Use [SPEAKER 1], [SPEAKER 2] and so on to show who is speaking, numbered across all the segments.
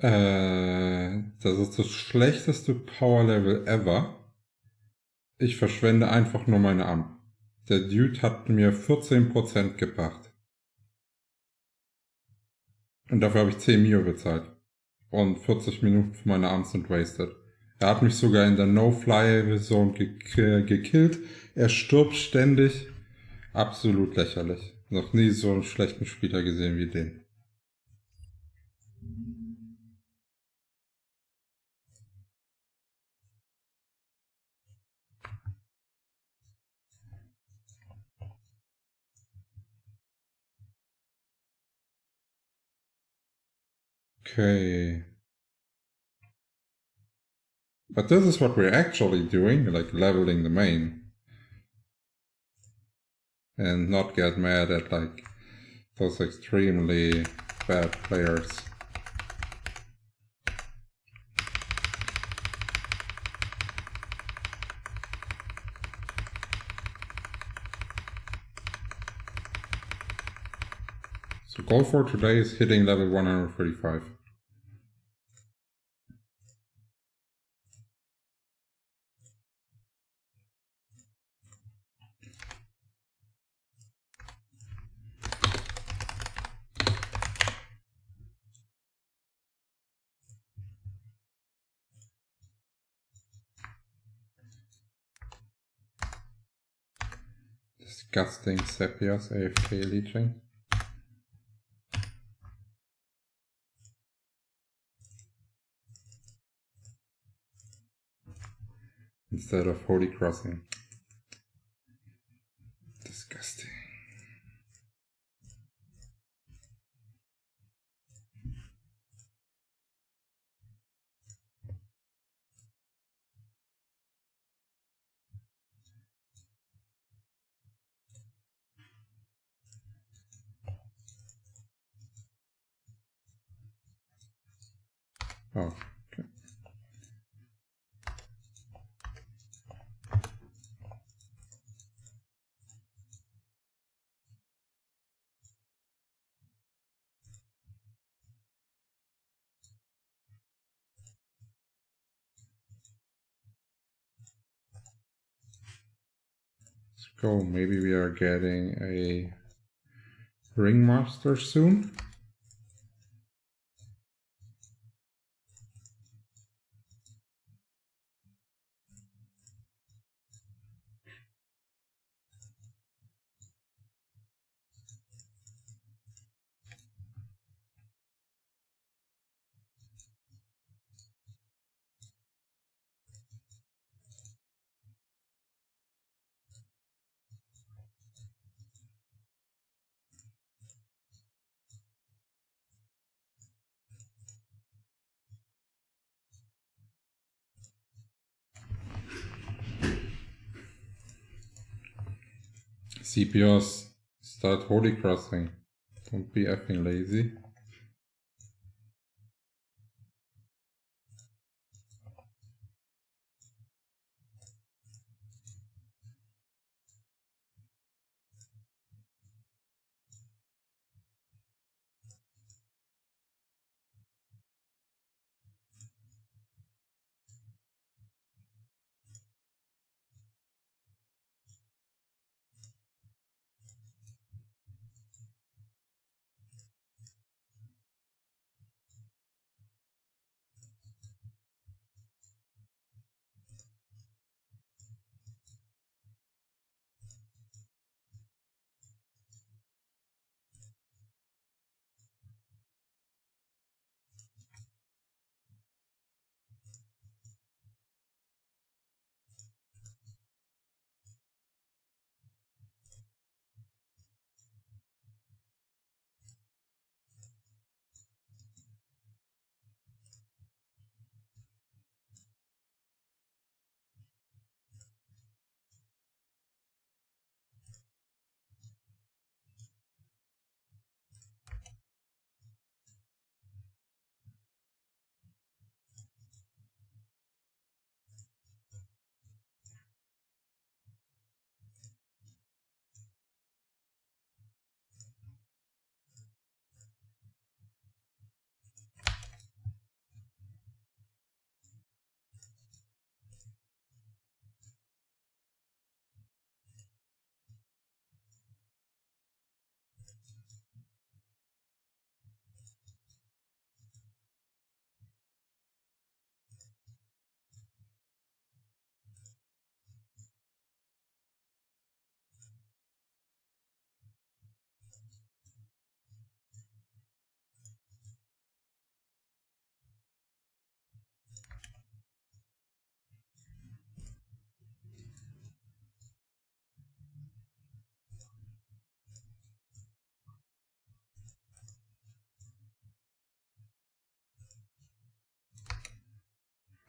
[SPEAKER 1] Das ist das schlechteste Power Level ever. Ich verschwende einfach nur meine Amp. Der Dude hat mir 14% gebracht. Und dafür habe ich 10 Mio bezahlt. Und 40 Minuten für meine Arms sind wasted. Er hat mich sogar in der No-Fly-Zone gekillt. Er stirbt ständig. Absolut lächerlich. Noch nie so einen schlechten Spieler gesehen wie den. Okay. But this is what we're actually doing, like leveling the main. And not get mad at like those extremely bad players. So goal for today is hitting level 135. Disgusting Sepias AFK leeching. Instead of Holy Crossing. Disgusting. Oh, okay. Let's go. Maybe we are getting a Ringmaster soon. CPOs, start Holy Crossing. Don't be effing lazy.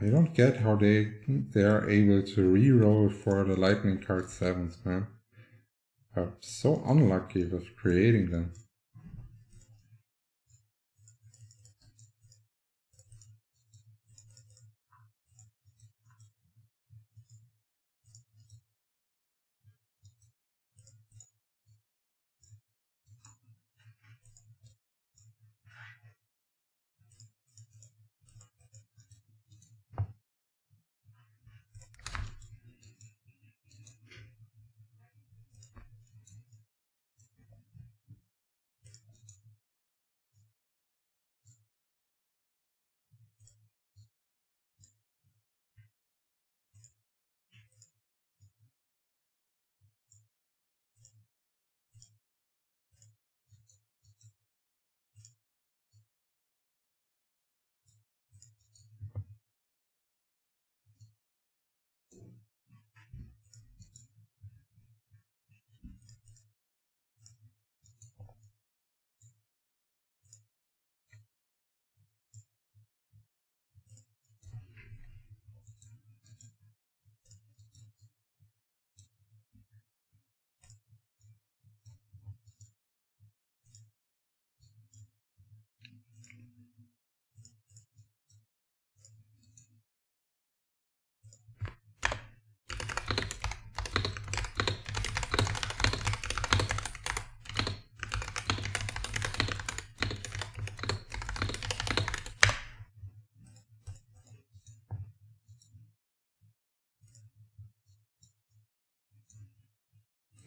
[SPEAKER 1] I don't get how they're able to reroll for the lightning card 7s, man. I'm so unlucky with creating them.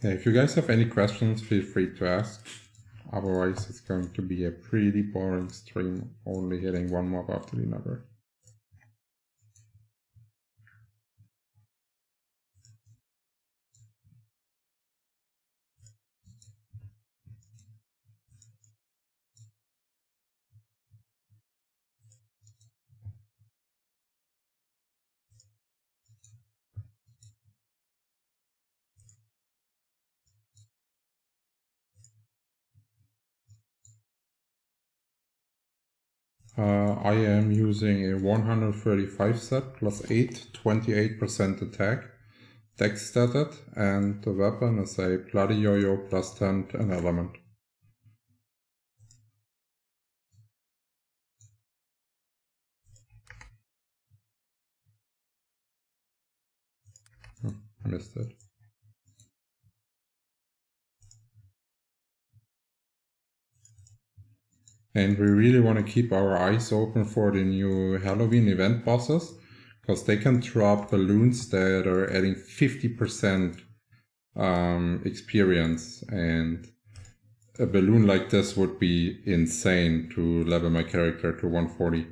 [SPEAKER 1] Yeah, if you guys have any questions, feel free to ask. Otherwise, it's going to be a pretty boring stream, only hitting one mob after another. I am using a 135 set plus 8, 28% attack, dex statted, and the weapon is a bloody yo-yo plus 10 an element. I missed it. And we really want to keep our eyes open for the new Halloween event bosses, because they can drop balloons that are adding 50% experience, and a balloon like this would be insane to level my character to 140.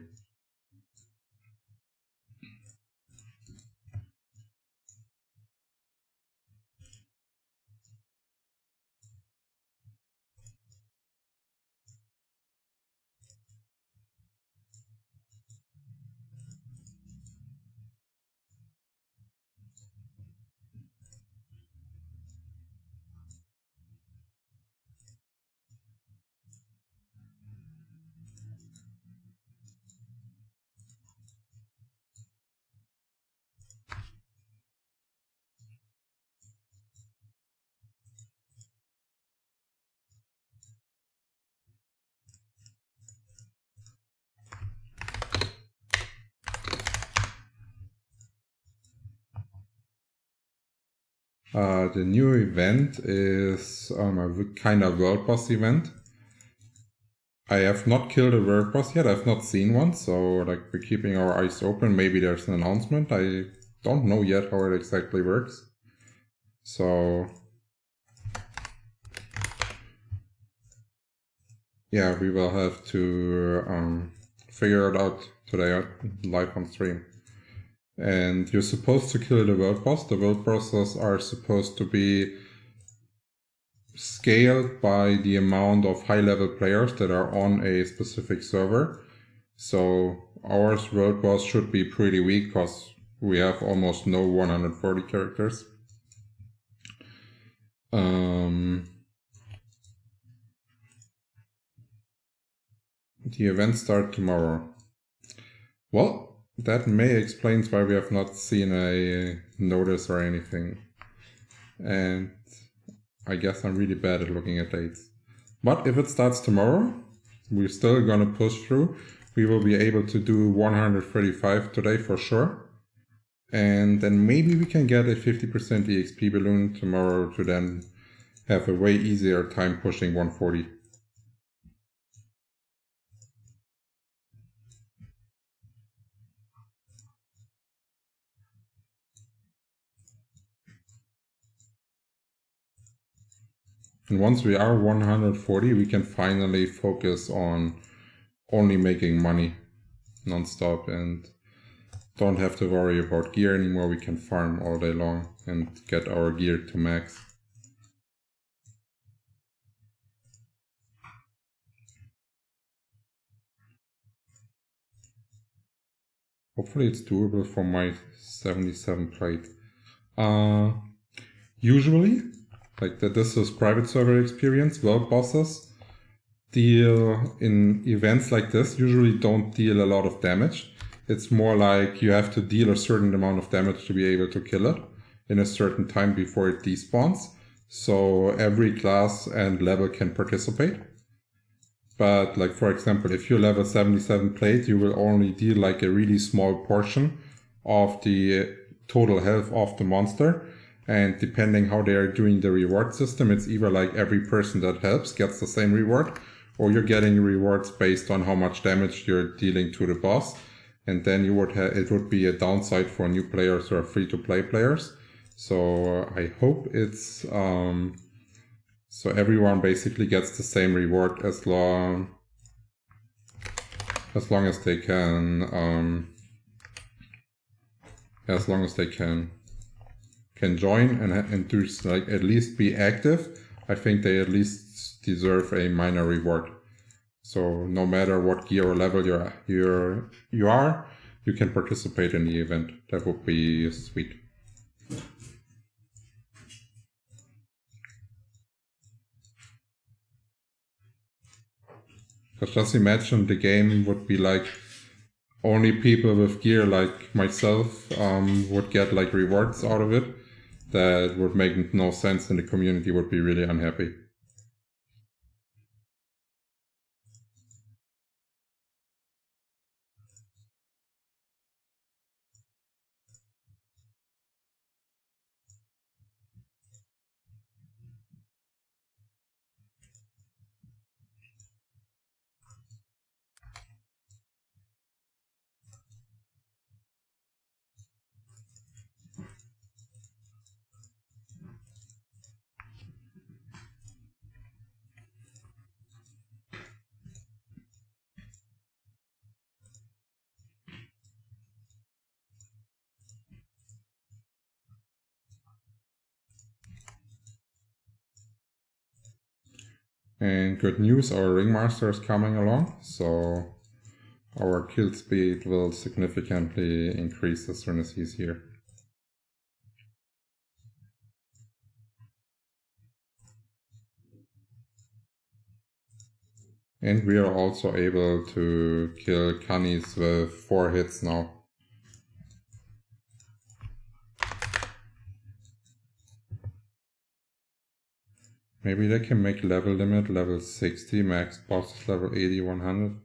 [SPEAKER 1] The new event is a kind of world boss event. I have not killed a world boss yet, I've not seen one, so like we're keeping our eyes open. Maybe there's an announcement. I don't know yet how it exactly works. So yeah, we will have to figure it out today live on stream. And you're supposed to kill the world boss. The world bosses are supposed to be scaled by the amount of high-level players that are on a specific server. So our world boss should be pretty weak because we have almost no 140 characters. The events start tomorrow. Well, that may explain why we have not seen a notice or anything. And I guess I'm really bad at looking at dates. But if it starts tomorrow, we're still gonna push through. We will be able to do 135 today for sure. And then maybe we can get a 50% EXP balloon tomorrow to then have a way easier time pushing 140. And once we are 140, we can finally focus on only making money non-stop and don't have to worry about gear anymore. We can farm all day long and get our gear to max. Hopefully it's doable for my 77 plate. Usually, like this is private server experience, world bosses deal in events like this, usually don't deal a lot of damage. It's more like you have to deal a certain amount of damage to be able to kill it in a certain time before it despawns. So every class and level can participate. But like, for example, if you level 77 plate, you will only deal like a really small portion of the total health of the monster. And depending how they are doing the reward system, it's either like every person that helps gets the same reward, or you're getting rewards based on how much damage you're dealing to the boss. And then you would it would be a downside for new players or free-to-play players. So I hope it's so everyone basically gets the same reward as long as they can join and do like at least be active. I think they at least deserve a minor reward. So no matter what gear or level you are, you can participate in the event. That would be sweet. Because just imagine the game would be like only people with gear like myself would get like rewards out of it. That would make no sense and the community would be really unhappy. And good news, our Ringmaster is coming along, so our kill speed will significantly increase as soon as he's here. And we are also able to kill Cunnies with 4 hits now. Maybe they can make level limit level 60, max bosses level 80, 100.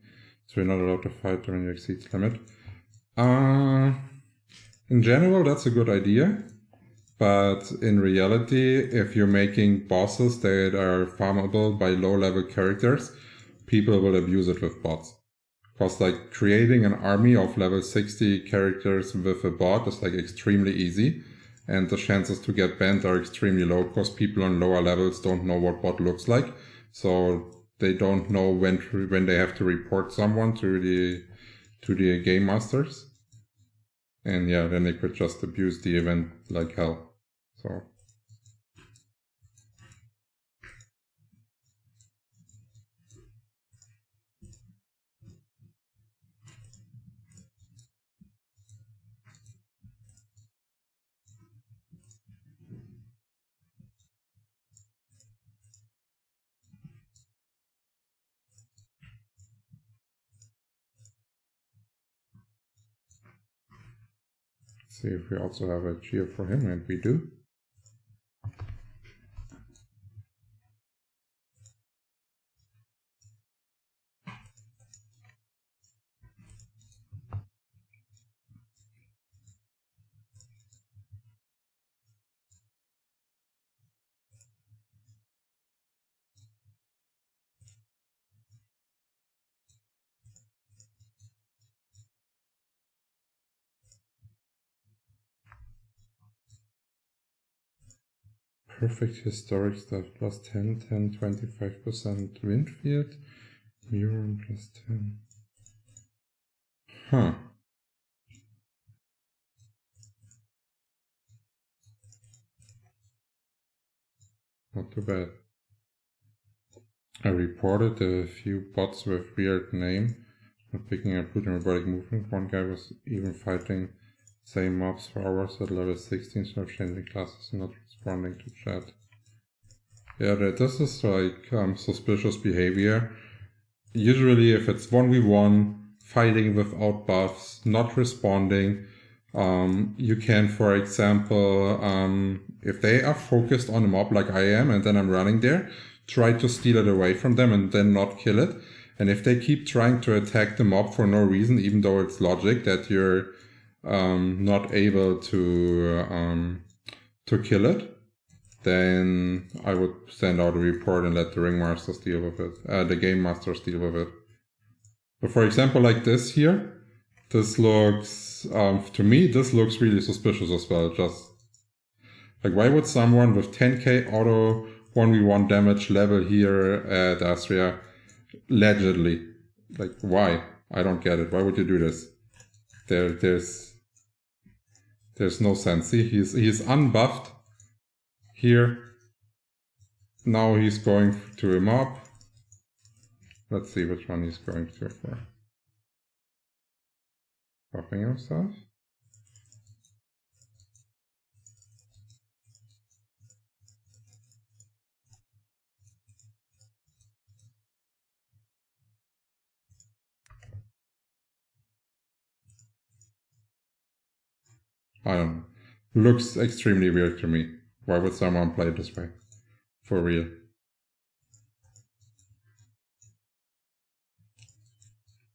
[SPEAKER 1] So you're not allowed to fight during your exceeds limit. In general, that's a good idea. But in reality, if you're making bosses that are farmable by low-level characters, people will abuse it with bots. Because like creating an army of level 60 characters with a bot is like extremely easy. And the chances to get banned are extremely low because people on lower levels don't know what bot looks like. So they don't know when they have to report someone to the game masters. And yeah, then they could just abuse the event like hell. So See if we also have a cheer for him, and we do. Perfect historic stuff, plus 10, 10, 25% wind field. Muron plus 10. Huh. Not too bad. I reported a few bots with weird name, not picking up good and robotic movement. One guy was even fighting same mobs for hours at level 16, not changing classes and not responding to chat. Yeah, this is like suspicious behavior. Usually if it's 1v1, fighting without buffs, not responding, you can, for example, if they are focused on a mob like I am and then I'm running there, try to steal it away from them and then not kill it. And if they keep trying to attack the mob for no reason, even though it's logic that you're not able to kill it, then I would send out a report and let the ringmasters deal with it, the game masters deal with it. But for example, like this here, this looks, to me, this looks really suspicious as well. Just like, why would someone with 10k auto 1v1 damage level here at Astria, allegedly, like, why? I don't get it. Why would you do this? There's no sense. See, he's unbuffed here. Now he's going to a mob. Let's see which one he's going to for. Buffing himself. I don't know. Looks extremely weird to me. Why would someone play this way? For real.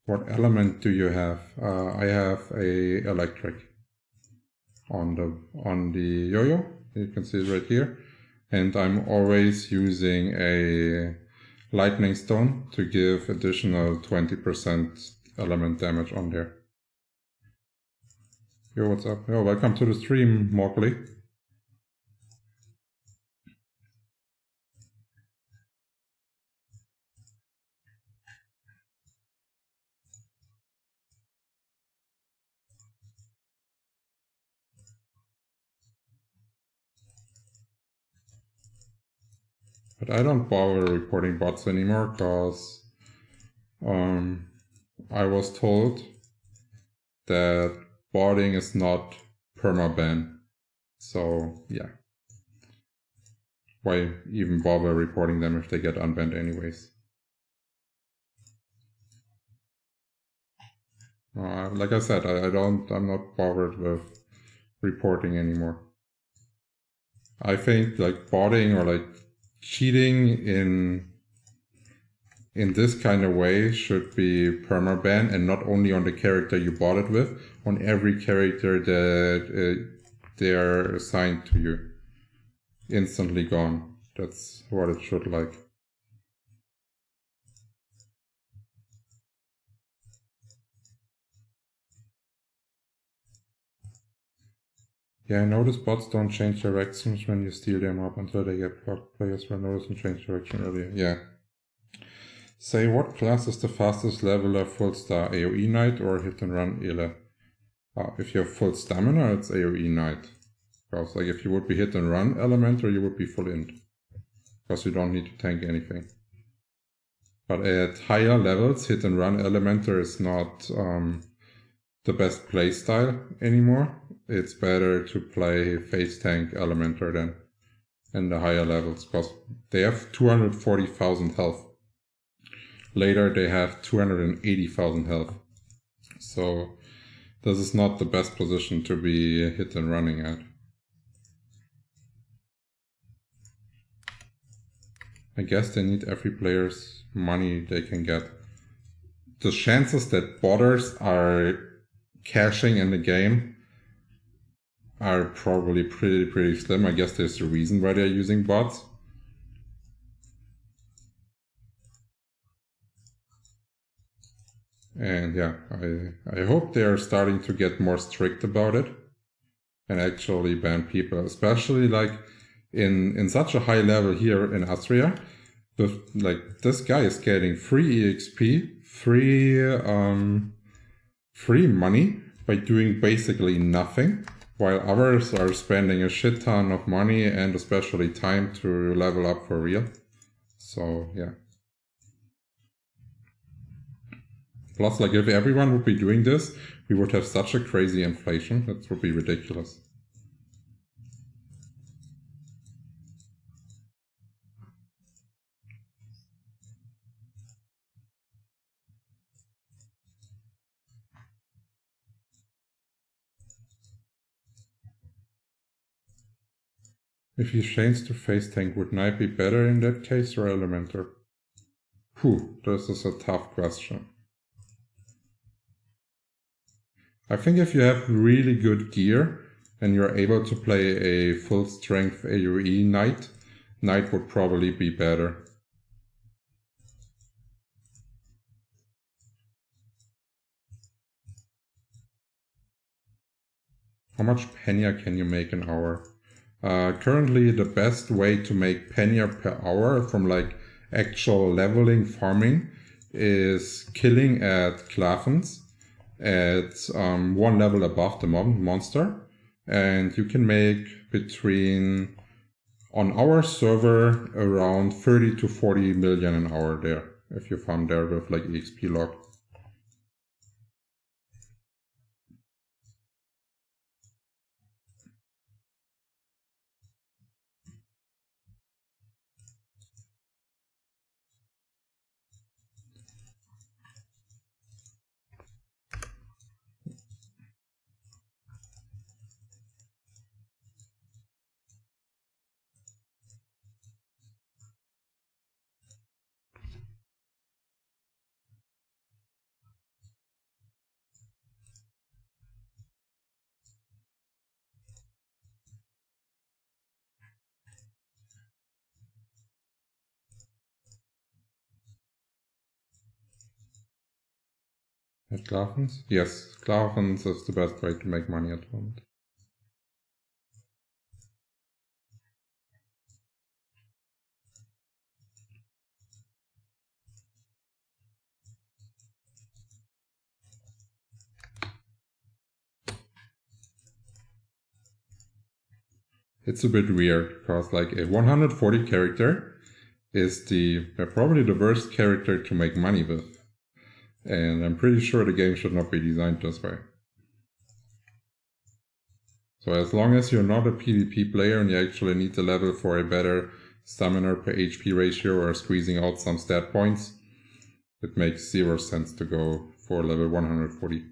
[SPEAKER 1] What element do you have? I have a electric on the yo-yo. You can see it right here. And I'm always using a lightning stone to give additional 20% element damage on there. Yo, what's up? Yo, welcome to the stream, Mowgli. But I don't bother reporting bots anymore because I was told that botting is not permaban. So yeah. Why even bother reporting them if they get unbanned anyways? Like I said, I'm not bothered with reporting anymore. I think like botting or like cheating in this kind of way should be permaban, and not only on the character you bought it with, on every character that they are assigned to you. Instantly gone. That's what it should like. Yeah, I noticed bots don't change directions when you steal them up until they get blocked. Players will notice and change direction earlier. Yeah. Say, what class is the fastest leveler full star? AoE Knight or hit and run Ele? If you have full stamina, it's AoE Knight. Because like if you would be hit and run Elementor, you would be full int. Because you don't need to tank anything. But at higher levels, hit and run Elementor is not the best playstyle anymore. It's better to play face tank Elementor then in the higher levels, because they have 240,000 health. Later they have 280,000 health. So this is not the best position to be hit and running at. I guess they need every player's money they can get. The chances that botters are cashing in the game are probably pretty slim. I guess there's a reason why they're using bots. And yeah, I hope they're starting to get more strict about it and actually ban people, especially like in such a high level here in Austria. Like this guy is getting free EXP, free money by doing basically nothing, while others are spending a shit ton of money and especially time to level up for real. So yeah. Plus, like, if everyone would be doing this, we would have such a crazy inflation. That would be ridiculous. If you change to face tank, would Knight be better in that case or Elementor? This is a tough question. I think if you have really good gear and you're able to play a full strength AoE Knight would probably be better. How much Penya can you make an hour? Currently the best way to make Penya per hour from like actual leveling farming is killing at Clavens at one level above the monster, and you can make between, on our server, around 30 to 40 million an hour there if you farm there with like EXP log. At Clavens? Yes, Clavens is the best way to make money at the moment. It's a bit weird because like a 140 character is probably the worst character to make money with. And I'm pretty sure the game should not be designed this way. So as long as you're not a PvP player and you actually need the level for a better stamina per HP ratio or squeezing out some stat points, it makes 0 sense to go for level 140.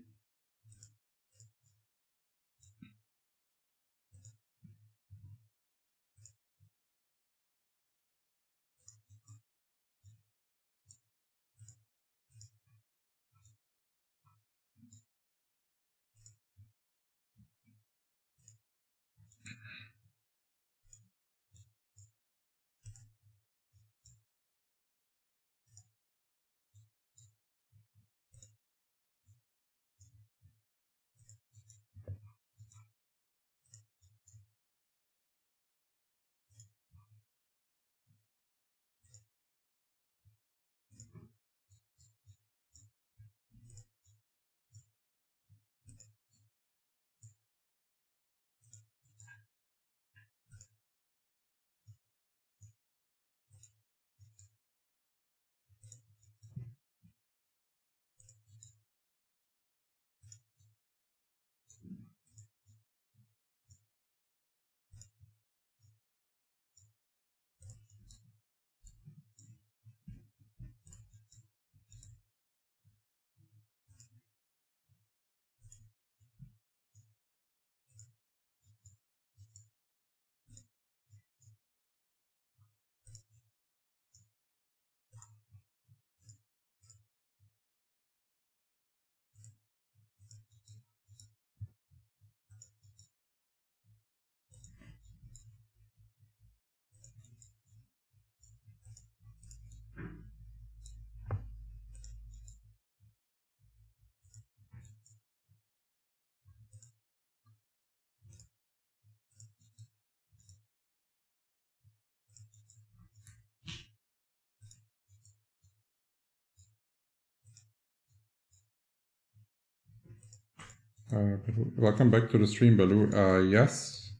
[SPEAKER 1] Welcome back to the stream, Baloo. Yes,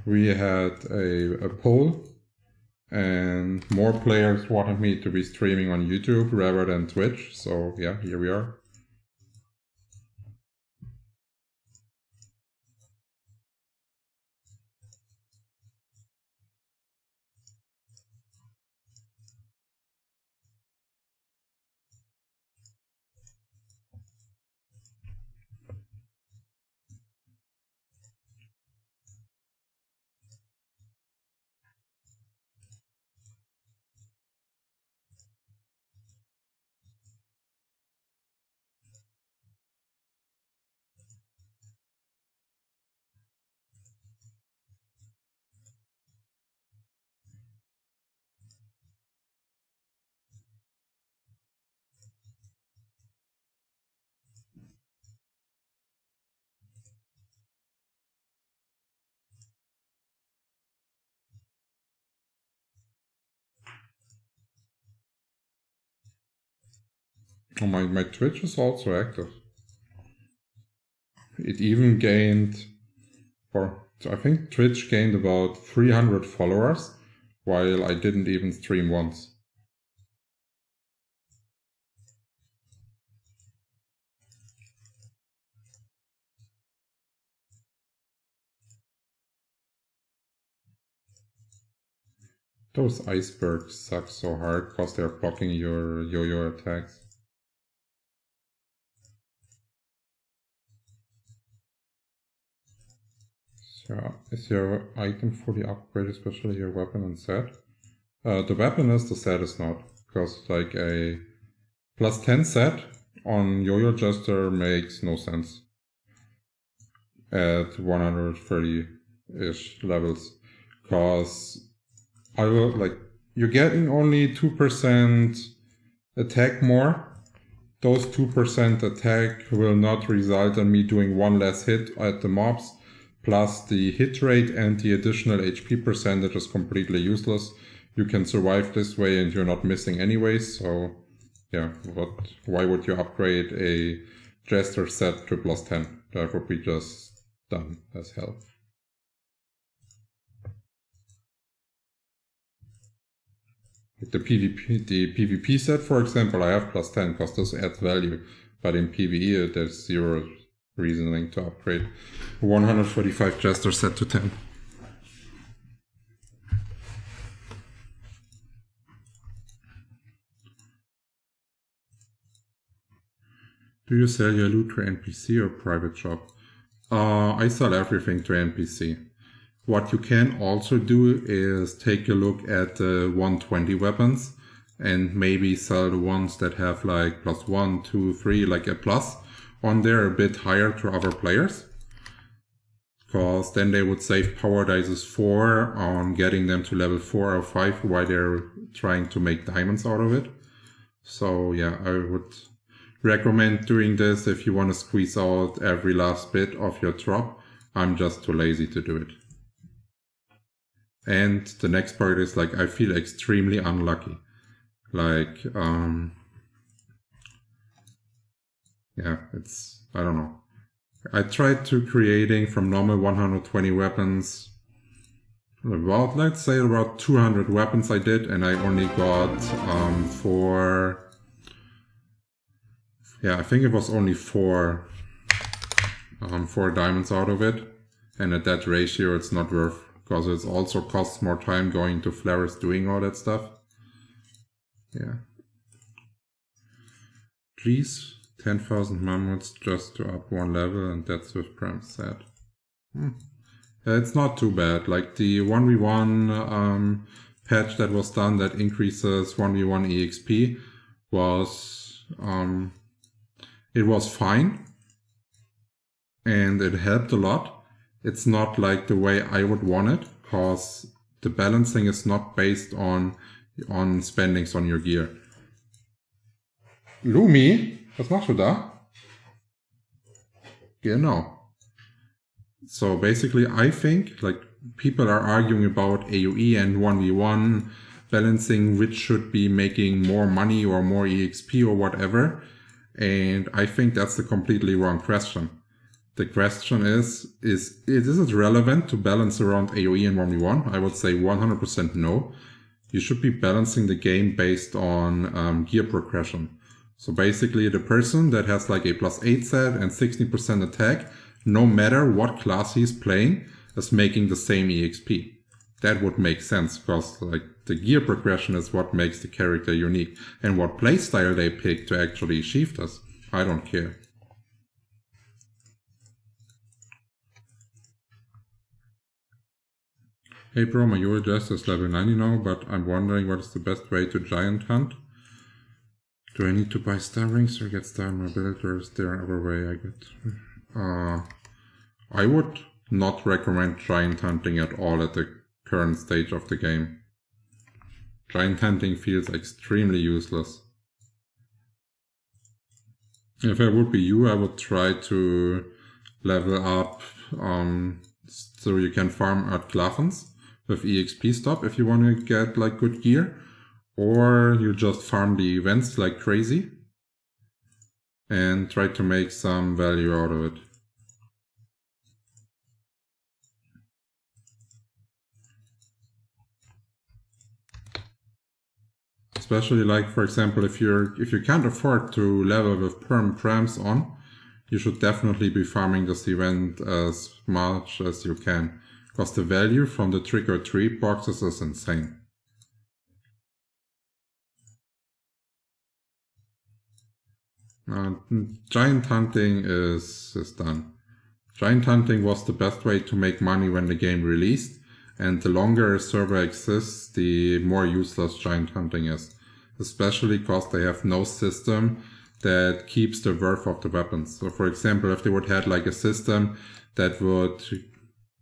[SPEAKER 1] we had a poll, and more players wanted me to be streaming on YouTube rather than Twitch. So yeah, here we are. Oh, my Twitch is also active. It even gained, or I think Twitch gained about 300 followers, while I didn't even stream once. Those icebergs suck so hard because they're blocking your yo-yo attacks. So, is your item fully upgraded, especially your weapon and set? The weapon is, the set is not, because like a plus 10 set on Yo-Yo Jester makes no sense at 130-ish levels, because I will, like, you're getting only 2% attack more. Those 2% attack will not result in me doing one less hit at the mobs, plus the hit rate and the additional HP percentage is completely useless. You can survive this way and you're not missing anyways, so yeah, why would you upgrade a Jester set to plus 10? That would be just dumb as hell. The PvP set, for example, I have plus 10 because this adds value, but in PvE there's zero reasoning to upgrade 145 Jester set to 10. Do you sell your loot to NPC or private shop? I sell everything to NPC. What you can also do is take a look at the 120 weapons and maybe sell the ones that have like plus 1, 2, 3, like a plus on there a bit higher to other players. Because then they would save power dices 4 on getting them to level 4 or 5 while they're trying to make diamonds out of it. So yeah, I would recommend doing this if you want to squeeze out every last bit of your drop. I'm just too lazy to do it. And the next part is like, I feel extremely unlucky. Like, yeah, it's, I don't know. I tried to creating from normal 120 weapons, about, let's say about 200 weapons I did, and I only got, I think it was only four diamonds out of it. And at that ratio, it's not worth, because it also costs more time going to Flares doing all that stuff. Yeah. Please, 10,000 mammoths just to up one level, and that's with Prem set. It's not too bad. Like the 1v1 patch that was done that increases 1v1 EXP was, it was fine. And it helped a lot. It's not like the way I would want it, because the balancing is not based on spendings on your gear. Lumi, was machst du da? Genau. So basically, I think like people are arguing about AoE and 1v1 balancing, which should be making more money or more EXP or whatever. And I think that's a completely wrong question. The question is it relevant to balance around AoE and 1v1? I would say 100% no. You should be balancing the game based on gear progression. So basically the person that has like a +8 set and 16% attack, no matter what class he's playing, is making the same EXP. That would make sense, because like the gear progression is what makes the character unique, and what playstyle they pick to actually achieve this. I don't care. Hey bro, my Euro Jazz is level 90 now, but I'm wondering what is the best way to giant hunt? Do I need to buy star rings or get star in my build, or is there another way I get? I would not recommend giant hunting at all at the current stage of the game. Giant hunting feels extremely useless. If I would be you, I would try to level up so you can farm at Glavens with EXP stop if you want to get like good gear, or you just farm the events like crazy and try to make some value out of it. Especially like, for example, if you can't afford to level with prams on, you should definitely be farming this event as much as you can, because the value from the trick or treat boxes is insane. Giant hunting is done. Giant hunting was the best way to make money when the game released, and the longer a server exists, the more useless giant hunting is. Especially because they have no system that keeps the worth of the weapons. So for example, if they would have like a system that would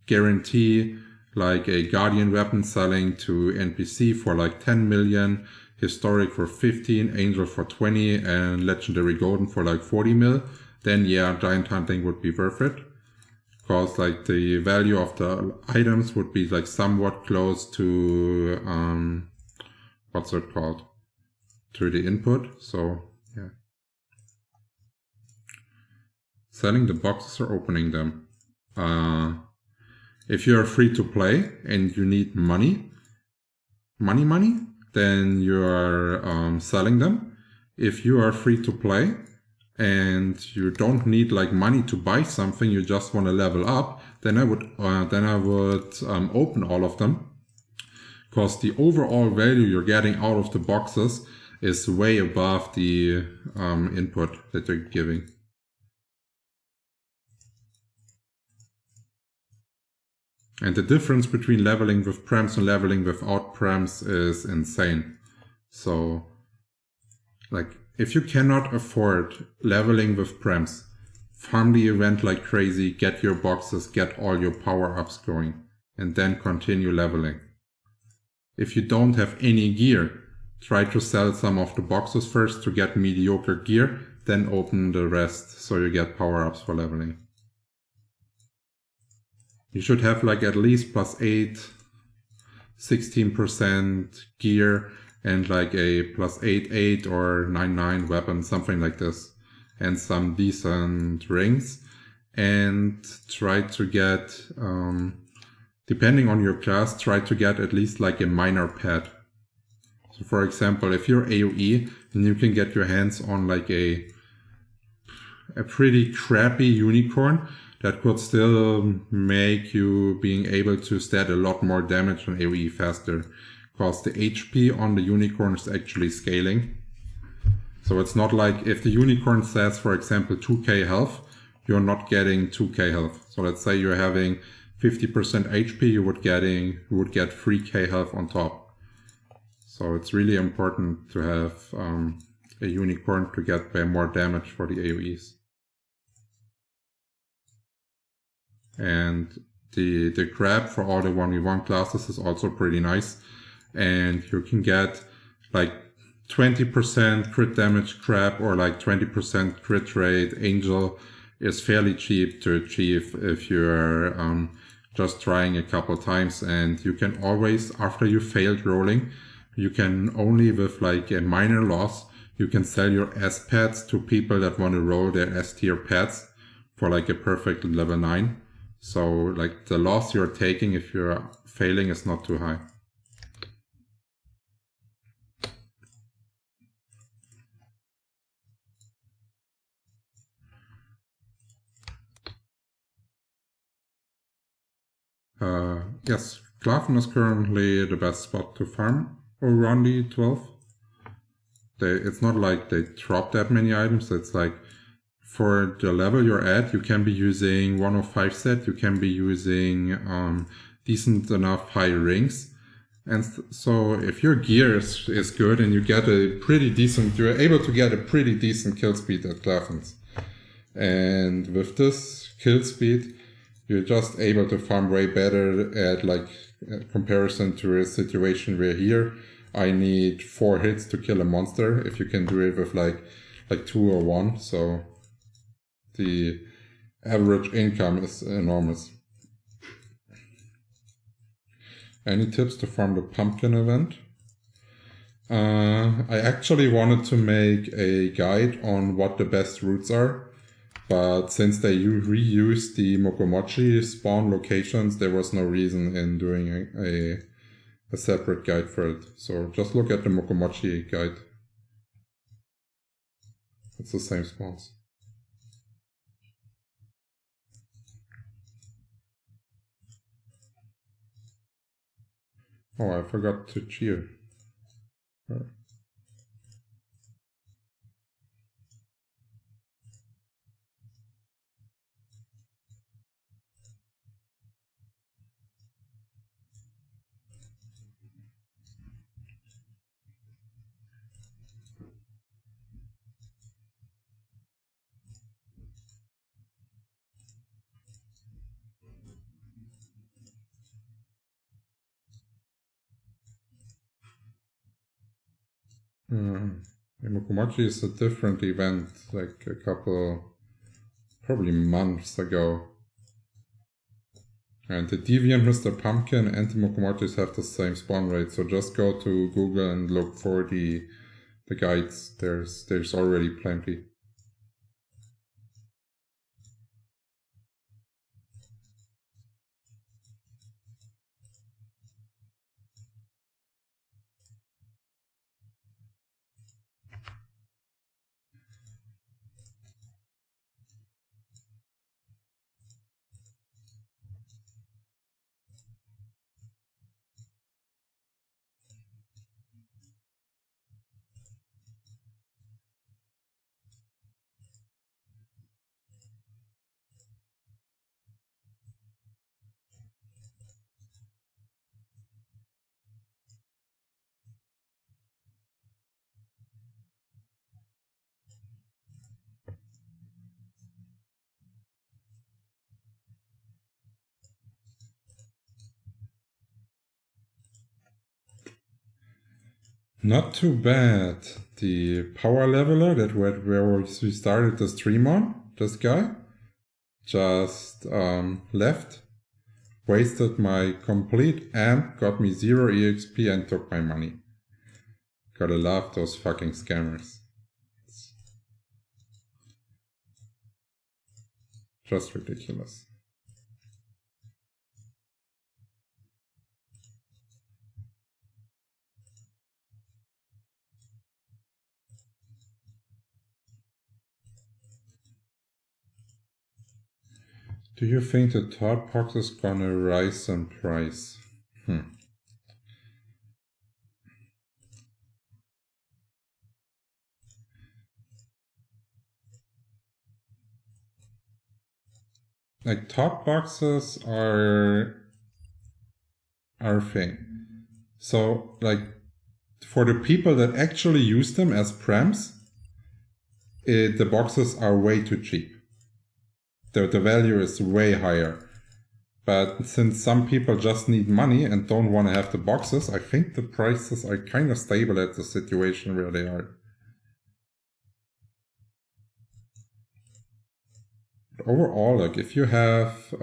[SPEAKER 1] guarantee like a Guardian weapon selling to NPC for like 10 million, Historic for 15, Angel for 20, and Legendary Golden for like 40 mil, then yeah, giant hunting would be worth it. Because like the value of the items would be like somewhat close to, what's it called? To the input, so yeah. Selling the boxes or opening them. If you're free to play and you need money, then you are selling them. If you are free to play and you don't need like money to buy something, you just want to level up, then I would open all of them, because the overall value you're getting out of the boxes is way above the input that you're giving. And the difference between leveling with prams and leveling without prams is insane. So, like, if you cannot afford leveling with prams, farm the event like crazy, get your boxes, get all your power-ups going, and then continue leveling. If you don't have any gear, try to sell some of the boxes first to get mediocre gear, then open the rest so you get power-ups for leveling. You should have like at least +8, 16% gear and like a +8, 8 or 9, 9 weapon, something like this. And some decent rings. And try to get, depending on your class, try to get at least like a minor pet. So for example, if you're AoE, then you can get your hands on like a pretty crappy unicorn that could still make you being able to stat a lot more damage on AoE faster, because the HP on the unicorn is actually scaling. So it's not like if the unicorn stats, for example, 2k health, you're not getting 2k health. So let's say you're having 50% HP, you would get 3k health on top. So it's really important to have a unicorn to get more damage for the AoEs. And the crab for all the 1v1 classes is also pretty nice. And you can get like 20% crit damage crab or like 20% crit rate angel is fairly cheap to achieve if you're just trying a couple times. And you can always, after you failed rolling, you can only with like a minor loss, you can sell your S pads to people that want to roll their S tier pads for like a perfect level 9. So like the loss you're taking if you're failing is not too high. Yes, Klaven is currently the best spot to farm around the 12. It's not like they drop that many items. It's like for the level you're at, you can be using 105 set, you can be using decent enough high rings. And so if your gear is good and you get a pretty decent, you're able to get a pretty decent kill speed at Klavens. And with this kill speed, you're just able to farm way better at like comparison to a situation where here I need 4 hits to kill a monster. If you can do it with like 2 or 1, so the average income is enormous. Any tips to farm the pumpkin event? I actually wanted to make a guide on what the best routes are. But since they reused the Mokomochi spawn locations, there was no reason in doing a separate guide for it. So just look at the Mokomochi guide. It's the same spawns. Oh, I forgot to cheer. Mokomochi is a different event, like a couple, probably months ago. And the Deviant Mr. Pumpkin and the Mokomochis have the same spawn rate, so just go to Google and look for the guides. There's already plenty. Not too bad. The power leveler that where we started the stream on, this guy, just left, wasted my complete amp, got me 0 EXP and took my money. Gotta love those fucking scammers. Just ridiculous. Do you think the third box is gonna rise in price? Like top boxes are a thing. So like for the people that actually use them as prems, the boxes are way too cheap. The value is way higher. But since some people just need money and don't want to have the boxes, I think the prices are kind of stable at the situation where they are. But overall, like if you have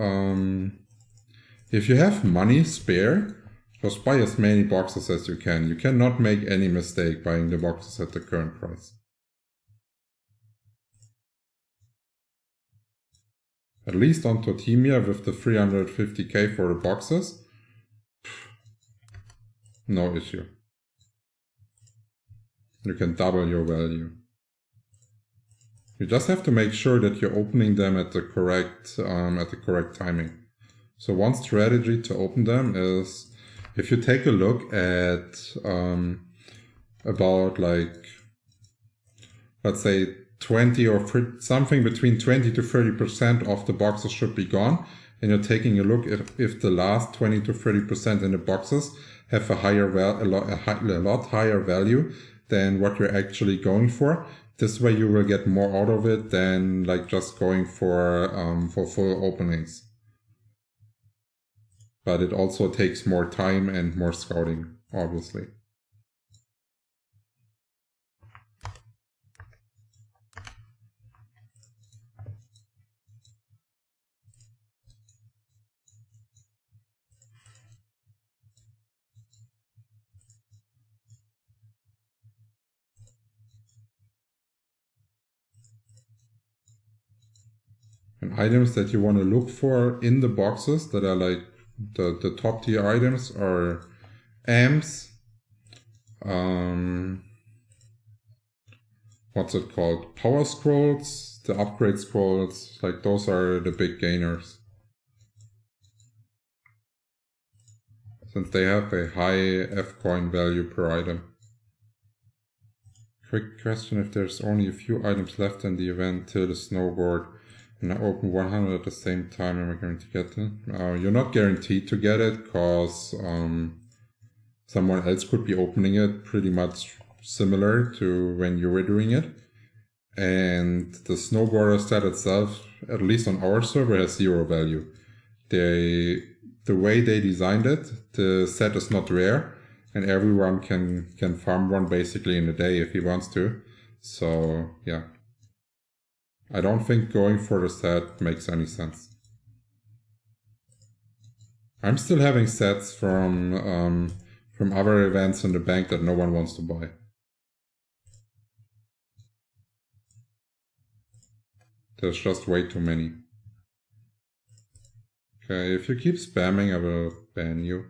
[SPEAKER 1] money spare, just buy as many boxes as you can. You cannot make any mistake buying the boxes at the current price. At least on Totemia with the 350k for the boxes, no issue. You can double your value. You just have to make sure that you're opening them at the correct timing. So one strategy to open them is, if you take a look at about like, let's say 20 or something between 20 to 30% of the boxes should be gone, and you're taking a look if the last 20 to 30% in the boxes have a lot higher value than what you're actually going for. This way you will get more out of it than like just going for full openings. But it also takes more time and more scouting, obviously. And items that you want to look for in the boxes that are like the top tier items are amps, what's it called? Power scrolls, the upgrade scrolls, like those are the big gainers. Since they have a high F-coin value per item. Quick question, if there's only a few items left in the event till the snowboard and I open 100 at the same time, am I going to get it? You're not guaranteed to get it because someone else could be opening it pretty much similar to when you were doing it. And the snowboarder set itself, at least on our server, has 0 value. The way they designed it, the set is not rare, and everyone can farm one basically in a day if he wants to. So yeah, I don't think going for the set makes any sense. I'm still having sets from other events in the bank that no one wants to buy. There's just way too many. Okay, if you keep spamming, I will ban you.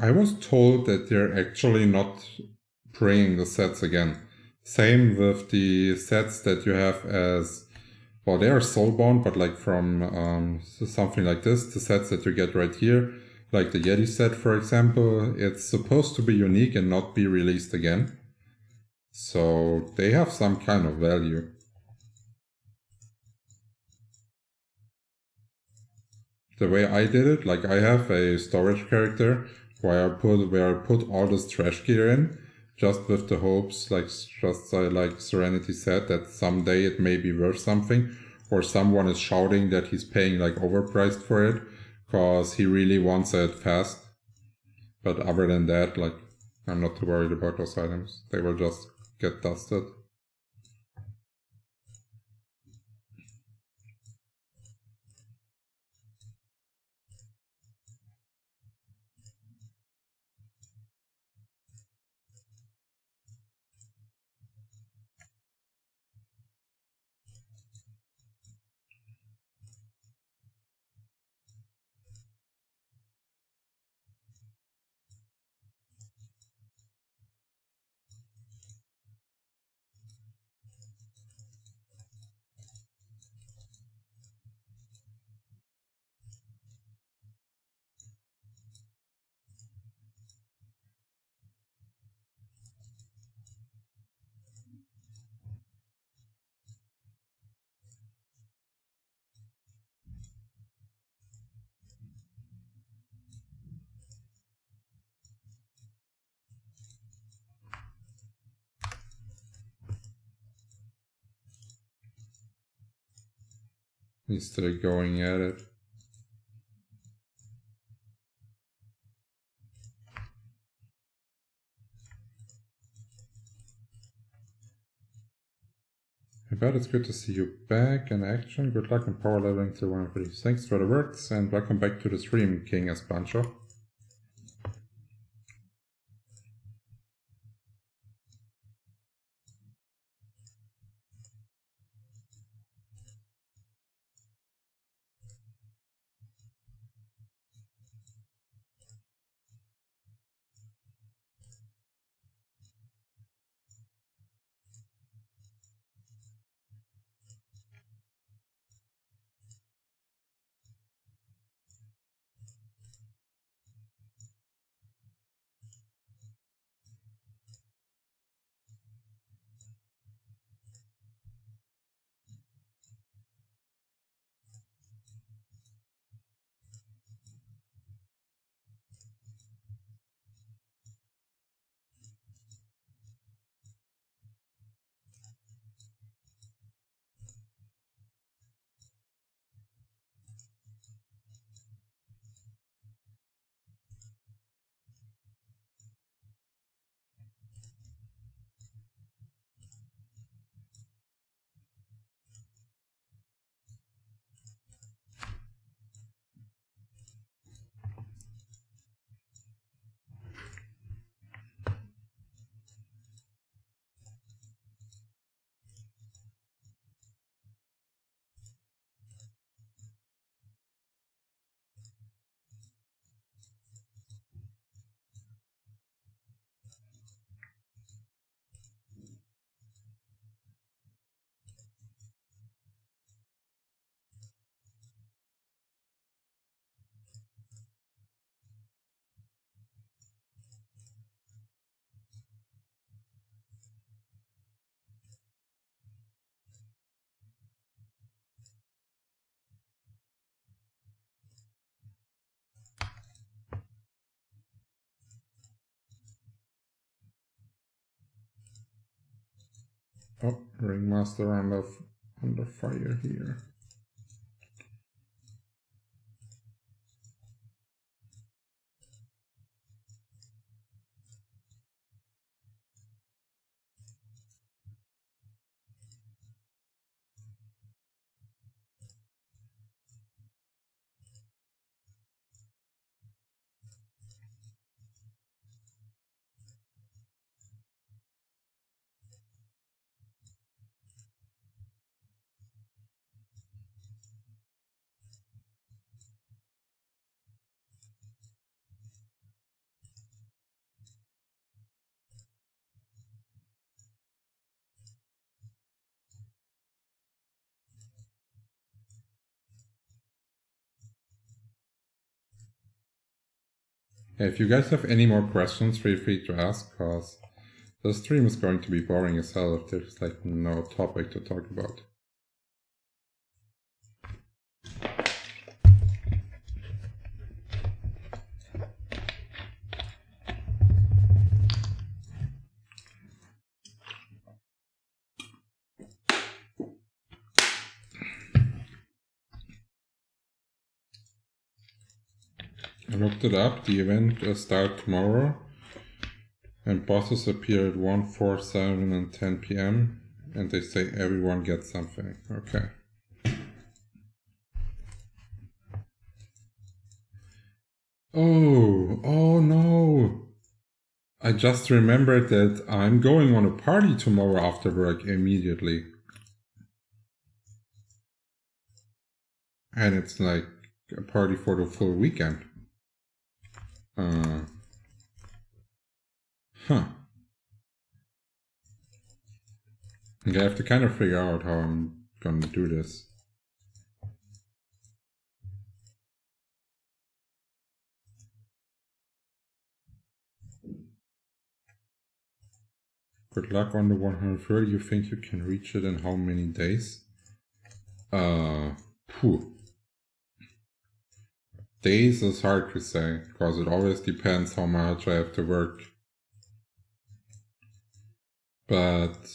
[SPEAKER 1] I was told that they're actually not bringing the sets again. Same with the sets that you have as, well, they are soulbound, but like from something like this, the sets that you get right here, like the Yeti set, for example, it's supposed to be unique and not be released again. So they have some kind of value. The way I did it, like I have a storage character where I put all this trash gear in, just with the hopes, like Serenity said, that someday it may be worth something, or someone is shouting that he's paying like overpriced for it, cause he really wants it fast. But other than that, like, I'm not too worried about those items. They will just get dusted. He's still going at it. I bet it's good to see you back in action. Good luck and power leveling till 140. Thanks for the words and welcome back to the stream, King Espancho. Oh, Ringmaster under fire here. If you guys have any more questions, feel free to ask, because the stream is going to be boring as hell if there's like no topic to talk about. I looked it up, the event will start tomorrow, and bosses appear at 1, 4, 7 and 10 PM, and they say everyone gets something. Okay. Oh no! I just remembered that I'm going on a party tomorrow after work immediately. And it's like a party for the full weekend. Okay, I have to kind of figure out how I'm gonna do this. Good luck on the 130. You think you can reach it in how many days? Days is hard to say, because it always depends how much I have to work. But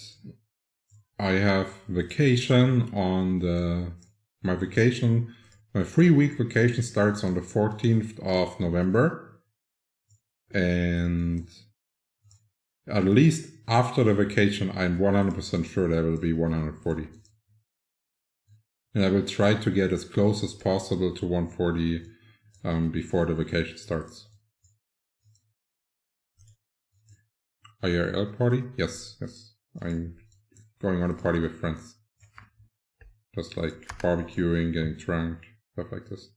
[SPEAKER 1] I have vacation on the My 3-week vacation starts on the 14th of November. And at least after the vacation, I'm 100% sure there will be 140. And I will try to get as close as possible to 140 before the vacation starts. IRL party? Yes. I'm going on a party with friends. Just like barbecuing, getting drunk, stuff like this.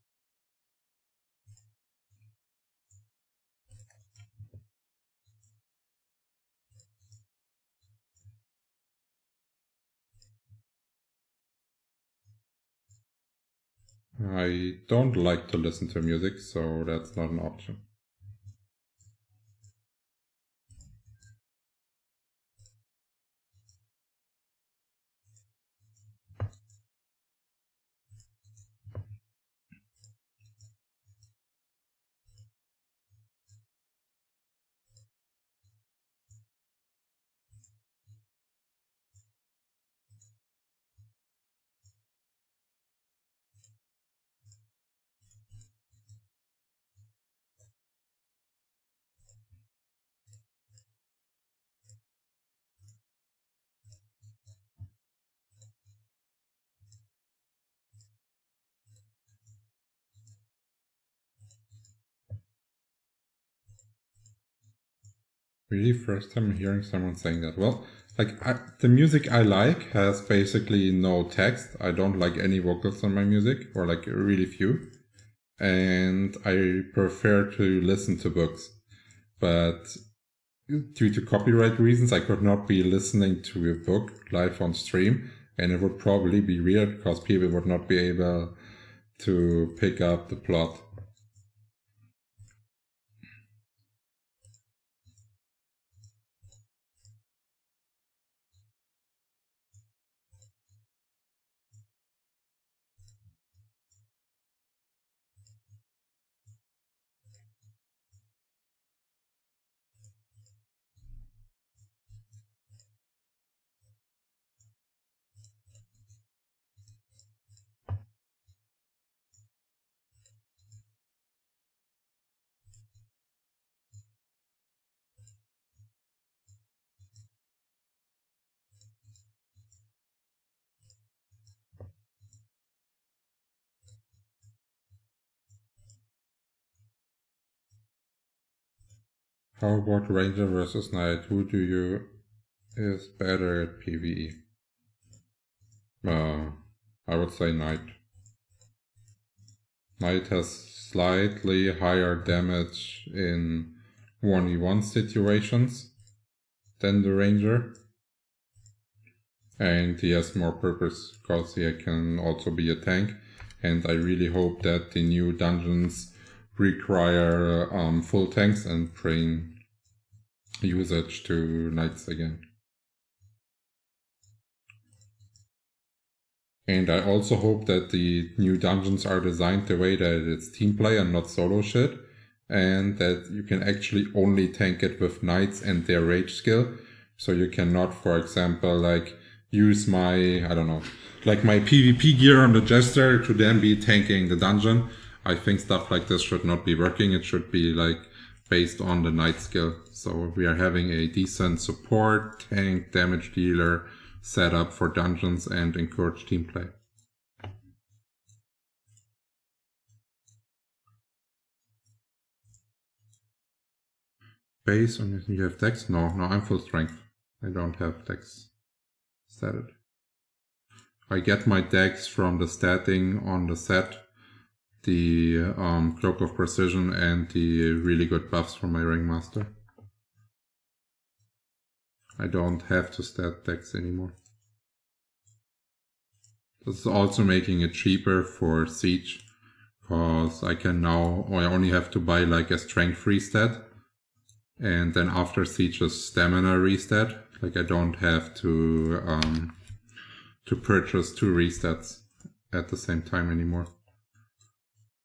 [SPEAKER 1] I don't like to listen to music, so that's not an option. Really, first time hearing someone saying that. Well, the music I like has basically no text. I don't like any vocals on my music, or like really few. And I prefer to listen to books. But due to copyright reasons, I could not be listening to a book live on stream. And it would probably be weird because people would not be able to pick up the plot. How about Ranger versus Knight? Who do you is better at PvE? I would say Knight. Knight has slightly higher damage in 1v1 situations than the Ranger. And he has more purpose because he can also be a tank. And I really hope that the new dungeons require full tanks and bring usage to Knights again. And I also hope that the new dungeons are designed the way that it's team play and not solo shit. And that you can actually only tank it with Knights and their rage skill. So you cannot, for example, like use my, I don't know, like my PvP gear on the Jester to then be tanking the dungeon. I think stuff like this should not be working. It should be like based on the Knight skill. So we are having a decent support, tank, damage dealer set up for dungeons and encourage team play. Base on you have dex? No, I'm full strength. I don't have dex statted. I get my dex from the statting on the set, the Cloak of Precision and the really good buffs from my Ringmaster. I don't have to stat dex anymore. This is also making it cheaper for Siege, because I can now, or I only have to buy like a strength restat, and then after Siege a stamina restat. Like I don't have to purchase 2 restats at the same time anymore.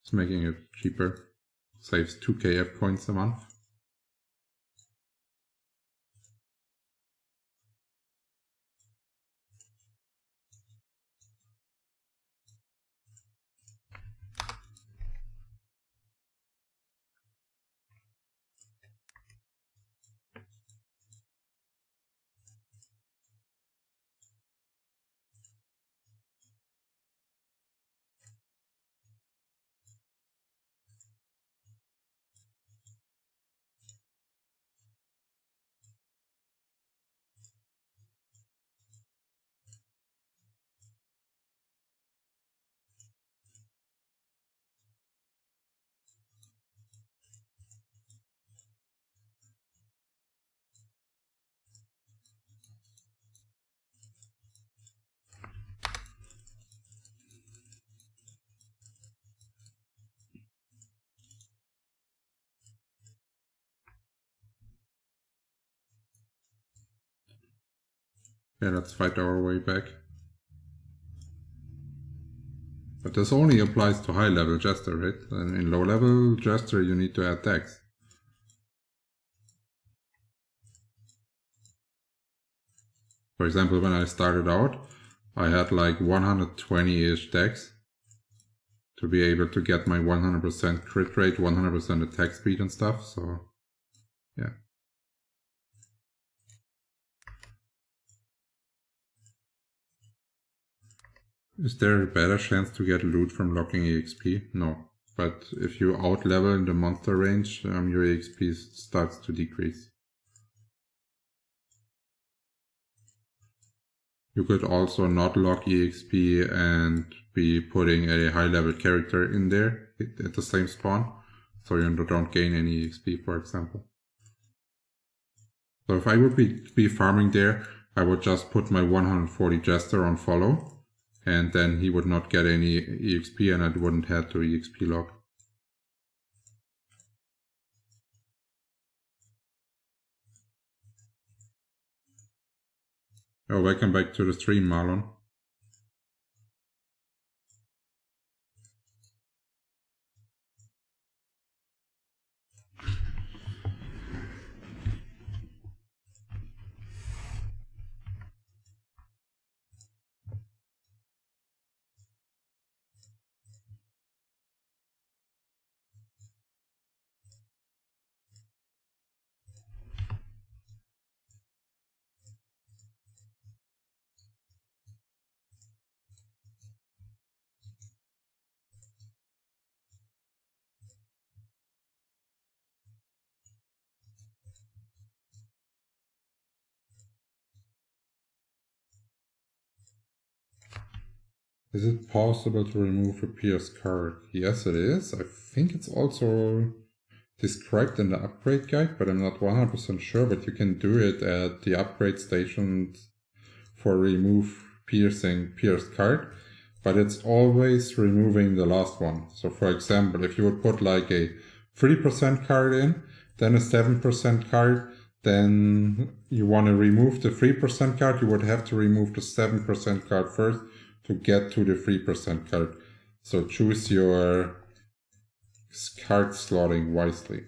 [SPEAKER 1] It's making it cheaper. Saves 2 KF points a month. Yeah, let's fight our way back. But this only applies to high level Jester, right? And in low level Jester you need to add dex. For example, when I started out, I had like 120-ish dex to be able to get my 100% crit rate, 100% attack speed and stuff, so yeah. Is there a better chance to get loot from locking EXP? No. But if you out-level in the monster range, your EXP starts to decrease. You could also not lock EXP and be putting a high-level character in there at the same spawn, so you don't gain any EXP, for example. So if I would be farming there, I would just put my 140 Jester on follow, and then he would not get any EXP and I wouldn't have to EXP lock. Oh, welcome back to the stream, Marlon. Is it possible to remove a Pierce card? Yes, it is. I think it's also described in the upgrade guide, but I'm not 100% sure, but you can do it at the upgrade stations for remove pierced card, but it's always removing the last one. So for example, if you would put like a 3% card in, then a 7% card, then you want to remove the 3% card, you would have to remove the 7% card first to get to the 3% card. So choose your card slotting wisely.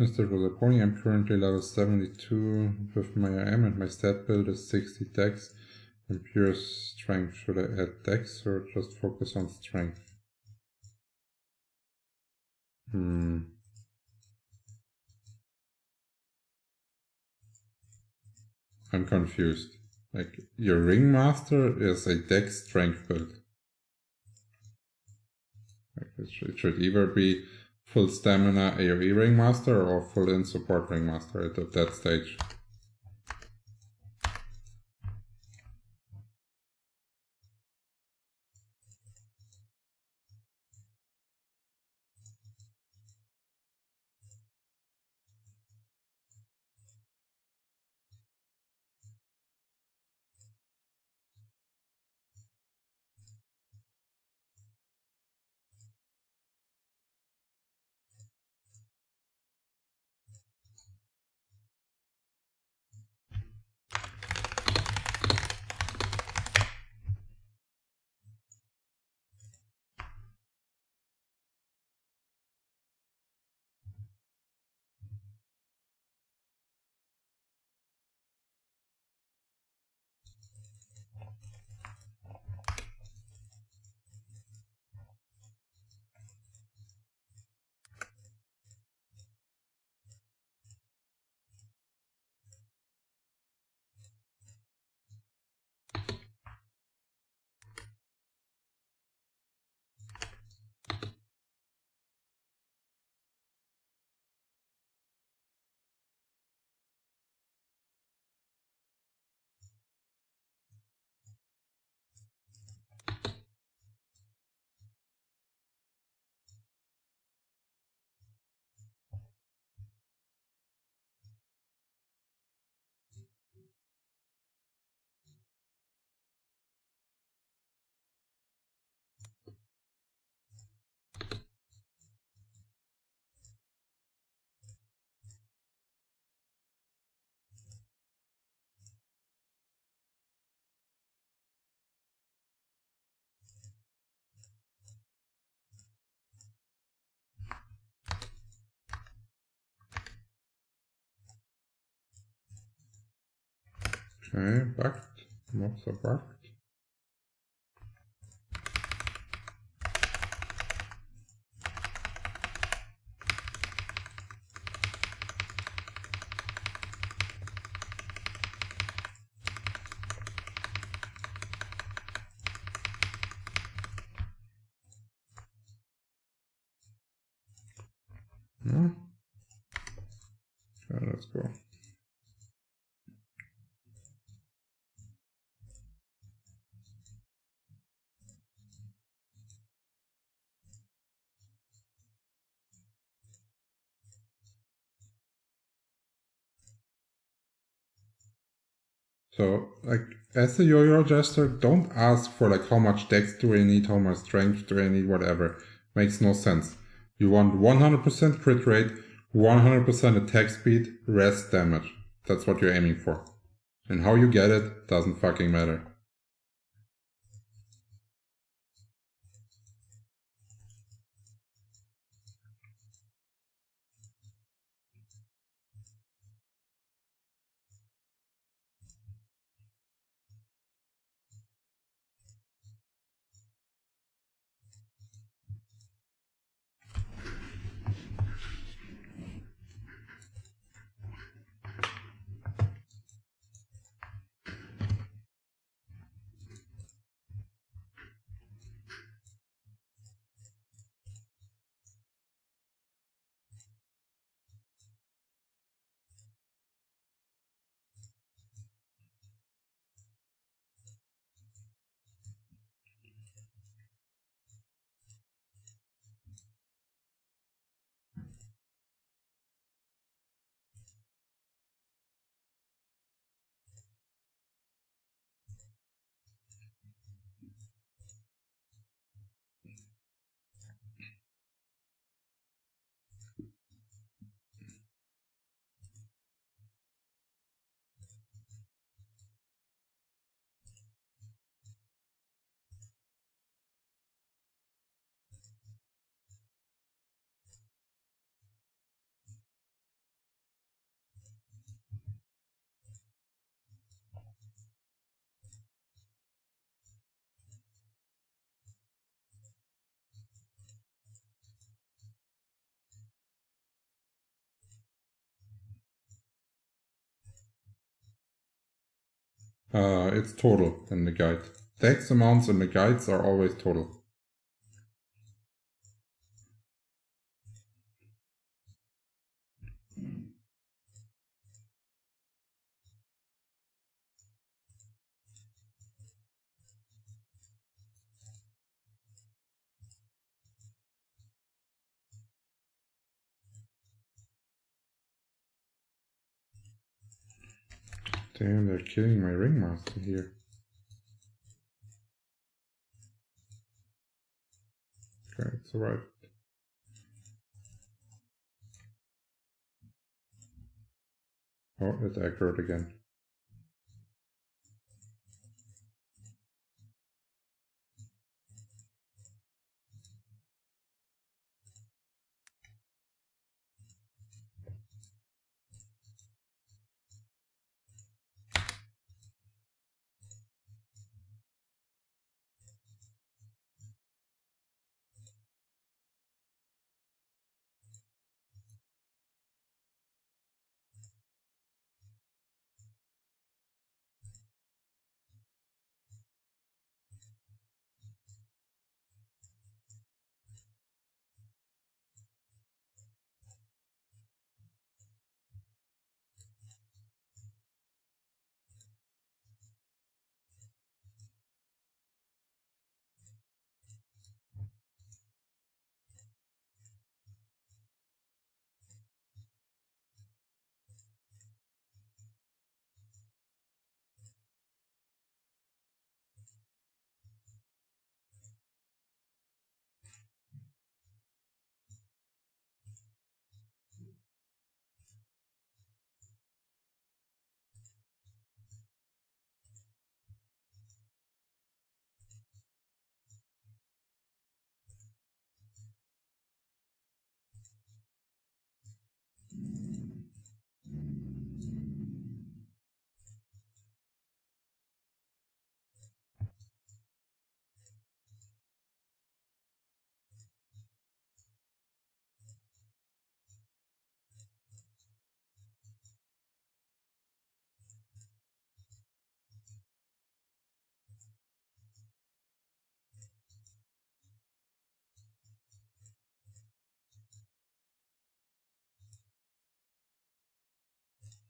[SPEAKER 1] Mr. Rosaponi, I'm currently level 72 with my IM and my stat build is 60 dex and pure strength. Should I add dex or just focus on strength? I'm confused. Like, your Ringmaster is a dex strength build. Like, it should either be full stamina AoE Ringmaster or full in support Ringmaster at that stage. Okay, bugged. Mobs are bugged. Yeah. Okay, let's go. So, like, as a yo-yo jester, don't ask for like how much dex do I need, how much strength do I need, whatever. Makes no sense. You want 100% crit rate, 100% attack speed, rest damage. That's what you're aiming for. And how you get it doesn't fucking matter. It's total in the guide. Dex amounts in the guides are always total. Damn, they're killing my ringmaster here. Okay, it's alright. Oh, it aggroed again.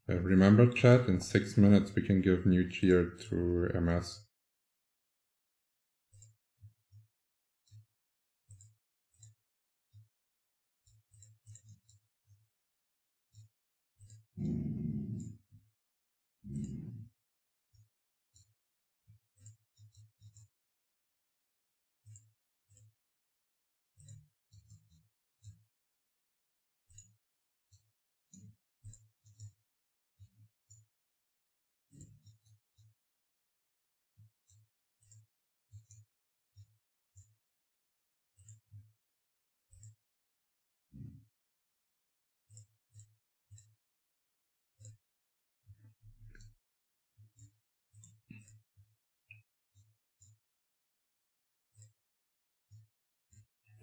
[SPEAKER 1] Remember chat, in 6 minutes we can give new cheer to MS.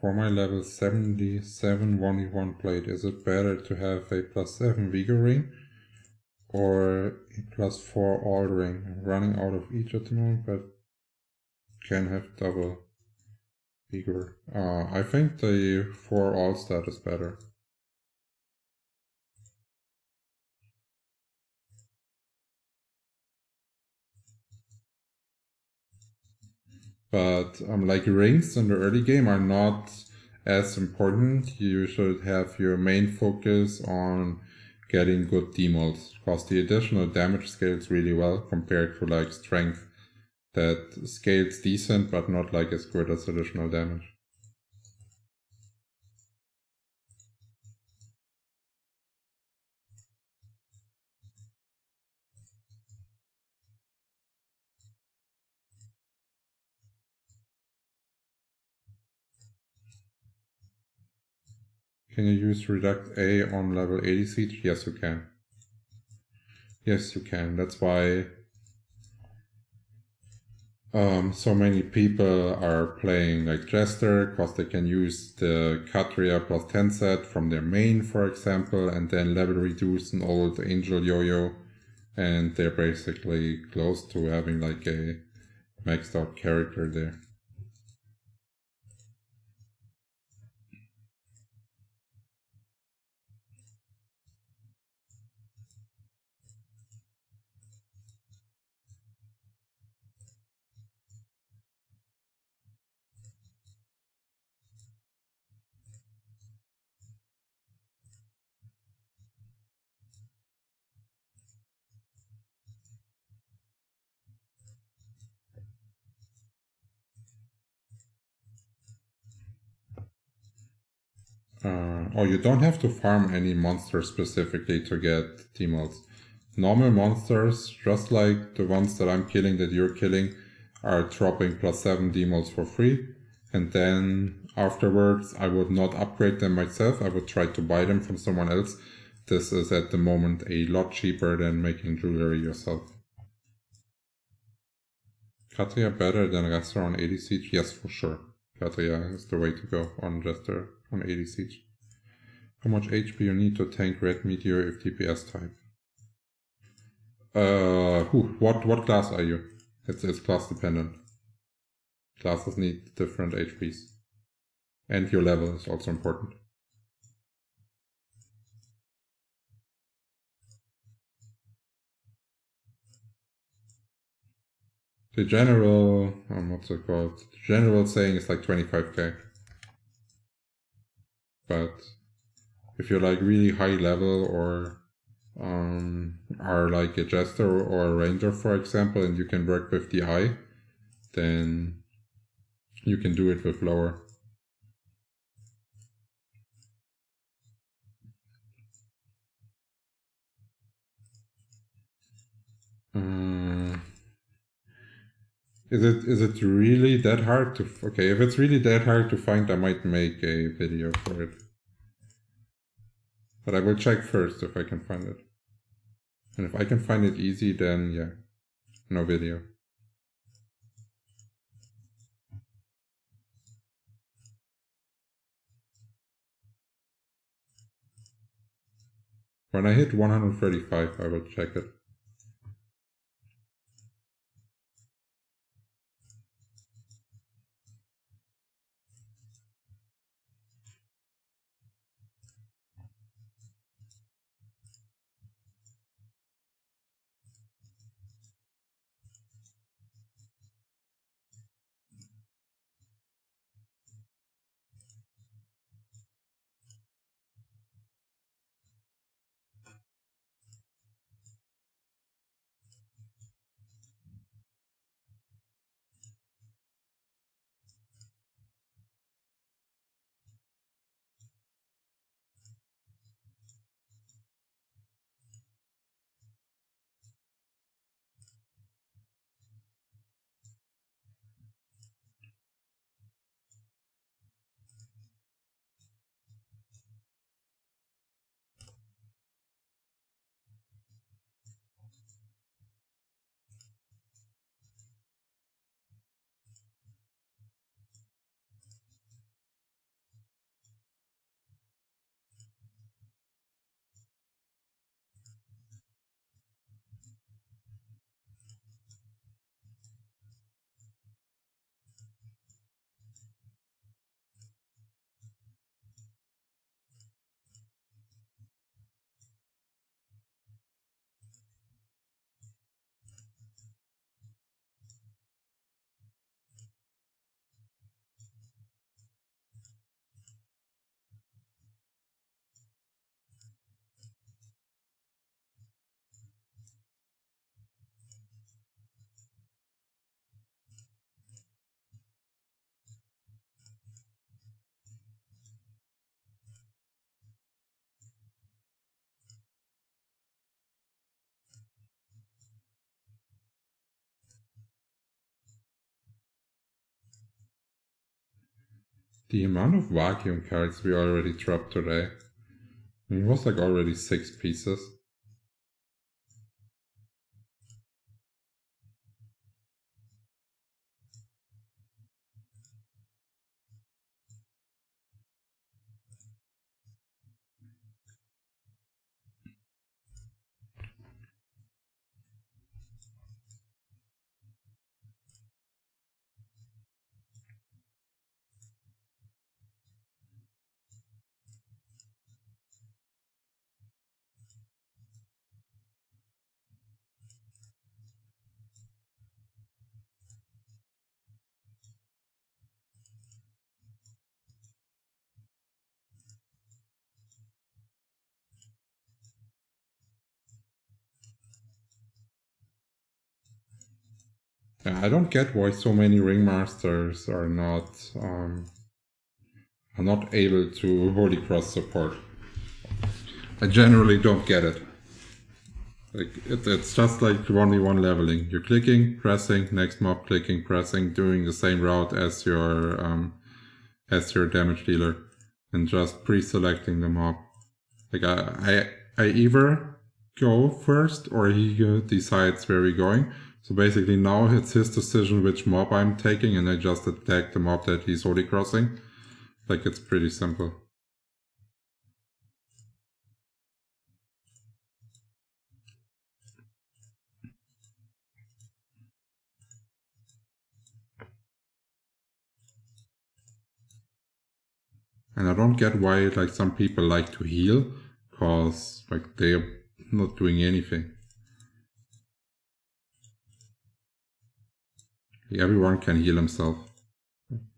[SPEAKER 1] For my level 77 1v1 plate, is it better to have a +7 Vigor ring or a +4 all ring? I'm running out of each at the moment, but can have double Vigor. I think the 4 all stat is better. But like rings in the early game are not as important. You should have your main focus on getting good demals, because the additional damage scales really well compared to like strength that scales decent but not like as good as additional damage. Can you use Reduct A on level 80 siege? Yes, you can. Yes, you can. That's why so many people are playing like Jester, because they can use the Katria +10 set from their main, for example, and then level reduce an old Angel Yo-Yo, and they're basically close to having like a maxed out character there. Oh, you don't have to farm any monsters specifically to get T-mods. Normal monsters, just like the ones that I'm killing, that you're killing, are dropping +7 D-mods for free. And then afterwards, I would not upgrade them myself. I would try to buy them from someone else. This is at the moment a lot cheaper than making jewelry yourself. Katria better than Jester on 80 siege? Yes, for sure. Katria is the way to go on Jester on 80 siege. How much HP you need to tank Red Meteor if DPS type? What class are you? It's class dependent. Classes need different HPs. And your level is also important. The general, what's it called? The general saying is like 25k. But if you're like really high level or are like a Jester or a Ranger, for example, and you can work with the eye, then you can do it with lower. Is it really that hard to... Okay, if it's really that hard to find, I might make a video for it. But I will check first if I can find it. And if I can find it easy, then yeah, no video. When I hit 135, I will check it. The amount of vacuum cards we already dropped today. I mean, it was like already 6 pieces. Yeah, I don't get why so many ringmasters are not able to Holy Cross support. I generally don't get it. Like it's just like 1v1 leveling. You're clicking, pressing, next mob, clicking, pressing, doing the same route as your damage dealer, and just pre-selecting the mob. Like I either go first or he decides where we're going. So basically now it's his decision which mob I'm taking, and I just attack the mob that he's Holy Crossing. Like, it's pretty simple. And I don't get why like some people like to heal, cause like they're not doing anything. Like, everyone can heal himself.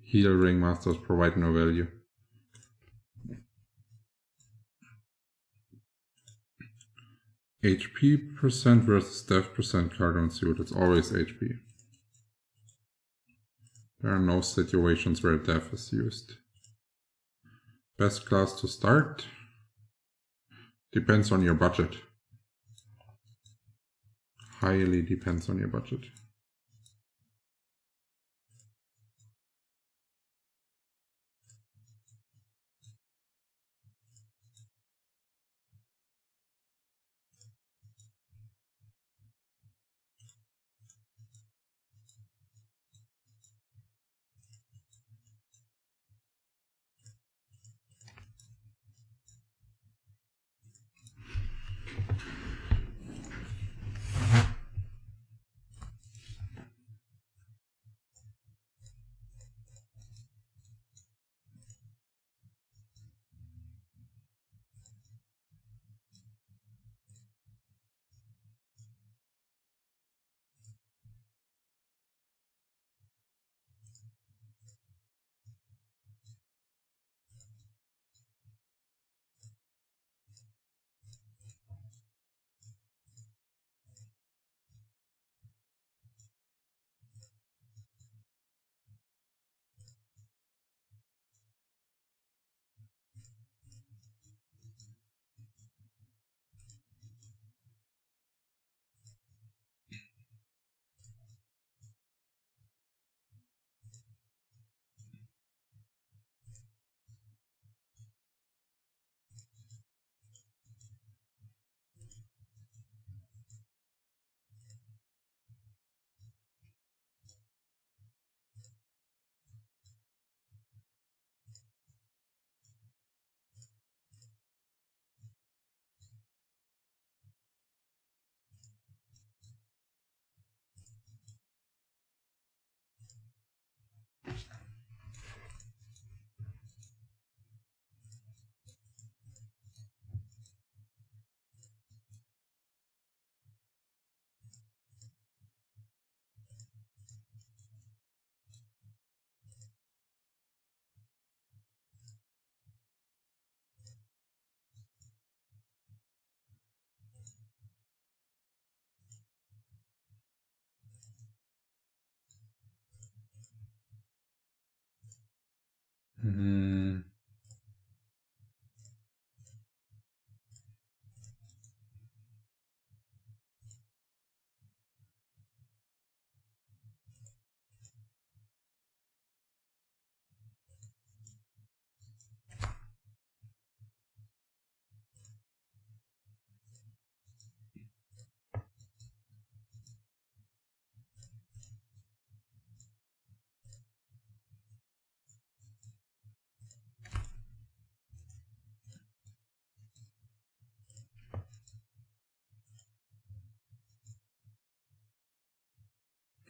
[SPEAKER 1] Heal ringmasters provide no value. HP percent versus death percent card on suit. It's always HP. There are no situations where death is used. Best class to start? Depends on your budget. Highly depends on your budget.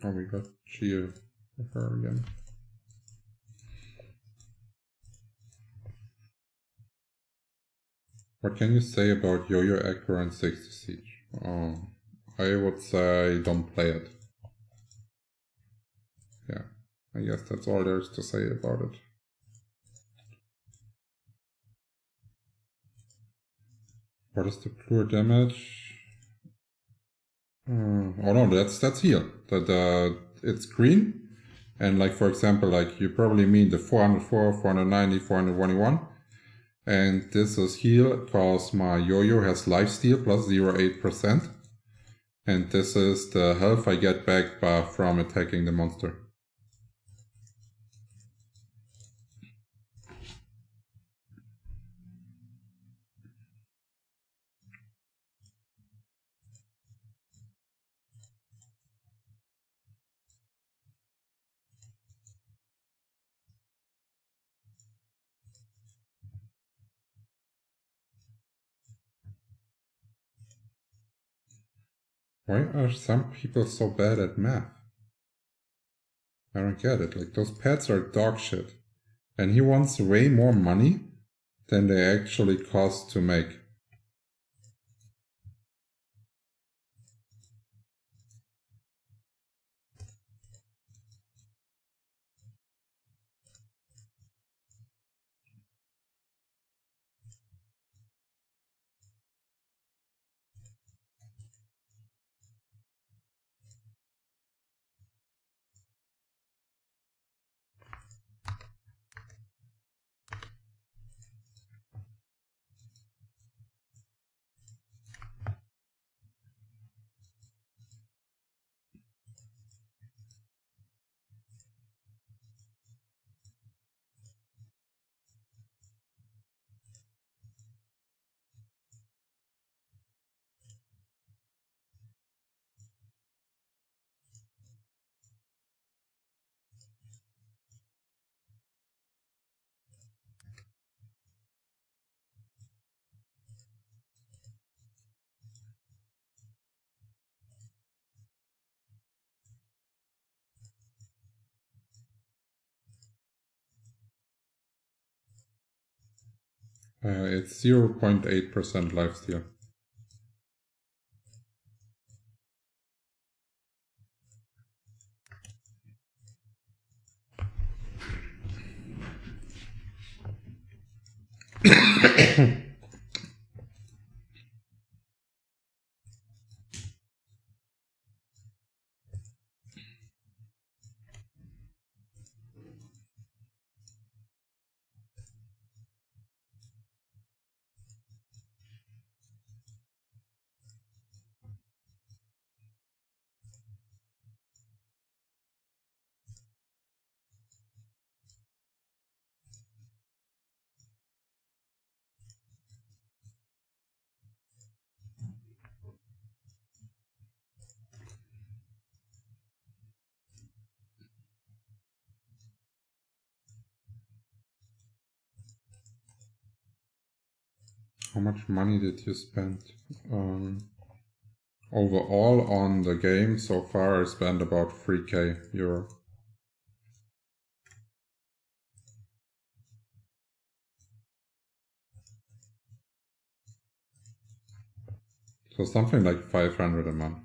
[SPEAKER 1] Oh, we got Chia for her again. What can you say about Yo-Yo Acro and 60 Siege? I would say don't play it. Yeah, I guess that's all there is to say about it. What is the pure damage? Oh no, that's heal. It's green, and like for example, like you probably mean the 404, 490, 421, and this is heal because my yo-yo has lifesteal plus 0.8%, and this is the health I get back from attacking the monster. Why are some people so bad at math? I don't get it. Like, those pets are dog shit. And he wants way more money than they actually cost to make. It's 0.8% lifesteal. How much money did you spend? Overall on the game so far I spent about 3k euro. So something like 500 a month.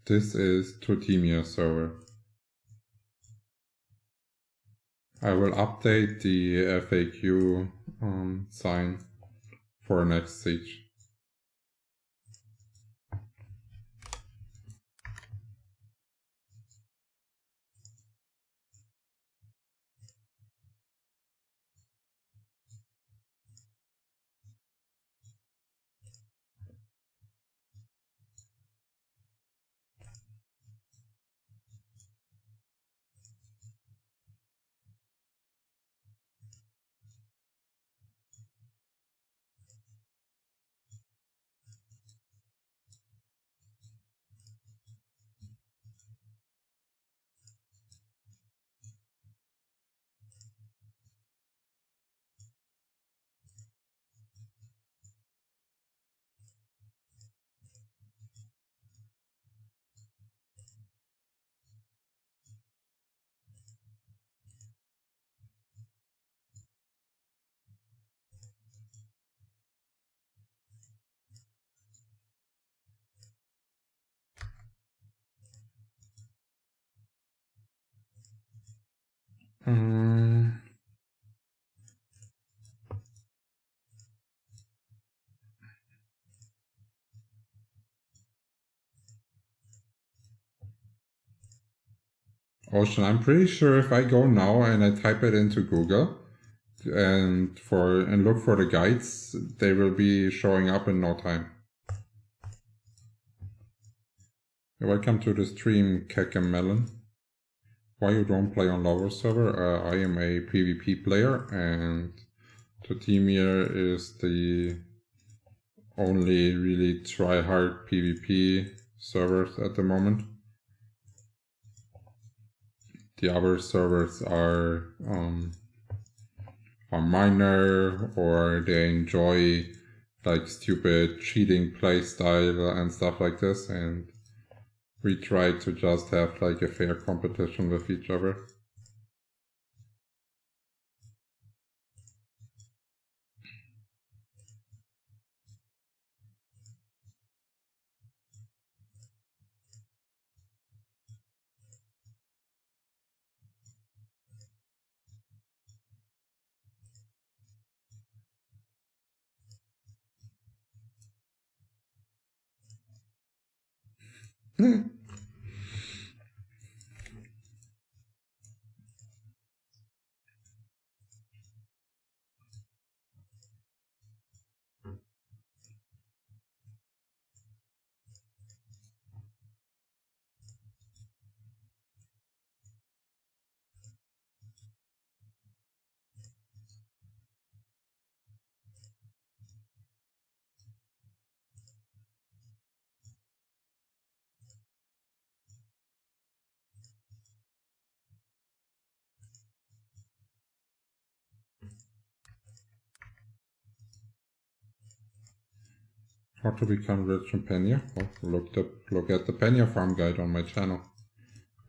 [SPEAKER 1] This is Tutimia server. I will update the FAQ sign for next siege. Ocean, I'm pretty sure if I go now and I type it into Google and look for the guides, they will be showing up in no time. Welcome to the stream, Kekamelon. Why you don't play on lower server? I am a PvP player, and the team here is the only really try-hard PvP servers at the moment. The other servers are minor, or they enjoy like stupid cheating playstyle and stuff like this, and we try to just have like a fair competition with each other. How to become rich in Penya? Well, look at the Penya farm guide on my channel.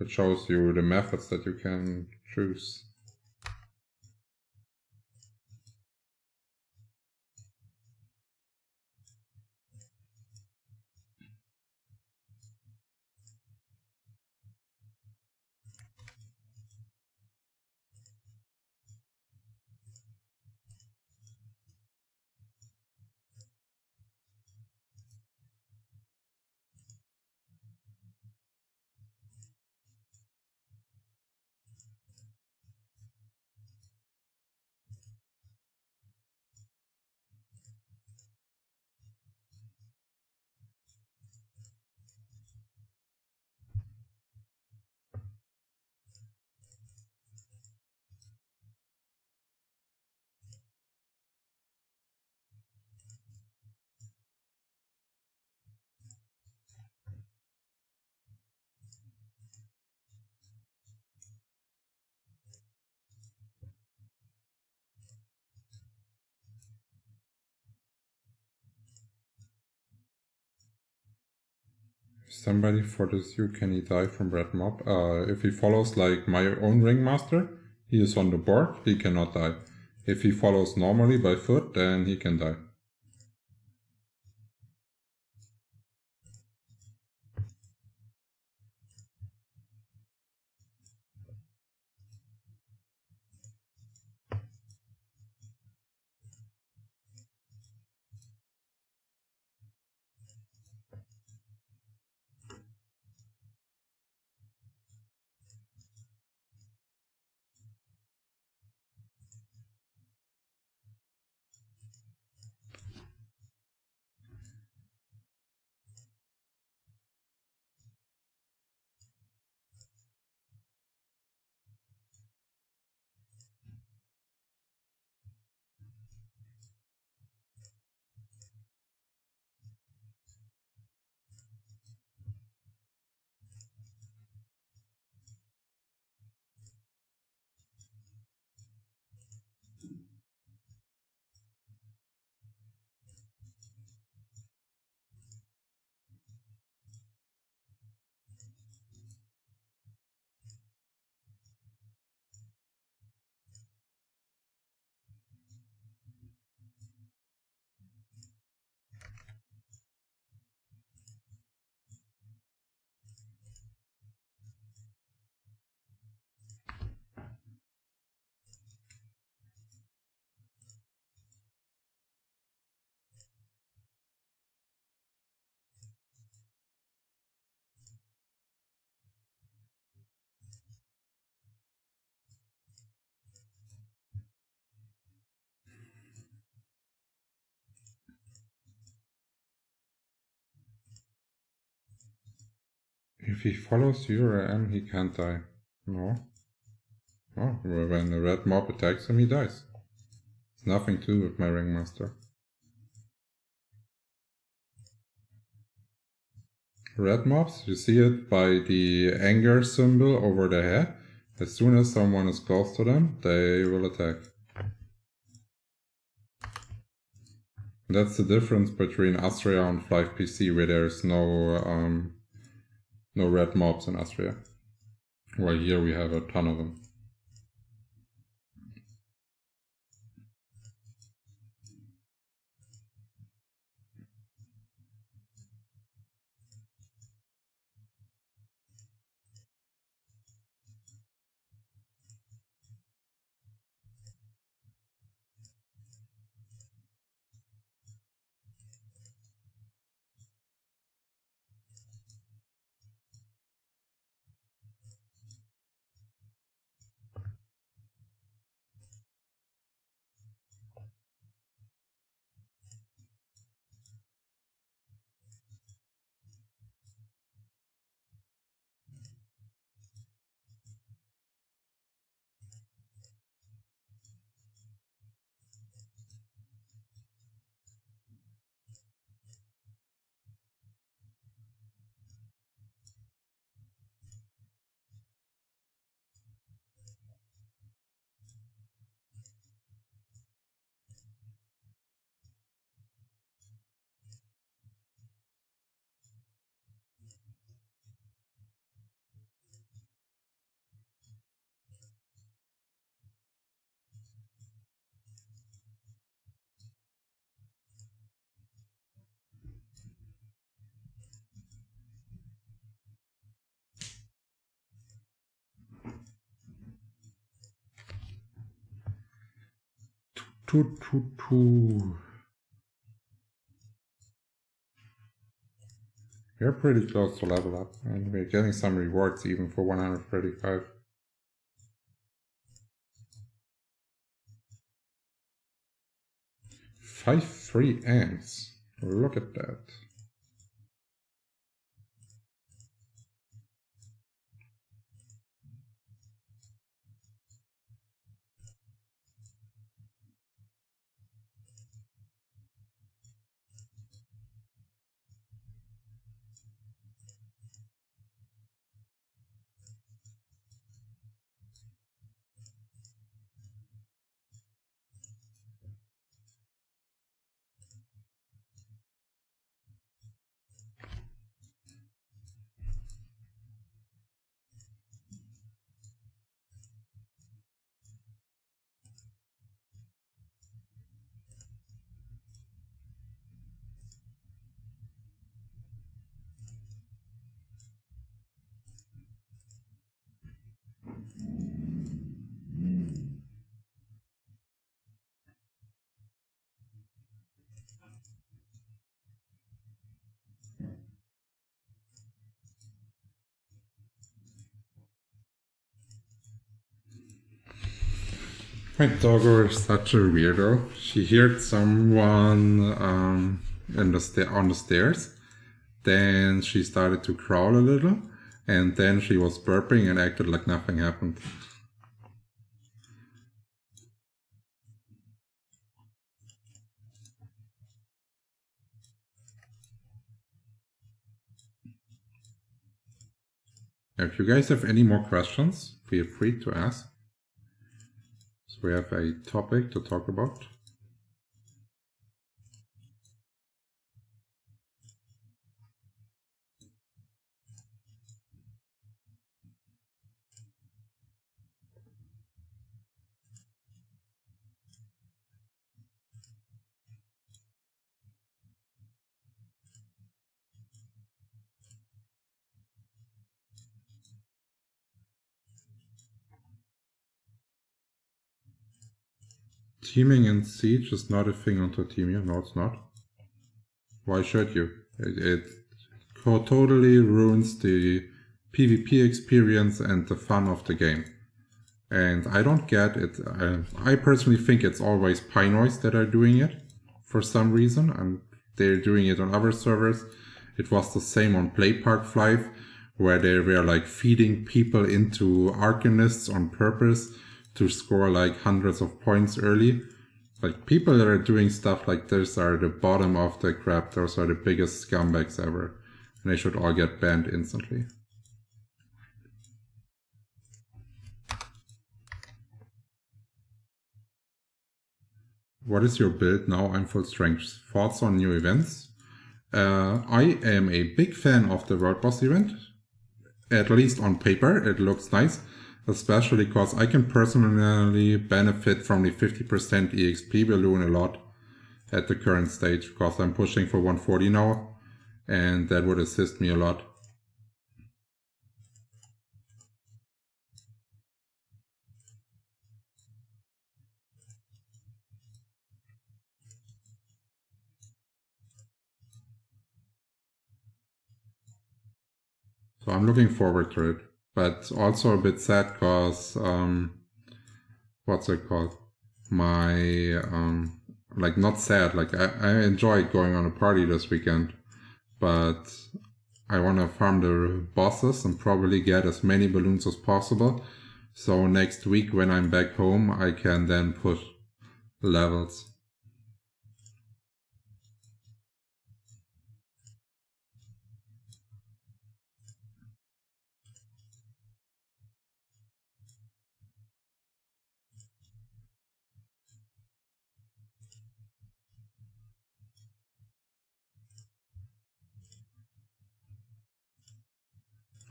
[SPEAKER 1] It shows you the methods that you can choose. If somebody follows you, can he die from red mob? If he follows like my own ringmaster, he is on the board, he cannot die. If he follows normally by foot, then he can die. If he follows your AM, he can't die. No. Oh, when a red mob attacks him, he dies. It's nothing to do with my ringmaster. Red mobs, you see it by the anger symbol over their head. As soon as someone is close to them, they will attack. That's the difference between Astria and Flyff PC, where there's no red mobs in Astria. While here we have a ton of them. We're pretty close to level up, and we're getting some rewards even for 135. Five free ants. Look at that. My doggo is such a weirdo. She heard someone on the stairs. Then she started to crawl a little, and then she was burping and acted like nothing happened. If you guys have any more questions, feel free to ask. So we have a topic to talk about. Teaming in Siege is not a thing on Totemia. No, it's not. Why should you? It totally ruins the PvP experience and the fun of the game. And I don't get it. I personally think it's always Pinoys that are doing it for some reason, and they're doing it on other servers. It was the same on Play Park Flyff, where they were like feeding people into Arcanists on purpose to score like hundreds of points early. Like, people that are doing stuff like this are the bottom of the crap. Those are the biggest scumbags ever. And they should all get banned instantly. What is your build now? I'm full strength. Thoughts on new events? I am a big fan of the World Boss event. At least on paper, it looks nice. Especially because I can personally benefit from the 50% EXP balloon a lot at the current stage, because I'm pushing for 140 now, and that would assist me a lot. So I'm looking forward to it, but also a bit sad because, what's it called? My, like, not sad, like I enjoyed going on a party this weekend, but I want to farm the bosses and probably get as many balloons as possible. So next week when I'm back home, I can then push levels.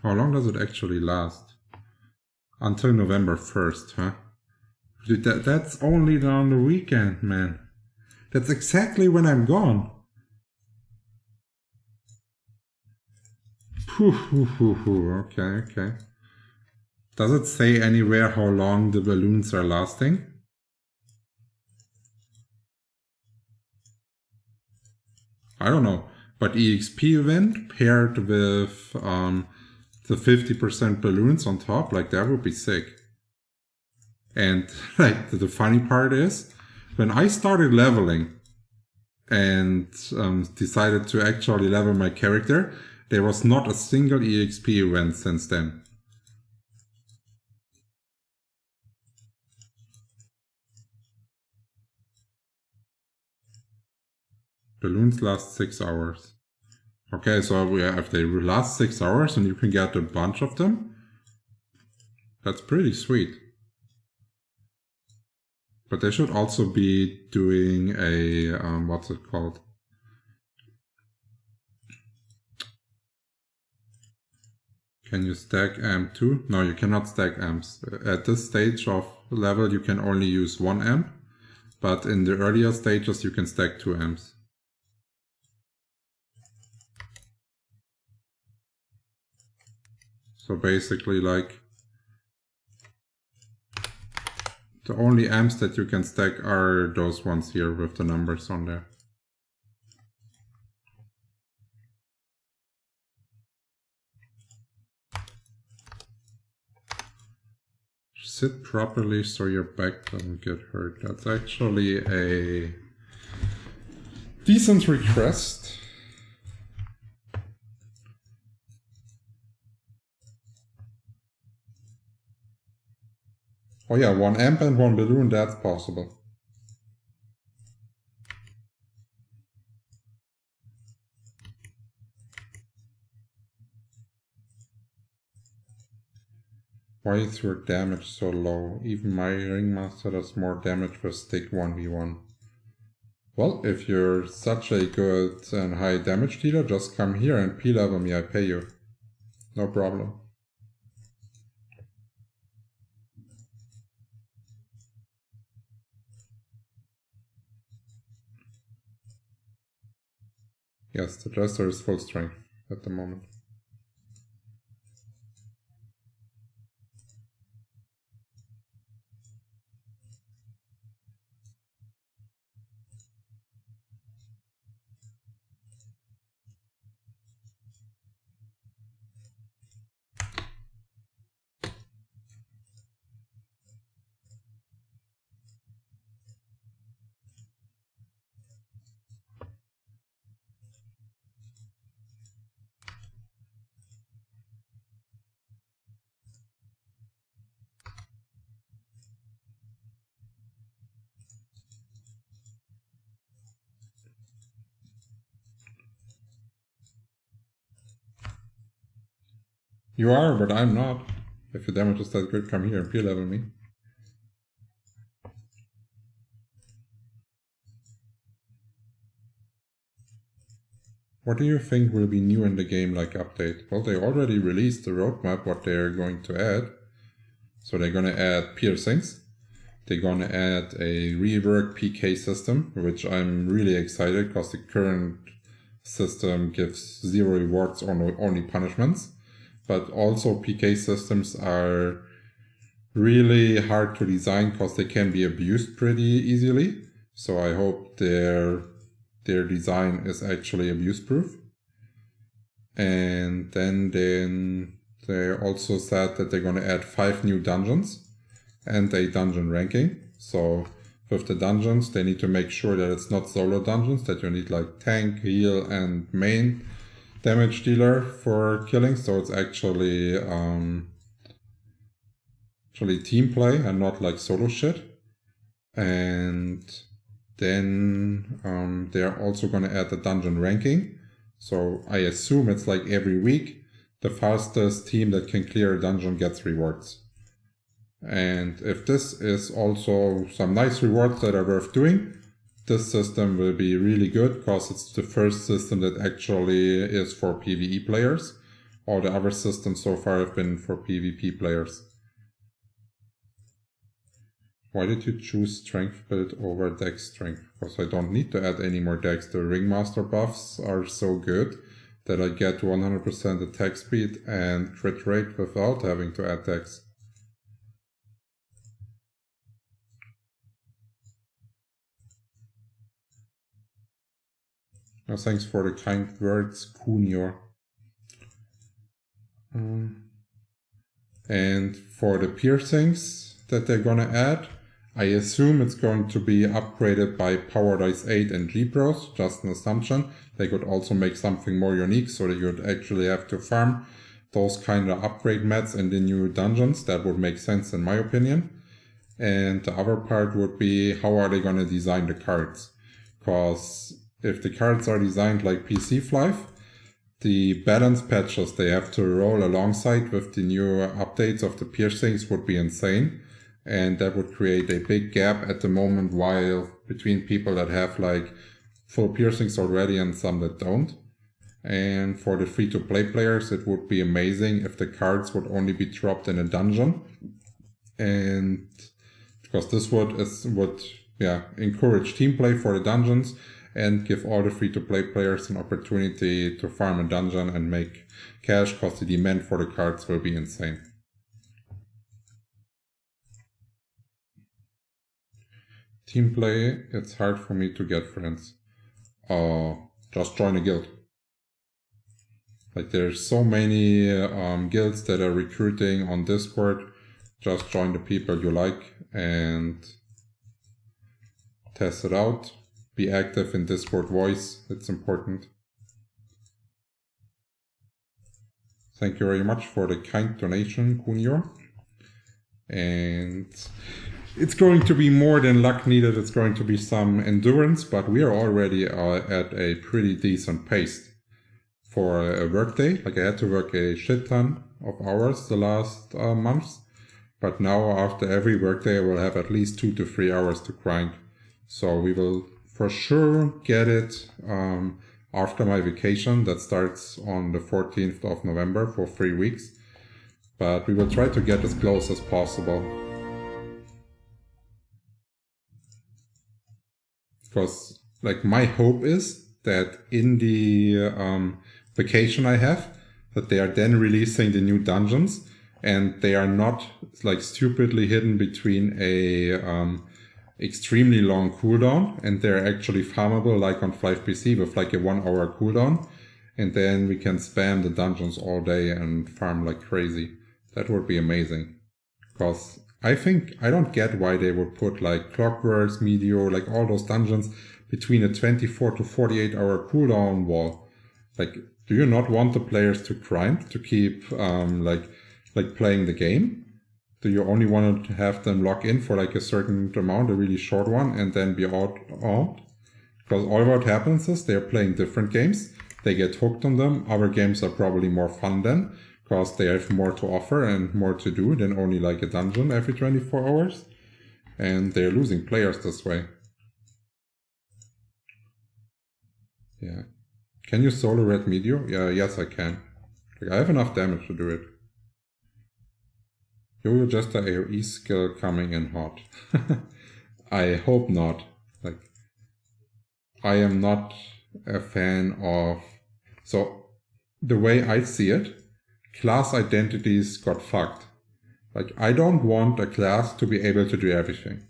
[SPEAKER 1] How long does it actually last? Until November 1st, huh? Dude, that's only on the weekend, man. That's exactly when I'm gone. Okay. Does it say anywhere how long the balloons are lasting? I don't know. But EXP event paired with the 50% balloons on top, like, that would be sick. And like, the funny part is, when I started leveling and decided to actually level my character, there was not a single EXP event since then. Balloons last 6 hours. Okay, so if they last 6 hours and you can get a bunch of them, that's pretty sweet. But they should also be doing a, what's it called? Can you stack amp too? No, you cannot stack amps. At this stage of level, you can only use 1 amp. But in the earlier stages, you can stack 2 amps. So basically, like, the only amps that you can stack are those ones here with the numbers on there. Sit properly so your back doesn't get hurt. That's actually a decent request. Oh yeah, 1 amp and 1 balloon, that's possible. Why is your damage so low? Even my Ringmaster does more damage with stick 1v1. Well, if you're such a good and high damage dealer, just come here and P-level me, I pay you. No problem. Yes, the Jester is full strength at the moment. You are, but I'm not. If your damage is that good, come here and peer level me. What do you think will be new in the game, like update? Well, they already released the roadmap, what they're going to add. So they're going to add piercings. They're going to add a reworked PK system, which I'm really excited because the current system gives 0 rewards or only punishments. But also PK systems are really hard to design because they can be abused pretty easily. So I hope their design is actually abuse proof. And then they also said that they're going to add 5 new dungeons and a dungeon ranking. So with the dungeons, they need to make sure that it's not solo dungeons, that you need like tank, heal, and main damage dealer for killing. So it's actually team play and not like solo shit. And then they're also going to add the dungeon ranking. So I assume it's like every week, the fastest team that can clear a dungeon gets rewards. And if this is also some nice rewards that are worth doing, this system will be really good because it's the first system that actually is for PvE players. All the other systems so far have been for PvP players. Why did you choose strength build over dex strength? Because I don't need to add any more dex. The ringmaster buffs are so good that I get 100% attack speed and crit rate without having to add dex. Oh, thanks for the kind words, Kunio. And for the piercings that they're gonna add, I assume it's going to be upgraded by Power Dice 8 and G-Pros, just an assumption. They could also make something more unique so that you'd actually have to farm those kind of upgrade mats in the new dungeons. That would make sense in my opinion. And the other part would be, how are they going to design the cards? Because if the cards are designed like PC Flyff, the balance patches they have to roll alongside with the new updates of the piercings would be insane. And that would create a big gap at the moment while between people that have like full piercings already and some that don't. And for the free-to-play players, it would be amazing if the cards would only be dropped in a dungeon. And because this would encourage team play for the dungeons and give all the free-to-play players an opportunity to farm a dungeon and make cash because the demand for the cards will be insane. Team play, it's hard for me to get friends. Just join a guild. Like there's so many guilds that are recruiting on Discord. Just join the people you like and test it out. Be active in Discord voice, it's important. Thank you very much for the kind donation, Kunio. And it's going to be more than luck needed, it's going to be some endurance, but we are already at a pretty decent pace for a workday. Like I had to work a shit ton of hours the last months, but now after every workday I will have at least 2 to 3 hours to grind. So we will for sure get it after my vacation that starts on the 14th of November for 3 weeks. But we will try to get as close as possible. Because like my hope is that in the vacation I have, that they are then releasing the new dungeons and they are not like stupidly hidden between a extremely long cooldown and they're actually farmable like on Flyff PC with like a 1 hour cooldown, and then we can spam the dungeons all day and farm like crazy. That would be amazing. Because I don't get why they would put like Clockworks, Meteor, like all those dungeons between a 24 to 48 hour cooldown wall. Like, do you not want the players to grind to keep like playing the game? Do you only want to have them log in for like a certain amount, a really short one, and then be out? Because all what happens is they're playing different games. They get hooked on them. Our games are probably more fun then. because they have more to offer and more to do than only like a dungeon every 24 hours. And they're losing players this way. Yeah. Can you solo red meteor? Yeah, yes I can. Like, I have enough damage to do it. Yo-Yo Jester AoE skill coming in hot. I hope not. Like, I am not a fan of... So, the way I see it, class identities got fucked. Like, I don't want a class to be able to do everything.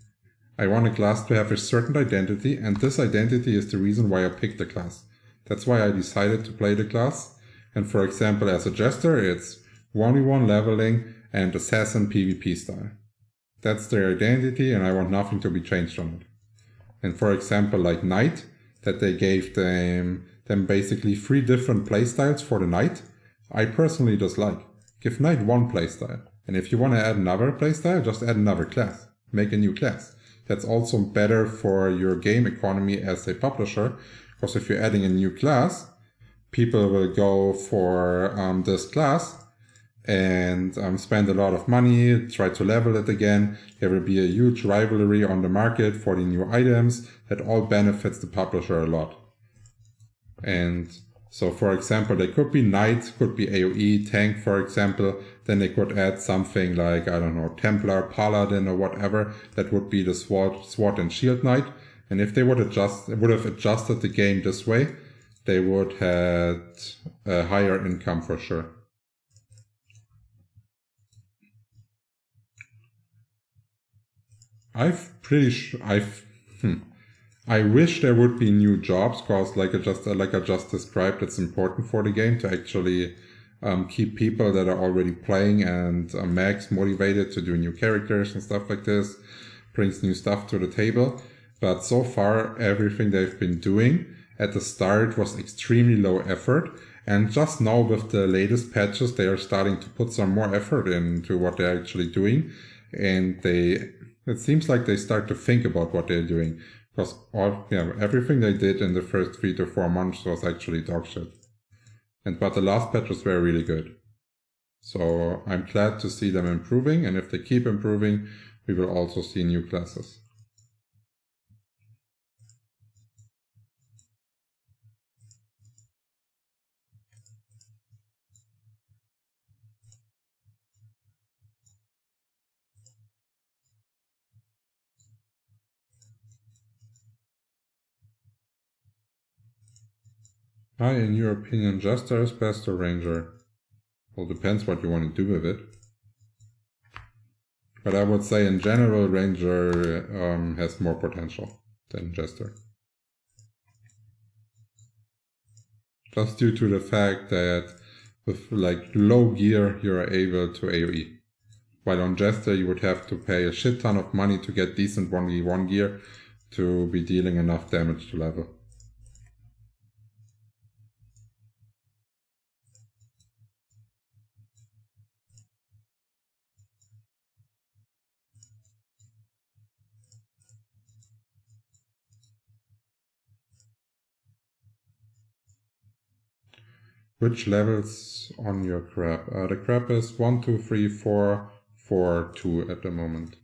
[SPEAKER 1] I want a class to have a certain identity, and this identity is the reason why I picked the class. That's why I decided to play the class. And for example, as a Jester, it's 1v1 leveling and assassin PvP style. That's their identity, and I want nothing to be changed on it. And for example, like Knight, that they gave them basically 3 different playstyles for the Knight, I personally dislike. Give Knight one playstyle. And if you want to add another playstyle, just add another class. Make a new class. That's also better for your game economy as a publisher, because if you're adding a new class, people will go for this class and spend a lot of money, try to level it again. There will be a huge rivalry on the market for the new items that all benefits the publisher a lot. And so, for example, they could be Knight, could be AoE, Tank, for example. Then they could add something like, I don't know, Templar, Paladin, or whatever. That would be the Sword and Shield Knight. And if they would have adjusted the game this way, they would have a higher income for sure. I wish there would be new jobs, because like I just described, it's important for the game to actually keep people that are already playing and max motivated to do new characters and stuff like this, brings new stuff to the table. But so far, everything they've been doing at the start was extremely low effort. And just now with the latest patches, they are starting to put some more effort into what they're actually doing. And it seems like they start to think about what they're doing. Because everything they did in the first 3 to 4 months was actually dog shit. But the last patches were really good. So I'm glad to see them improving, and if they keep improving, we will also see new classes. Hi, in your opinion, Jester is best or Ranger? Well, depends what you want to do with it. But I would say in general, Ranger has more potential than Jester. Just due to the fact that with like low gear, you're able to AoE. While on Jester, you would have to pay a shit ton of money to get decent 1v1 gear to be dealing enough damage to level. Which levels on your crab? The crab is 1, 2, 3, 4, 4, 2 at the moment.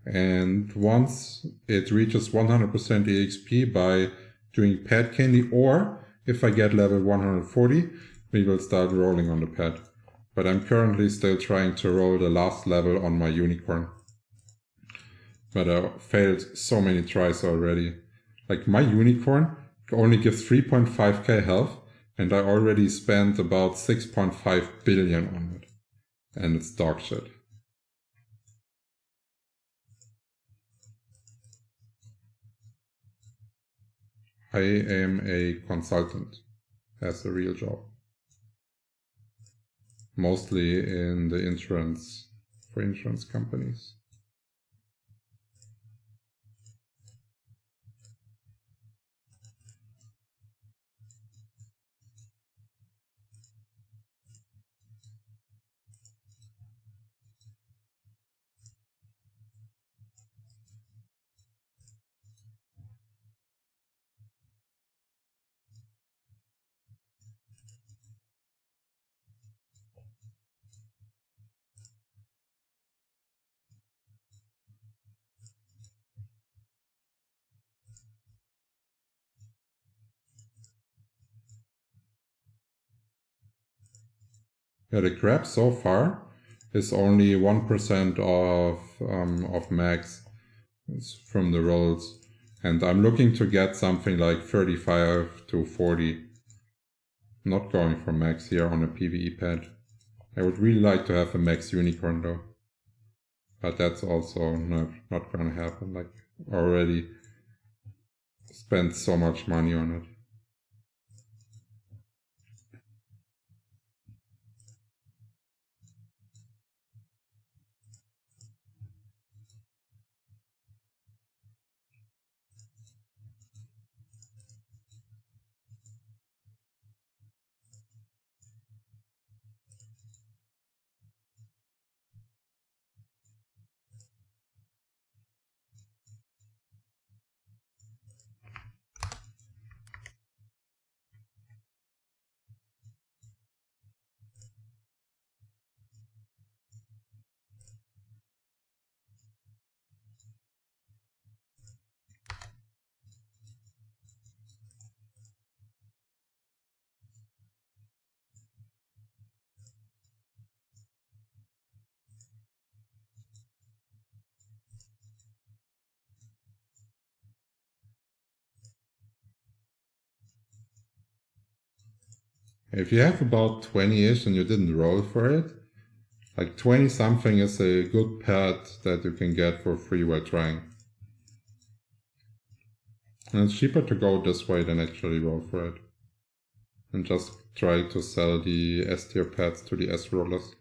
[SPEAKER 1] And once it reaches 100% EXP by doing pet candy, or if I get level 140, we will start rolling on the pet. But I'm currently still trying to roll the last level on my unicorn. But I failed so many tries already. Like, my unicorn only gives 3.5k health, and I already spent about 6.5 billion on it. And it's dog shit. I am a consultant as a real job. Mostly in the insurance, for insurance companies. Yeah, the grab so far is only 1% of max. It's from the rolls. And I'm looking to get something like 35 to 40. Not going for max here on a PvE pad. I would really like to have a max unicorn though. But that's also not gonna happen. Like, already spent so much money on it. If you have about 20-ish and you didn't roll for it, like 20 something is a good pet that you can get for free while trying. And it's cheaper to go this way than actually roll for it. And just try to sell the S tier pets to the S rollers.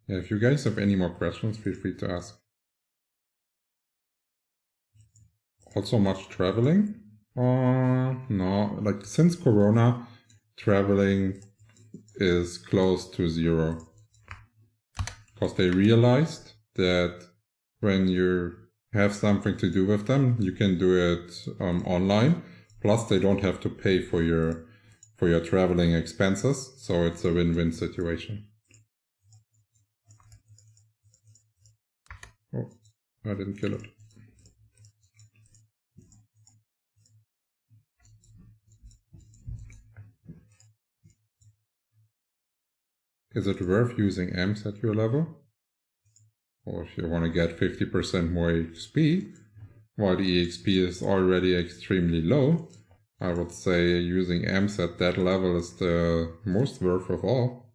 [SPEAKER 1] Yeah, if you guys have any more questions, feel free to ask. Also much traveling? No, like since Corona, traveling is close to zero. Because they realized that when you have something to do with them, you can do it online. Plus they don't have to pay for your traveling expenses. So it's a win-win situation. Oh, I didn't kill it. Is it worth using Amps at your level? Or if you want to get 50% more XP, while the EXP is already extremely low, I would say using Amps at that level is the most worth of all.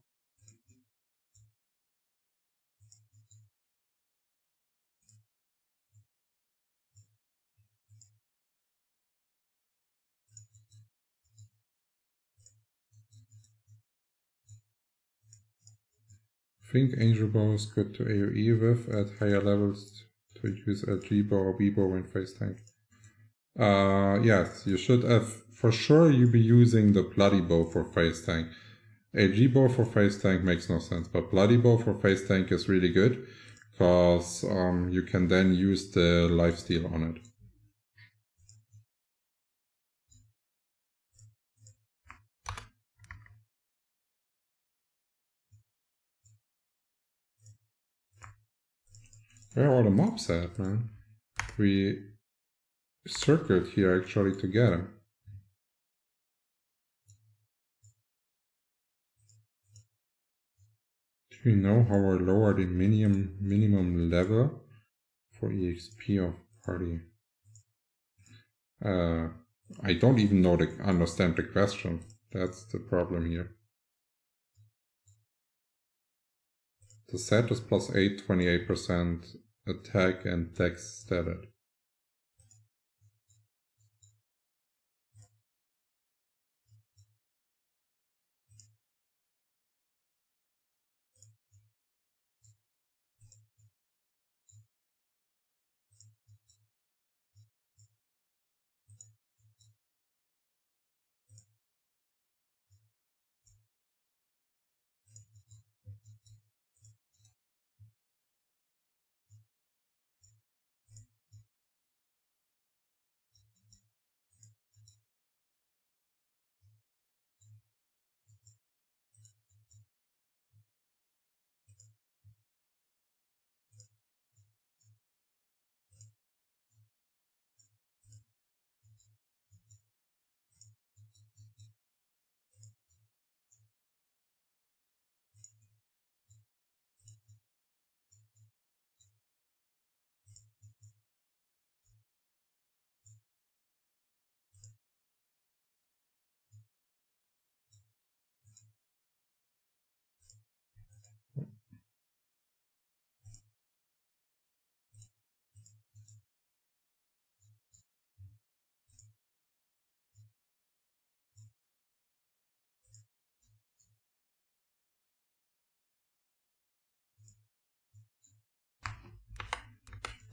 [SPEAKER 1] I think Angel Bow is good to AoE with at higher levels to use a G-Bow or B-Bow in face tank. Yes, you should have, for sure you be using the Bloody Bow for face tank. A G-Bow for face tank makes no sense, but Bloody Bow for face tank is really good, because you can then use the lifesteal on it. Where are all the mobs at, man? We circled here actually to get him. Do you know how I lower the minimum level for EXP of party? I don't even understand the question. That's the problem here. The set is +8, 28% attack and dex stated.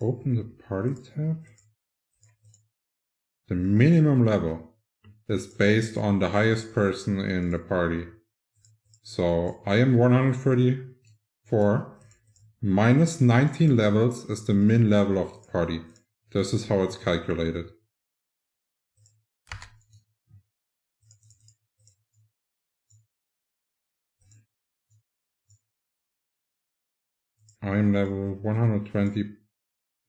[SPEAKER 1] Open the party tab. The minimum level is based on the highest person in the party. So I am 134. Minus 19 levels is the min level of the party. This is how it's calculated. I am level 120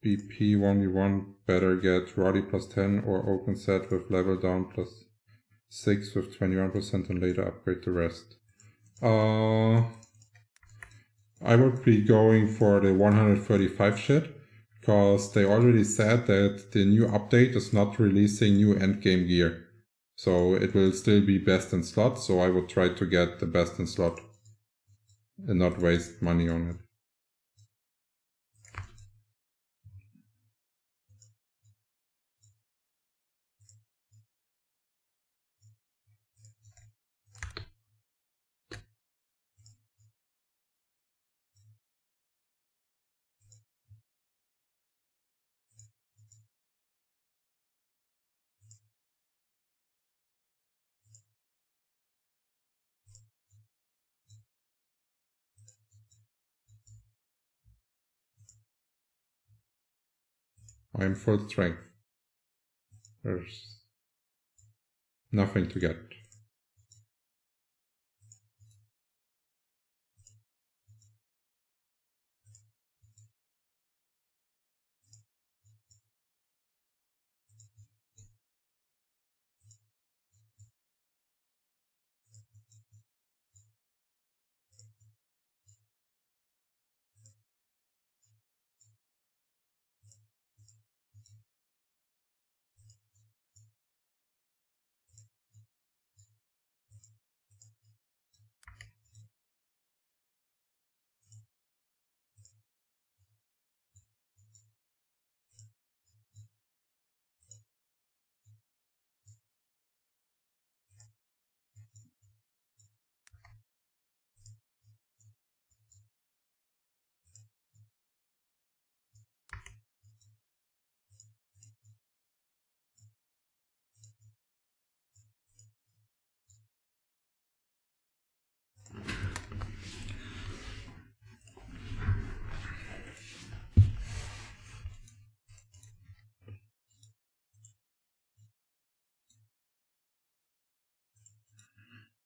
[SPEAKER 1] BP 1v1, better get Roddy +10 or open set with level down +6 with 21% and later upgrade the rest. I would be going for the 135 shit, because they already said that the new update is not releasing new endgame gear. So it will still be best in slot, so I would try to get the best in slot and not waste money on it. I am full strength. There's nothing to get.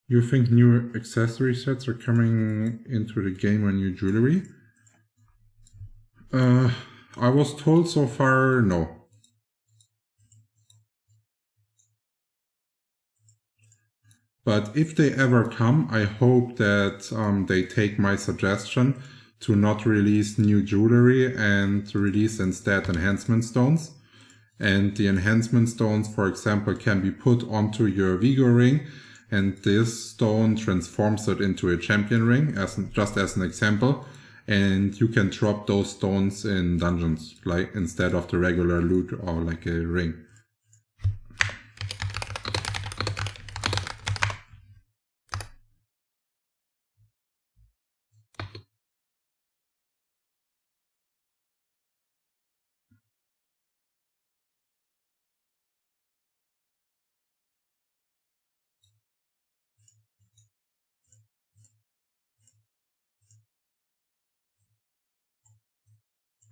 [SPEAKER 1] You think new accessory sets are coming into the game or new jewelry? I was told so far no. But if they ever come, I hope that they take my suggestion to not release new jewelry and release instead enhancement stones. And the enhancement stones, for example, can be put onto your Vigo ring, and this stone transforms it into a champion ring, just as an example. And you can drop those stones in dungeons, like instead of the regular loot or like a ring.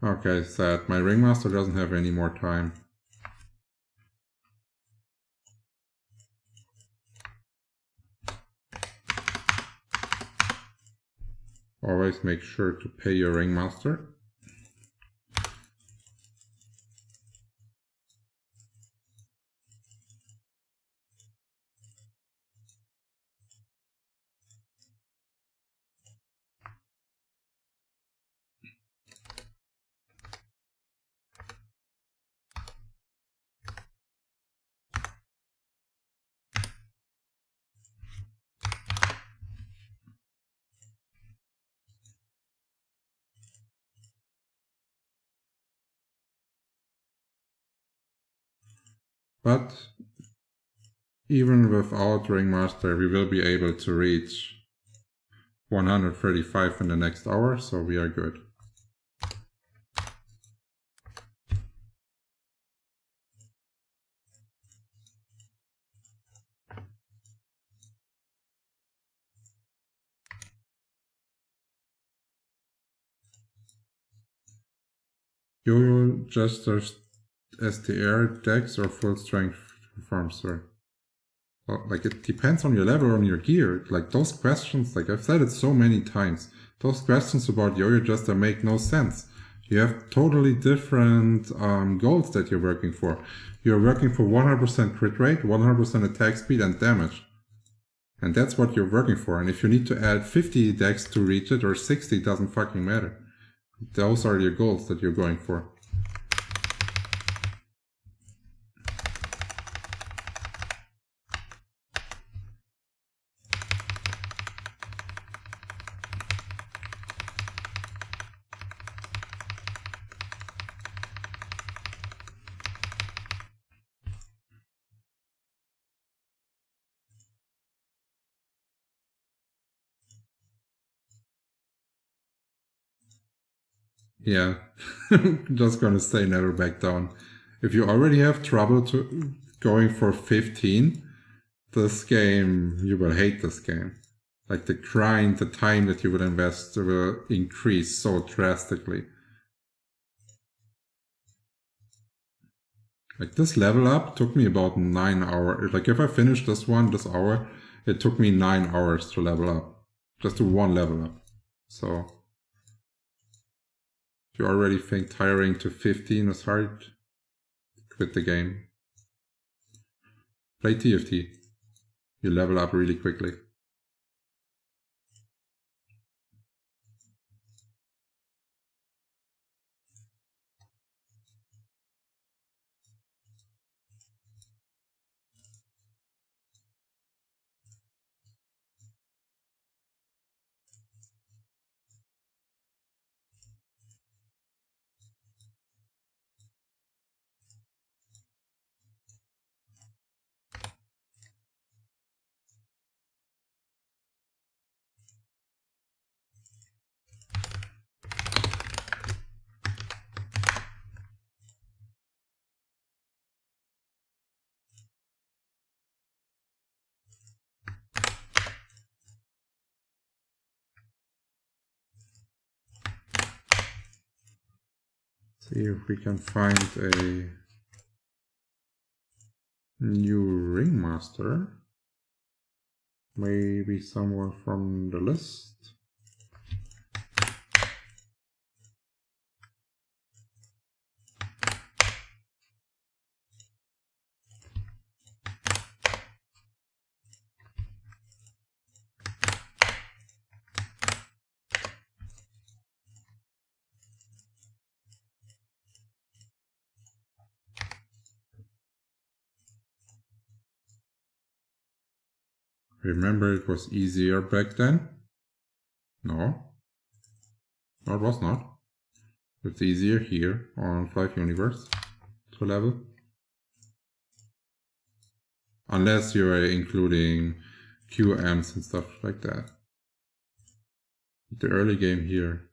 [SPEAKER 1] Okay, sad. My ringmaster doesn't have any more time. Always make sure to pay your ringmaster. But even without ringmaster, we will be able to reach 135 in the next hour, so we are good. Yo-yo just STR decks or full strength farms, sorry. Well, like it depends on your level, on your gear. Like those questions, like I've said it so many times, those questions about yo-yo jester make no sense. You have totally different goals that you're working for. You're working for 100% crit rate, 100% attack speed and damage. And that's what you're working for. And if you need to add 50 decks to reach it or 60, it doesn't fucking matter. Those are your goals that you're going for. Yeah, just gonna say never back down. If you already have trouble going for 15, this game, you will hate this game. Like the grind, the time that you will invest will increase so drastically. Like this level up took me about 9 hours. Like if I finished this hour, it took me 9 hours to level up. Just to one level up. So if you already think tiring to 15 is hard, quit the game. Play TFT. You level up really quickly. See if we can find a new ringmaster. Maybe someone from the list. Remember it was easier back then? No. No, it was not. It's easier here on Flyff Universe to level. Unless you are including QMs and stuff like that. The early game here.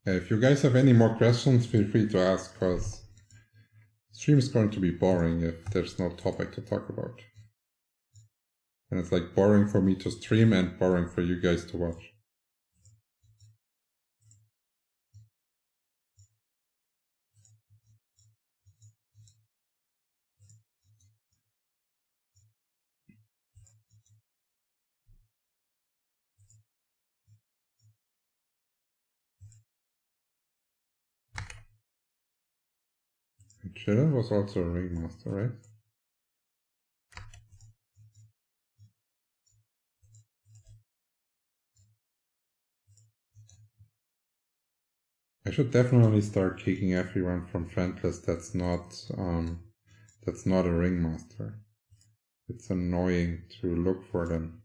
[SPEAKER 1] If you guys have any more questions, feel free to ask, because stream is going to be boring if there's no topic to talk about. And it's like boring for me to stream and boring for you guys to watch. Chill was also a ringmaster, right? I should definitely start kicking everyone from friend list that's not a ringmaster. It's annoying to look for them.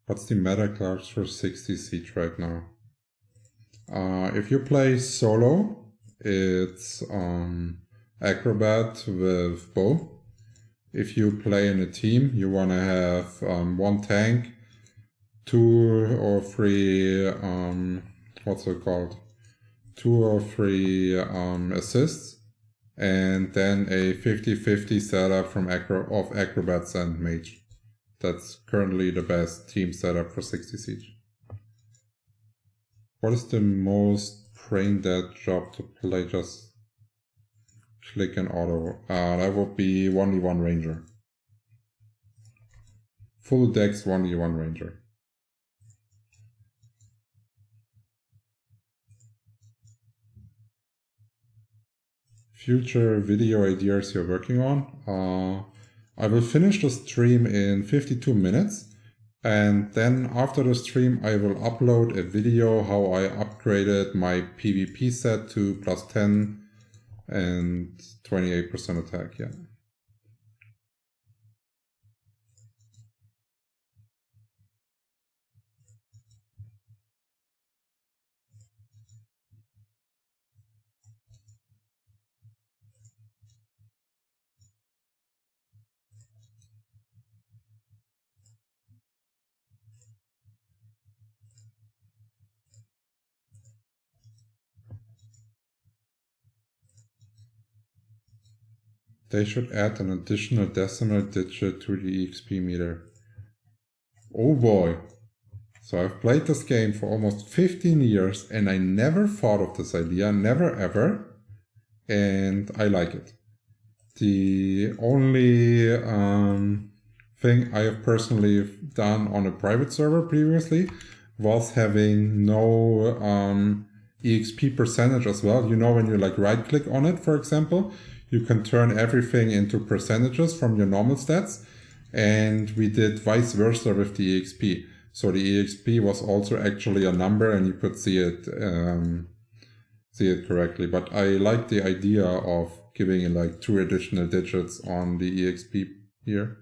[SPEAKER 1] What's the meta class for 60 siege right now? If you play solo, it's acrobat with bow. If you play in a team, you want to have one tank, 2 or 3 what's it called? 2 or 3 assists, and then a 50-50 setup from acrobats and mage. That's currently the best team setup for 60 siege. What is the most brain dead job to play? Just click and auto. That would be 1v1 ranger. Full dex 1v1 ranger. Future video ideas you're working on? I will finish the stream in 52 minutes, and then after the stream I will upload a video how I upgraded my PvP set to +10 and 28% attack, yeah. They should add an additional decimal digit to the EXP meter. Oh boy. So I've played this game for almost 15 years and I never thought of this idea, never ever, and I like it. The only thing I have personally done on a private server previously was having no EXP percentage as well. You know, when you like right click on it, for example, you can turn everything into percentages from your normal stats. And we did vice versa with the EXP. So the EXP was also actually a number and you could see it correctly. But I like the idea of giving it like 2 additional digits on the EXP here.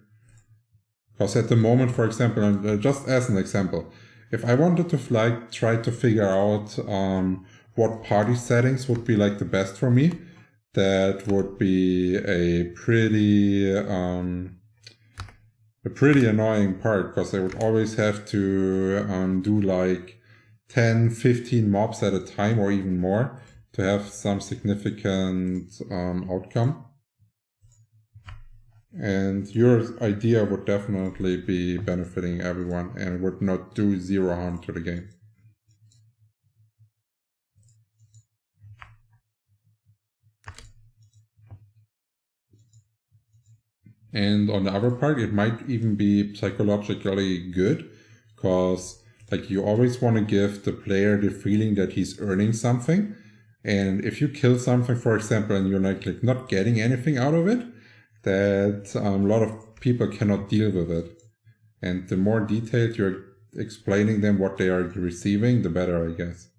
[SPEAKER 1] Because at the moment, for example, just as an example, if I wanted to like try to figure out what party settings would be like the best for me, that would be a pretty annoying part, because I would always have to do like 10, 15 mobs at a time or even more to have some significant outcome. And your idea would definitely be benefiting everyone and would not do zero harm to the game. And on the other part, it might even be psychologically good, because like you always want to give the player the feeling that he's earning something. And if you kill something, for example, and you're like not getting anything out of it, that a lot of people cannot deal with it. And the more detailed you're explaining them what they are receiving, the better, I guess.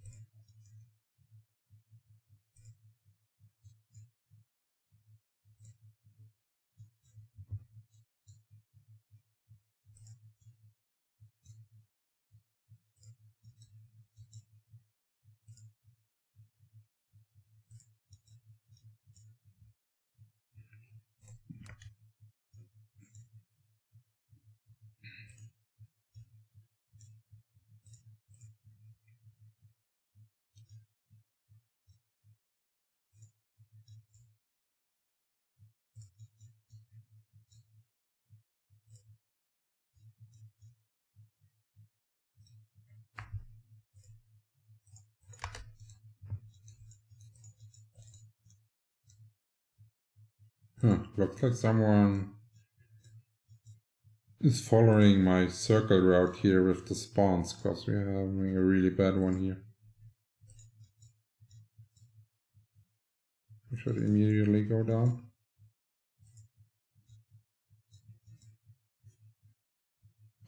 [SPEAKER 1] Looks like someone is following my circle route here with the spawns, because we're having a really bad one here. We should immediately go down.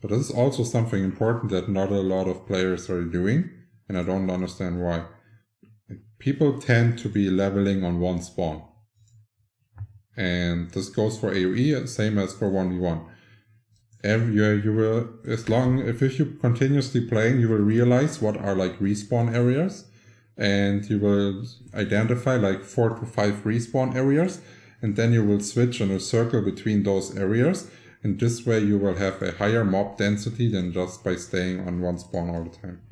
[SPEAKER 1] But this is also something important that not a lot of players are doing, and I don't understand why. People tend to be leveling on one spawn. And this goes for AoE, same as for 1v1. You will, if you continuously playing, you will realize what are like respawn areas, and you will identify like 4 to 5 respawn areas, and then you will switch in a circle between those areas, and this way you will have a higher mob density than just by staying on one spawn all the time.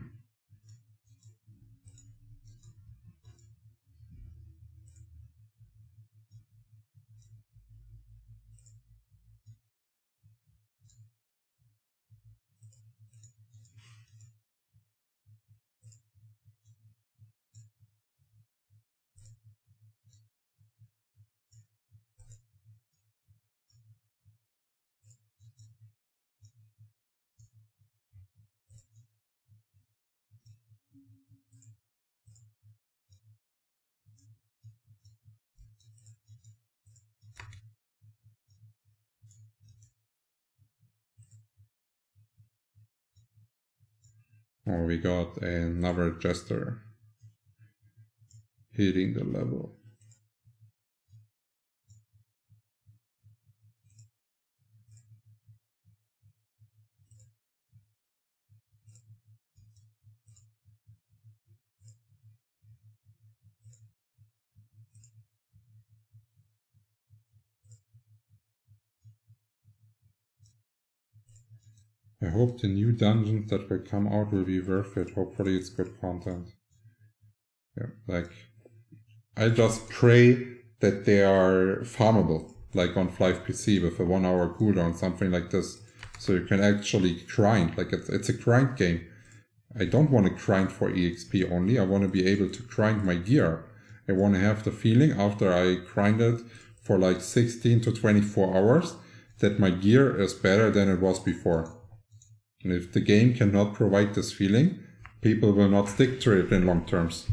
[SPEAKER 1] Oh, we got another jester hitting the level. I hope the new dungeons that will come out will be worth it. Hopefully it's good content. Yeah, like, I just pray that they are farmable, like on Flyff PC with a 1 hour cooldown, something like this. So you can actually grind, like it's a grind game. I don't want to grind for EXP only, I want to be able to grind my gear. I want to have the feeling after I grinded for like 16 to 24 hours that my gear is better than it was before. And if the game cannot provide this feeling, people will not stick to it in long terms.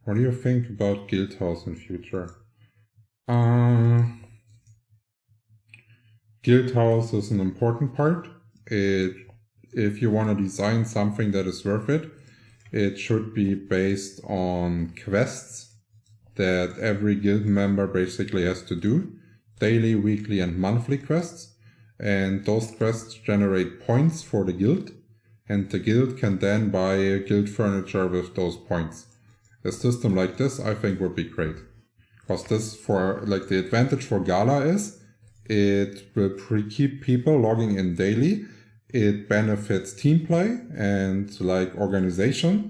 [SPEAKER 1] What do you think about Guildhouse in future? Guildhouse is an important part. If you want to design something that is worth it, it should be based on quests that every guild member basically has to do. Daily, weekly, and monthly quests. And those quests generate points for the guild. And the guild can then buy guild furniture with those points. A system like this, I think, would be great. Because this, for like the advantage for Gala is, it will keep people logging in daily. It benefits team play and like organization.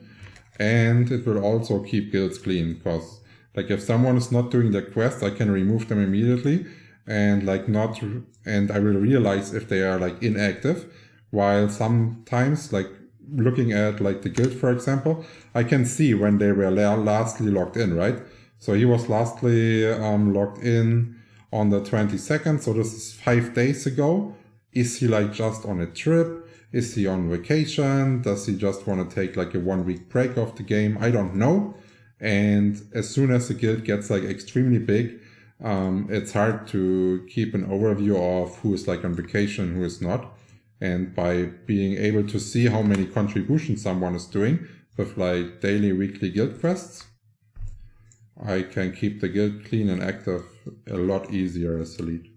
[SPEAKER 1] And it will also keep guilds clean. Because like if someone is not doing the quest, I can remove them immediately. And like not, and I will realize if they are like inactive. While sometimes like looking at like the guild, for example, I can see when they were lastly logged in, right? So he was lastly logged in on the 22nd, so this is 5 days ago. Is he like just on a trip? Is he on vacation? Does he just want to take like a 1 week break of the game? I don't know. And as soon as the guild gets like extremely big, it's hard to keep an overview of who is like on vacation, who is not. And by being able to see how many contributions someone is doing with like daily, weekly guild quests, I can keep the guild clean and active a lot easier as a lead.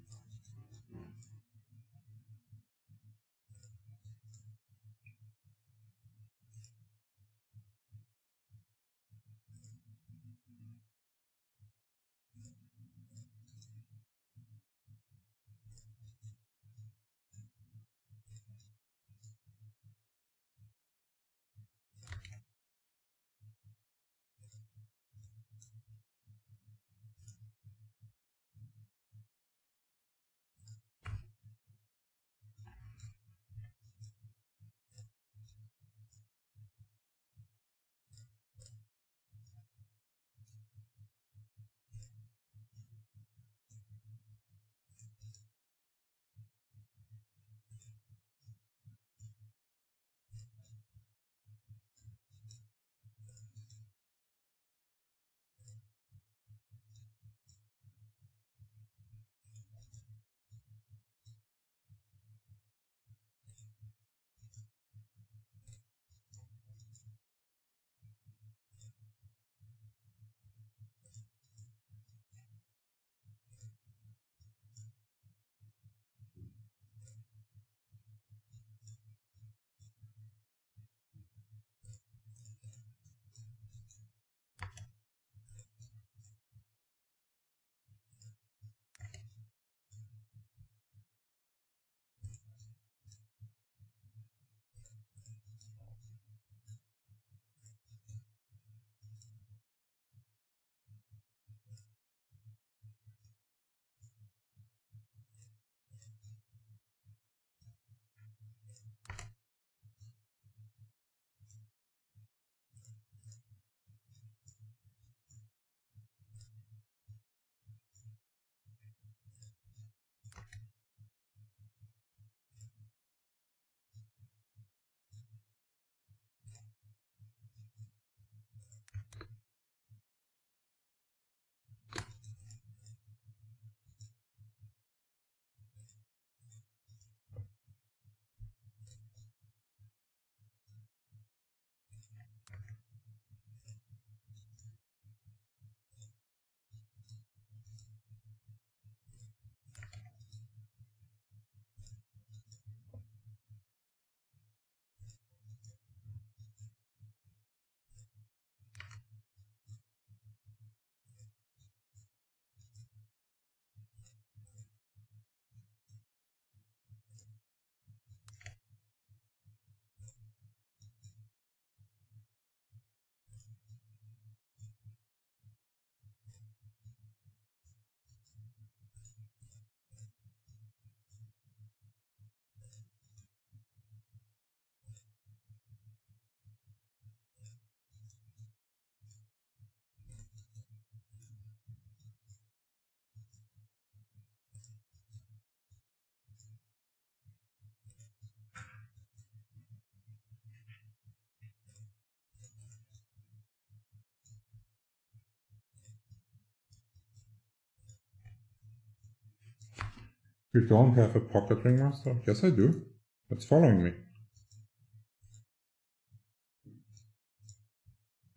[SPEAKER 1] You don't have a pocket ringmaster? Yes, I do. It's following me.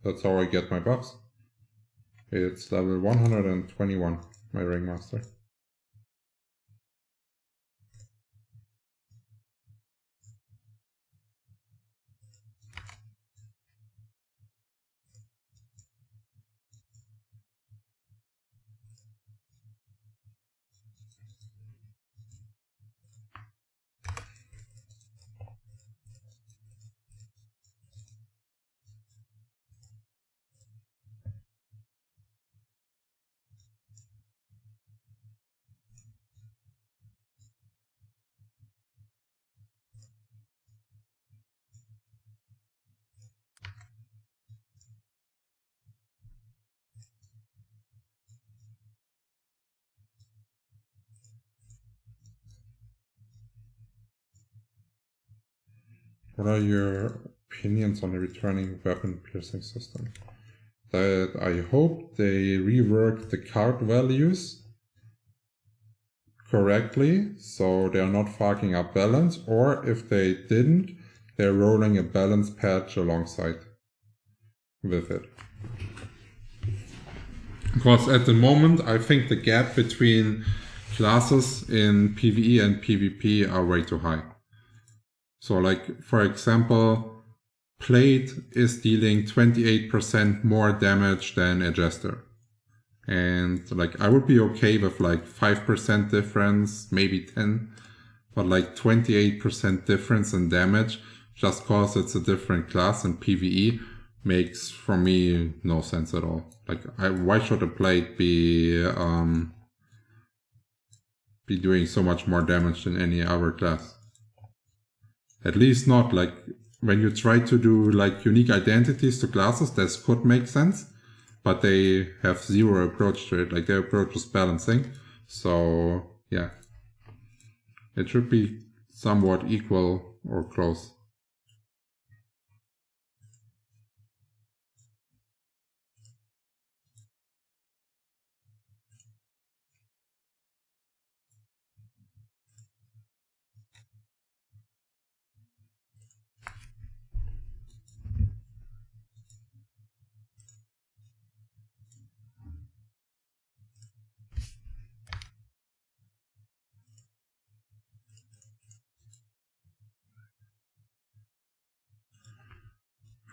[SPEAKER 1] That's how I get my buffs. It's level 121, my ringmaster. What are your opinions on the returning weapon piercing system? That I hope they rework the card values correctly, so they're not fucking up balance, or if they didn't, they're rolling a balance patch alongside with it. Because at the moment, I think the gap between classes in PvE and PvP are way too high. So like, for example, Plate is dealing 28% more damage than a Jester. And like, I would be okay with like 5% difference, maybe 10, but like 28% difference in damage, just cause it's a different class in PvE, makes for me no sense at all. Like, why should a Plate be doing so much more damage than any other class? At least not like when you try to do like unique identities to classes, this could make sense, but they have zero approach to it. Like, their approach is balancing. So yeah, it should be somewhat equal or close.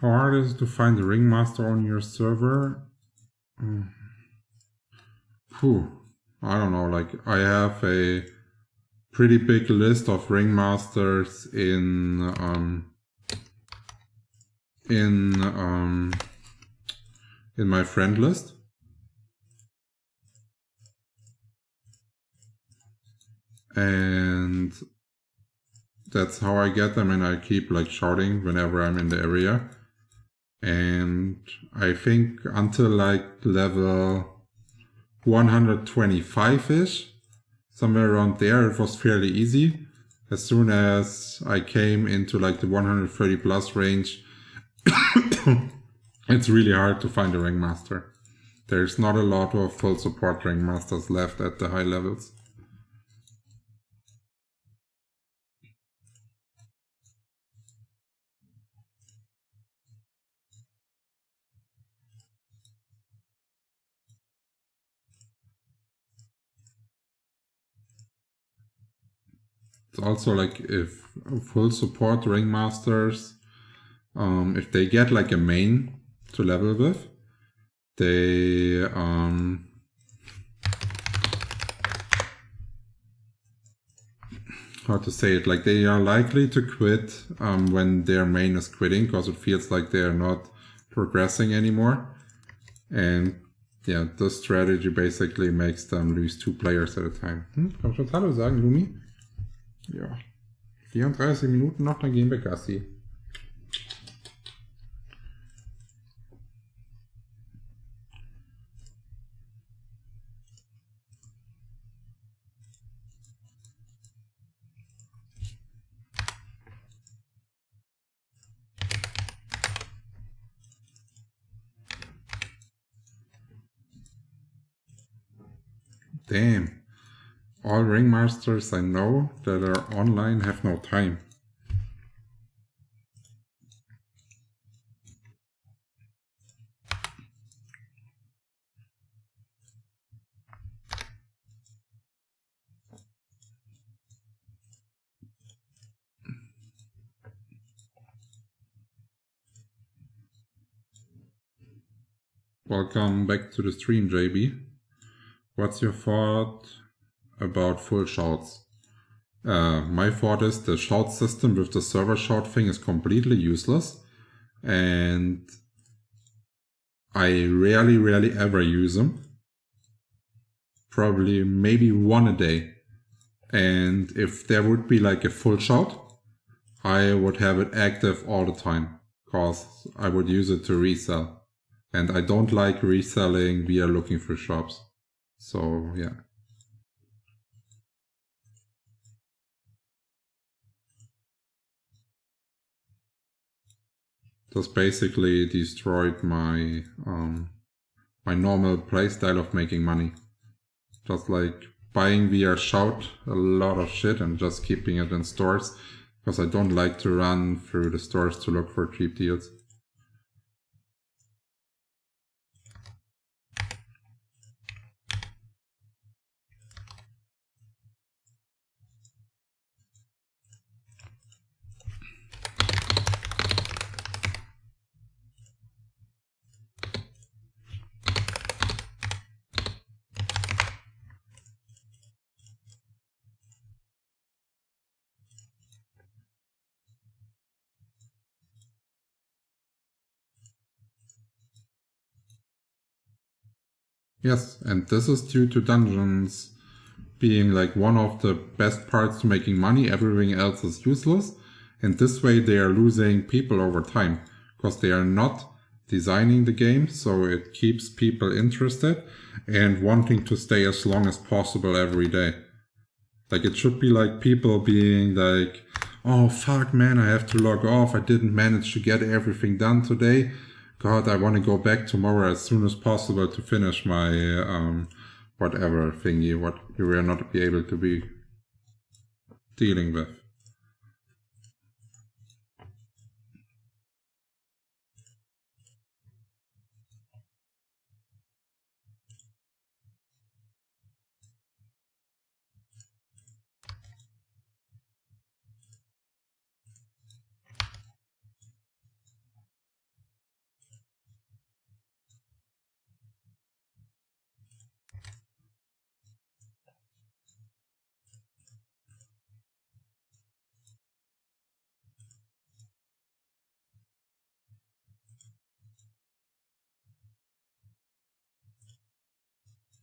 [SPEAKER 1] How hard is it to find the ringmaster on your server? I don't know, like, I have a pretty big list of ringmasters in my friend list. And that's how I get them, and I keep like shouting whenever I'm in the area. And I think until like level 125-ish, somewhere around there, it was fairly easy. As soon as I came into like the 130 plus range, it's really hard to find a ringmaster. There's not a lot of full support ringmasters left at the high levels. It's also like, if full support ringmasters, if they get like a main to level with, they how to say it, like, they are likely to quit when their main is quitting, because it feels like they are not progressing anymore. And yeah, this strategy basically makes them lose 2 players at a time. Komm schon Hallo sagen, Lumi? Ja. 34 Minuten noch, dann gehen wir Gassi. Damn. All ringmasters I know that are online have no time. Welcome back to the stream, JB. What's your thought about full shouts? My thought is the shout system with the server shout thing is completely useless, and I rarely ever use them. Probably maybe one a day. And if there would be like a full shout, I would have it active all the time, cause I would use it to resell. And I don't like reselling via looking for shops. So yeah. Just basically destroyed my my normal playstyle of making money. Just like buying via shout a lot of shit and just keeping it in stores, because I don't like to run through the stores to look for cheap deals. Yes, and this is due to dungeons being like one of the best parts to making money. Everything else is useless, and this way they are losing people over time because they are not designing the game, so it keeps people interested and wanting to stay as long as possible every day. Like it should be like people being like, oh fuck man, I have to log off, I didn't manage to get everything done today. God, I want to go back tomorrow as soon as possible to finish my whatever thingy, what you will not be able to be dealing with.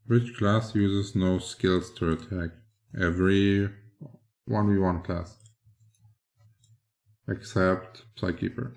[SPEAKER 1] Which class uses no skills to attack? Every 1v1 class. Except Psykeeper.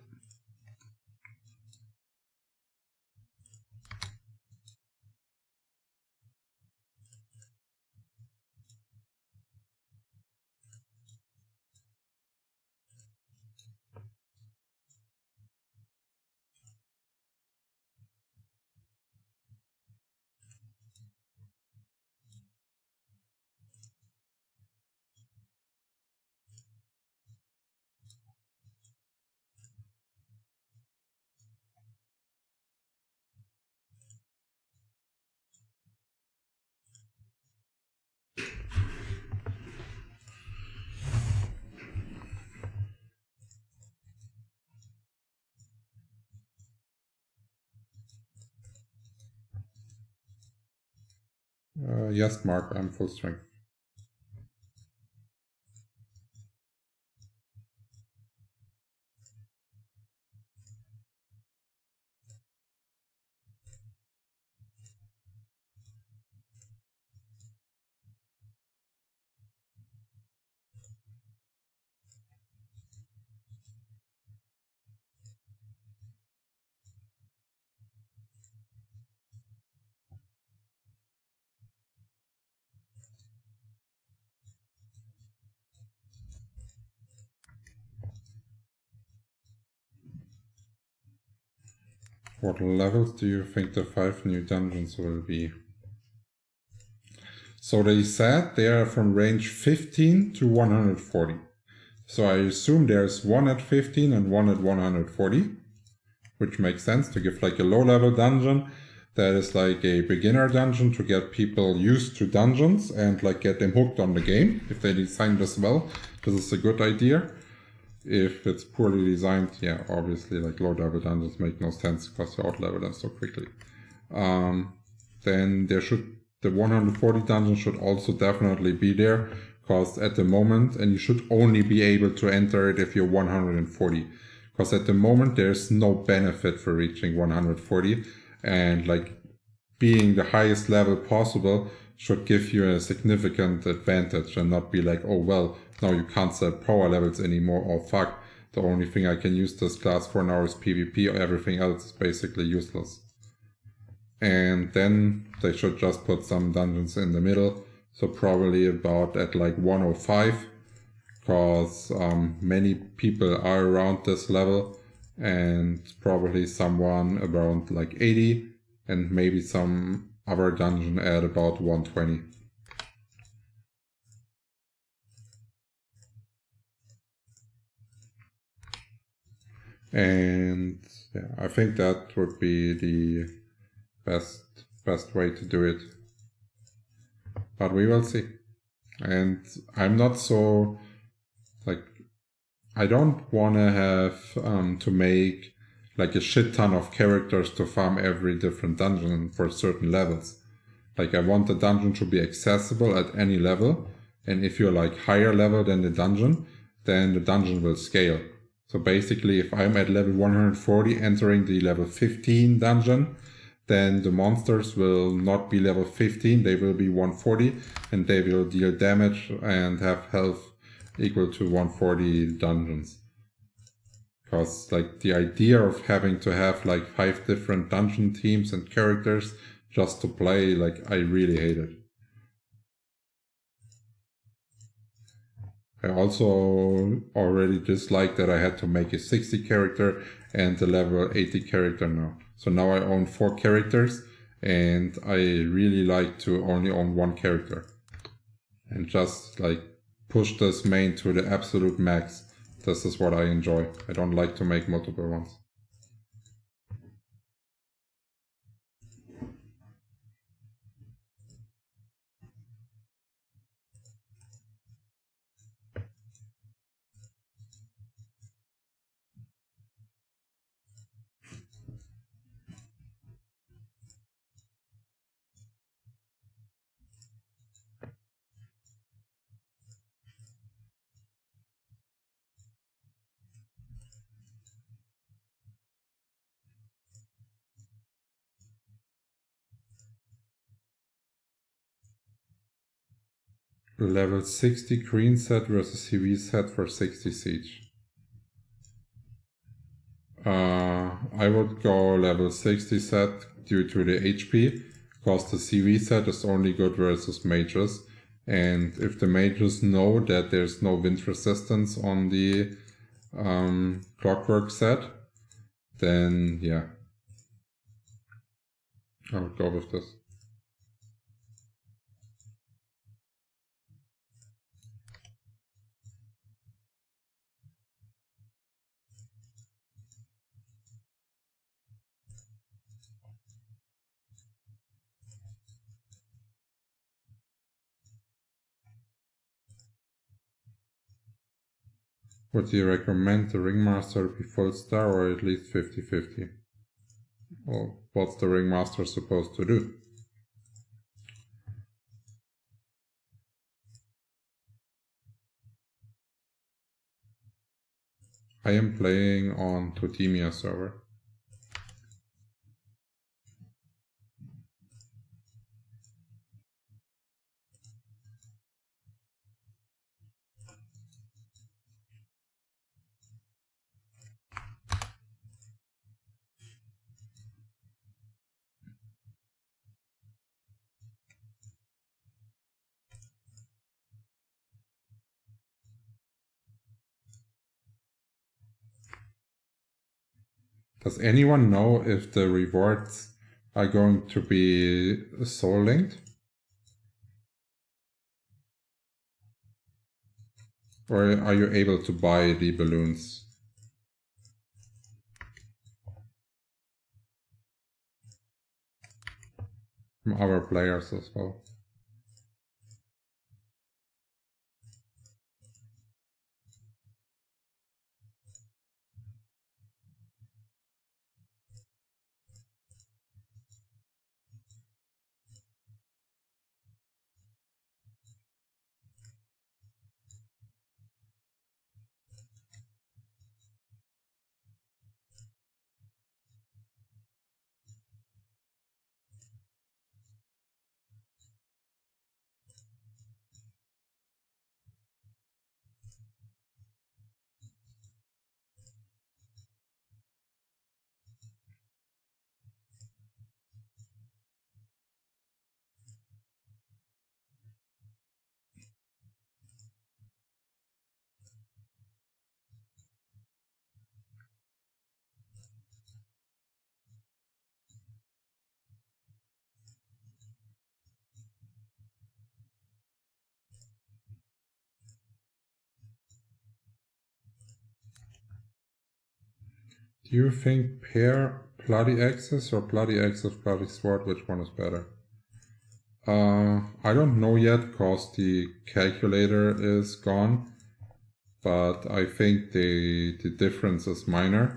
[SPEAKER 1] Yes, Mark, I'm full strength. What levels do you think the 5 new dungeons will be? So they said they are from range 15 to 140. So I assume there's one at 15 and one at 140, which makes sense to give like a low level dungeon that is like a beginner dungeon to get people used to dungeons and like get them hooked on the game. If they design this well, this is a good idea. If it's poorly designed, yeah, obviously like low level dungeons make no sense because you out level them so quickly. Then the 140 dungeon should also definitely be there, because at the moment, and you should only be able to enter it if you're 140, because at the moment there's no benefit for reaching 140, and like being the highest level possible should give you a significant advantage and not be like, oh well, now you can't set power levels anymore, oh fuck, the only thing I can use this class for now is PvP, or everything else is basically useless. And then they should just put some dungeons in the middle, so probably about at like 105, because many people are around this level, and probably someone around like 80, and maybe some other dungeon at about 120. And yeah, I think that would be the best way to do it. But we will see. And I'm not so like, I don't wanna have to make like a shit ton of characters to farm every different dungeon for certain levels. Like I want the dungeon to be accessible at any level, and if you're like higher level than the dungeon, then the dungeon will scale. So basically if I'm at level 140 entering the level 15 dungeon, then the monsters will not be level 15, they will be 140, and they will deal damage and have health equal to 140 dungeons. Because like the idea of having to have like 5 different dungeon teams and characters just to play, like I really hate it. I also already dislike that I had to make a 60 character and a level 80 character now. So now I own 4 characters, and I really like to only own 1 character. And just like push this main to the absolute max. This is what I enjoy. I don't like to make multiple ones. Level 60 green set versus CV set for 60 siege. I would go level 60 set due to the HP, because the CV set is only good versus mages, and if the mages know that there's no wind resistance on the clockwork set, then yeah, I would go with this. Would you recommend the Ringmaster be full star or at least 50-50? Well, what's the Ringmaster supposed to do? I am playing on Totemia server. Does anyone know if the rewards are going to be soul linked? Or are you able to buy the balloons? From other players as well. Do you think pair bloody axes or bloody axes bloody sword, which one is better? I don't know yet because the calculator is gone, but I think the difference is minor,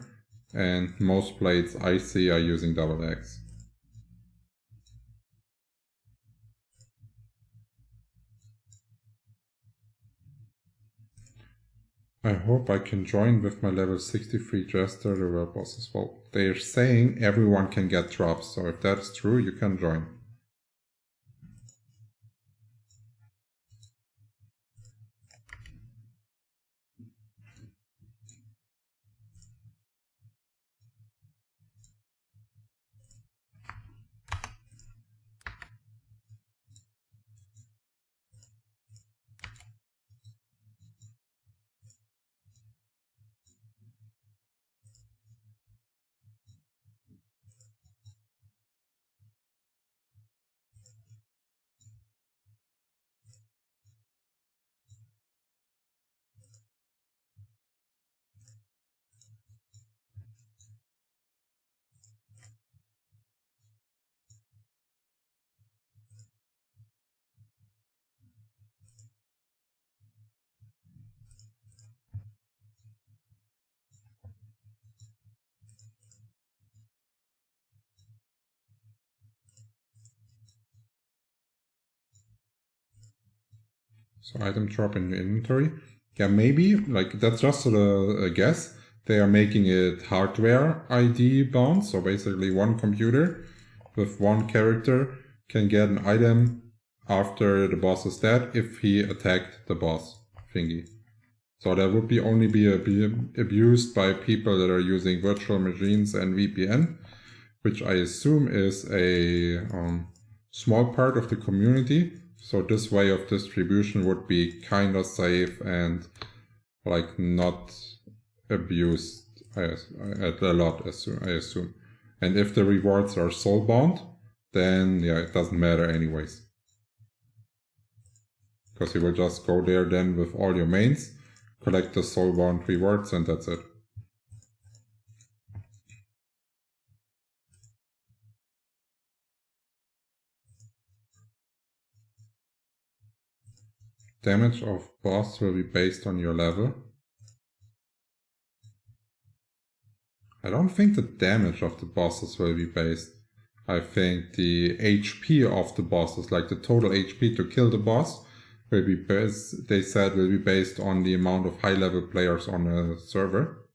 [SPEAKER 1] and most blades I see are using double axe. I hope I can join with my level 63 Jester, the world boss as well. They're saying everyone can get drops, so if that's true, you can join. So item drop in your inventory. Yeah, maybe, like that's just a guess. They are making it hardware ID bound, so basically one computer with one character can get an item after the boss is dead if he attacked the boss thingy. So that would only be abused by people that are using virtual machines and VPN, which I assume is a small part of the community. So this way of distribution would be kind of safe and like not abused a lot, I assume. And if the rewards are soulbound, then yeah, it doesn't matter anyways. Because you will just go there then with all your mains, collect the soulbound rewards, and that's it. Damage of boss will be based on your level. I don't think the damage of the bosses will be based. I think the HP of the bosses, like the total HP to kill the boss, will be based, they said will be based on the amount of high level players on a server.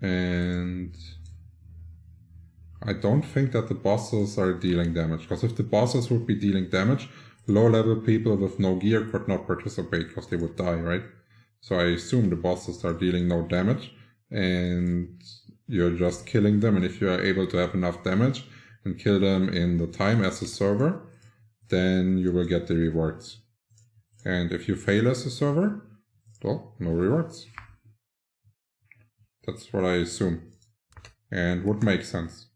[SPEAKER 1] And I don't think that the bosses are dealing damage, because if the bosses would be dealing damage, low level people with no gear could not participate because they would die, right? So I assume the bosses are dealing no damage and you're just killing them, and if you are able to have enough damage and kill them in the time as a server, then you will get the rewards. And if you fail as a server, well, no rewards. That's what I assume, and would make sense.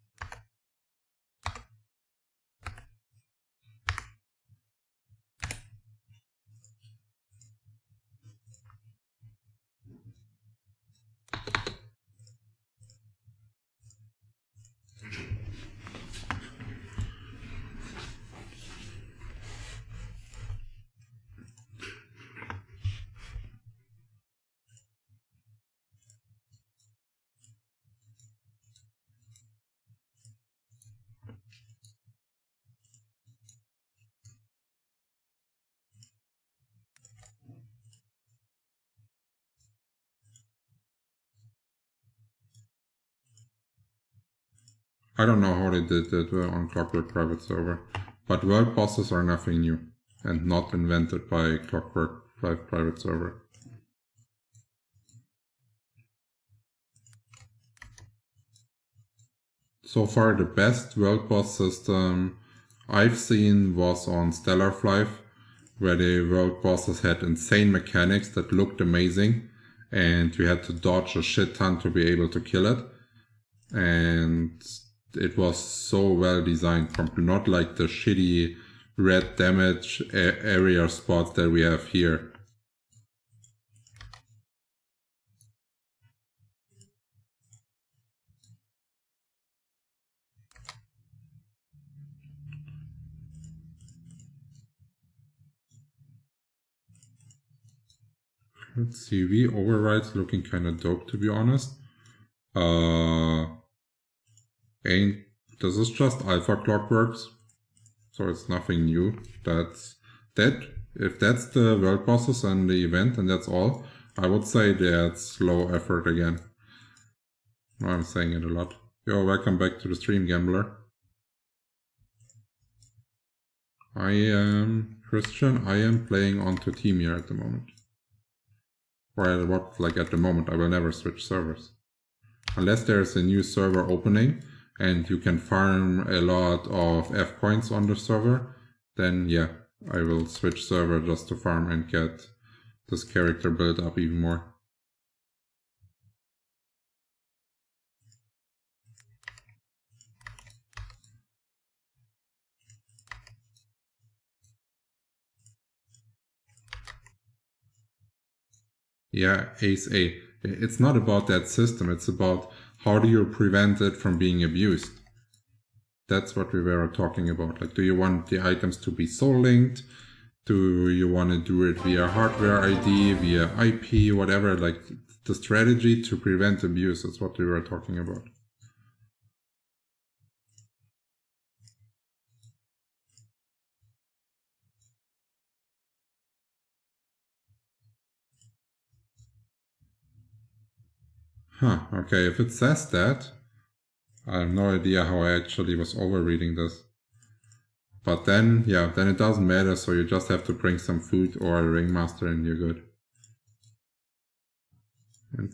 [SPEAKER 1] I don't know how they did it on Clockwork Private Server, but world bosses are nothing new and not invented by Clockwork Private Server. So far the best world boss system I've seen was on Stellar Flyff, where the world bosses had insane mechanics that looked amazing, and you had to dodge a shit ton to be able to kill it. And it was so well designed, not like the shitty red damage area spots that we have here. Let's see, V override's looking kinda dope, to be honest. This is just alpha Clockworks, so it's nothing new. If that's the world bosses and the event and that's all, I would say that's low effort again. No, I'm saying it a lot. Yo, welcome back to the stream, Gambler. I am Christian. I am playing onto Team here at the moment. Or what, like at the moment, I will never switch servers. Unless there's a new server opening and you can farm a lot of F points on the server, then yeah, I will switch server just to farm and get this character built up even more. Yeah, Ace A. It's not about that system, it's about how do you prevent it from being abused. That's what we were talking about. Like, do you want the items to be soul linked? Do you want to do it via hardware ID, via IP, whatever? Like, the strategy to prevent abuse is what we were talking about. Huh, okay, if it says that, I have no idea how I actually was overreading this. But then, yeah, then it doesn't matter, so you just have to bring some food or a ringmaster and you're good. And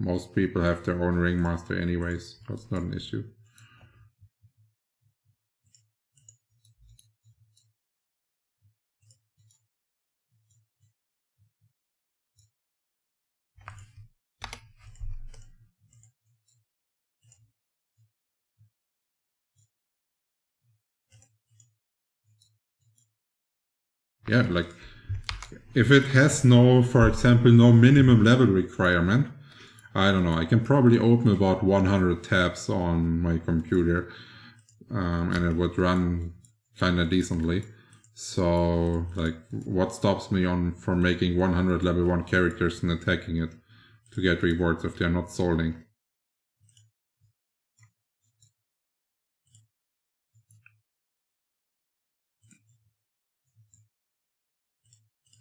[SPEAKER 1] most people have their own ringmaster anyways, so it's not an issue. Yeah, like, if it has no, for example, no minimum level requirement, I don't know, I can probably open about 100 tabs on my computer, and it would run kinda decently. So, like, what stops me from making 100 level 1 characters and attacking it to get rewards if they're not soul linked?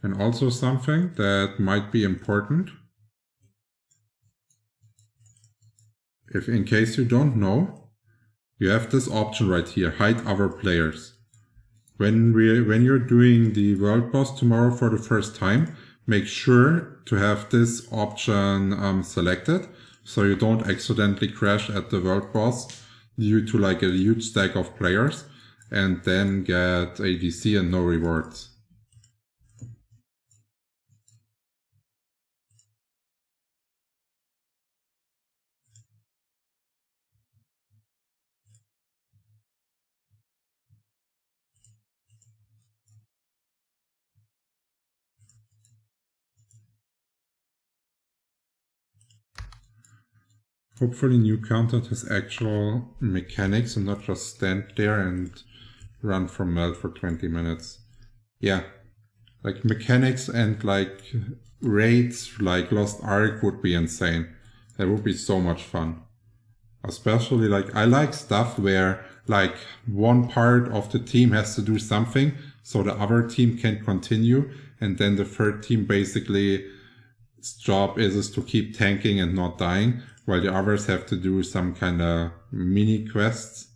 [SPEAKER 1] And also something that might be important, if in case you don't know, you have this option right here, hide other players. When you're doing the world boss tomorrow for the first time, make sure to have this option selected, so you don't accidentally crash at the world boss due to like a huge stack of players and then get ADC and no rewards. Hopefully new content has actual mechanics and not just stand there and run from melt for 20 minutes. Yeah, like mechanics and like raids like Lost Ark would be insane. That would be so much fun. Especially like, I like stuff where like one part of the team has to do something so the other team can continue, and then the third team basically its job is to keep tanking and not dying. while the others have to do some kind of mini quests.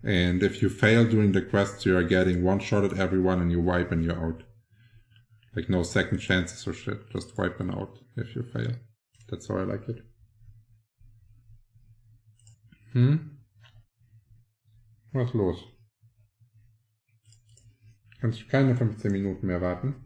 [SPEAKER 1] And if you fail doing the quests, you are getting one shot at everyone and you wipe and you're out. Like no second chances or shit, just wiping out if you fail. That's how I like it. Was ist los? Kannst du keine 15 Minuten mehr warten?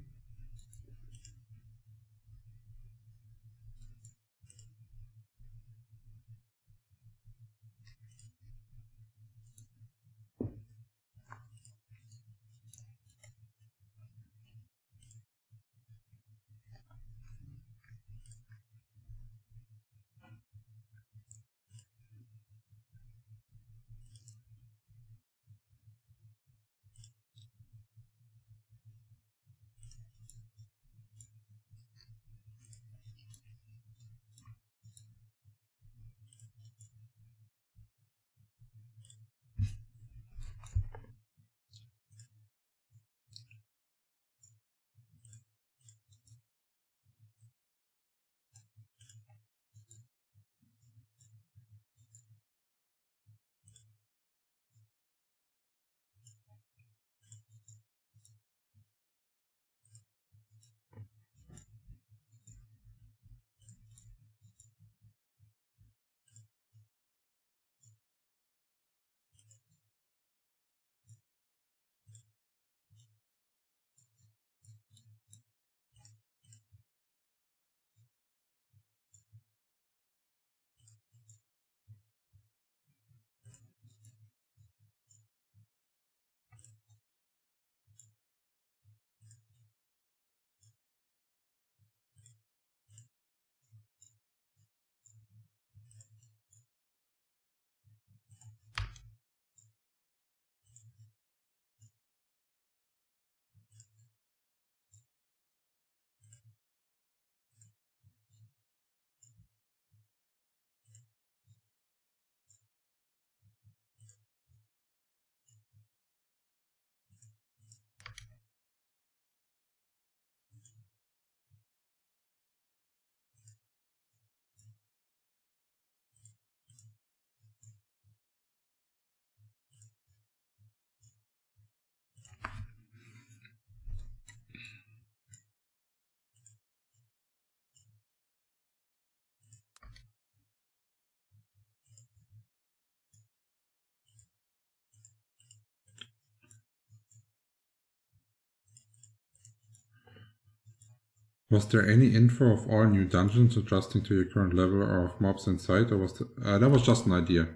[SPEAKER 1] Was there any info of all new dungeons adjusting to your current level or of mobs inside, or was that was just an idea?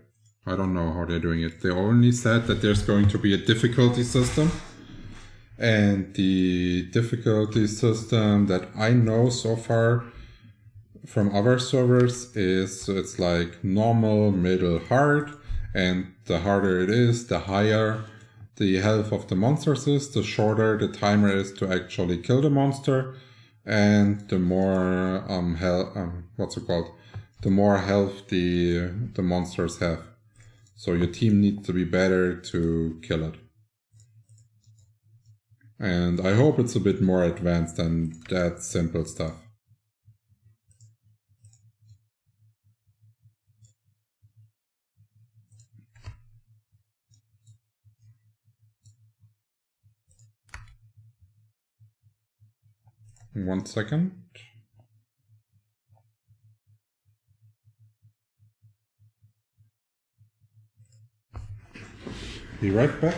[SPEAKER 1] I don't know how they're doing it. They only said that there's going to be a difficulty system, and the difficulty system that I know so far from other servers is it's like normal, middle, hard, and the harder it is, the higher the health of the monsters is, the shorter the timer is to actually kill the monster, and the more the more health the monsters have. So your team needs to be better to kill it. And I hope it's a bit more advanced than that simple stuff. One second. Be right back.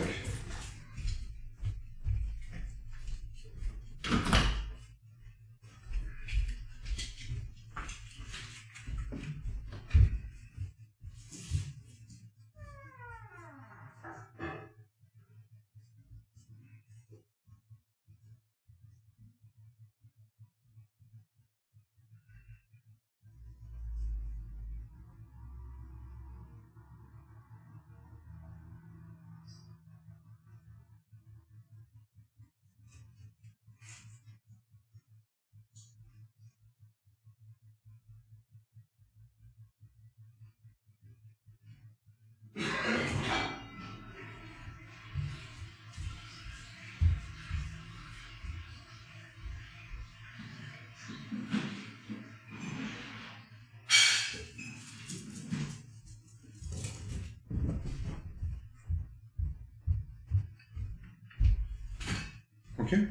[SPEAKER 1] Okay.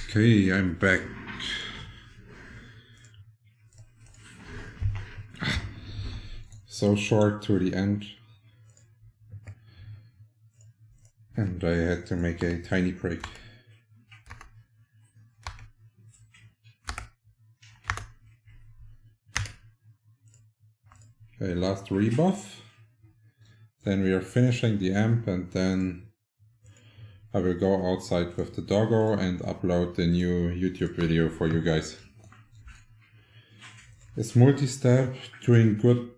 [SPEAKER 1] Okay, I'm back. So short to the end. And I had to make a tiny break. Okay, last rebuff. Then we are finishing the amp, and then I will go outside with the doggo and upload the new YouTube video for you guys. Is multi-step doing good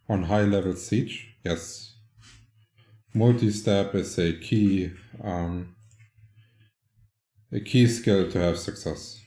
[SPEAKER 1] on high level siege? Yes. Multi-step is a key skill to have success.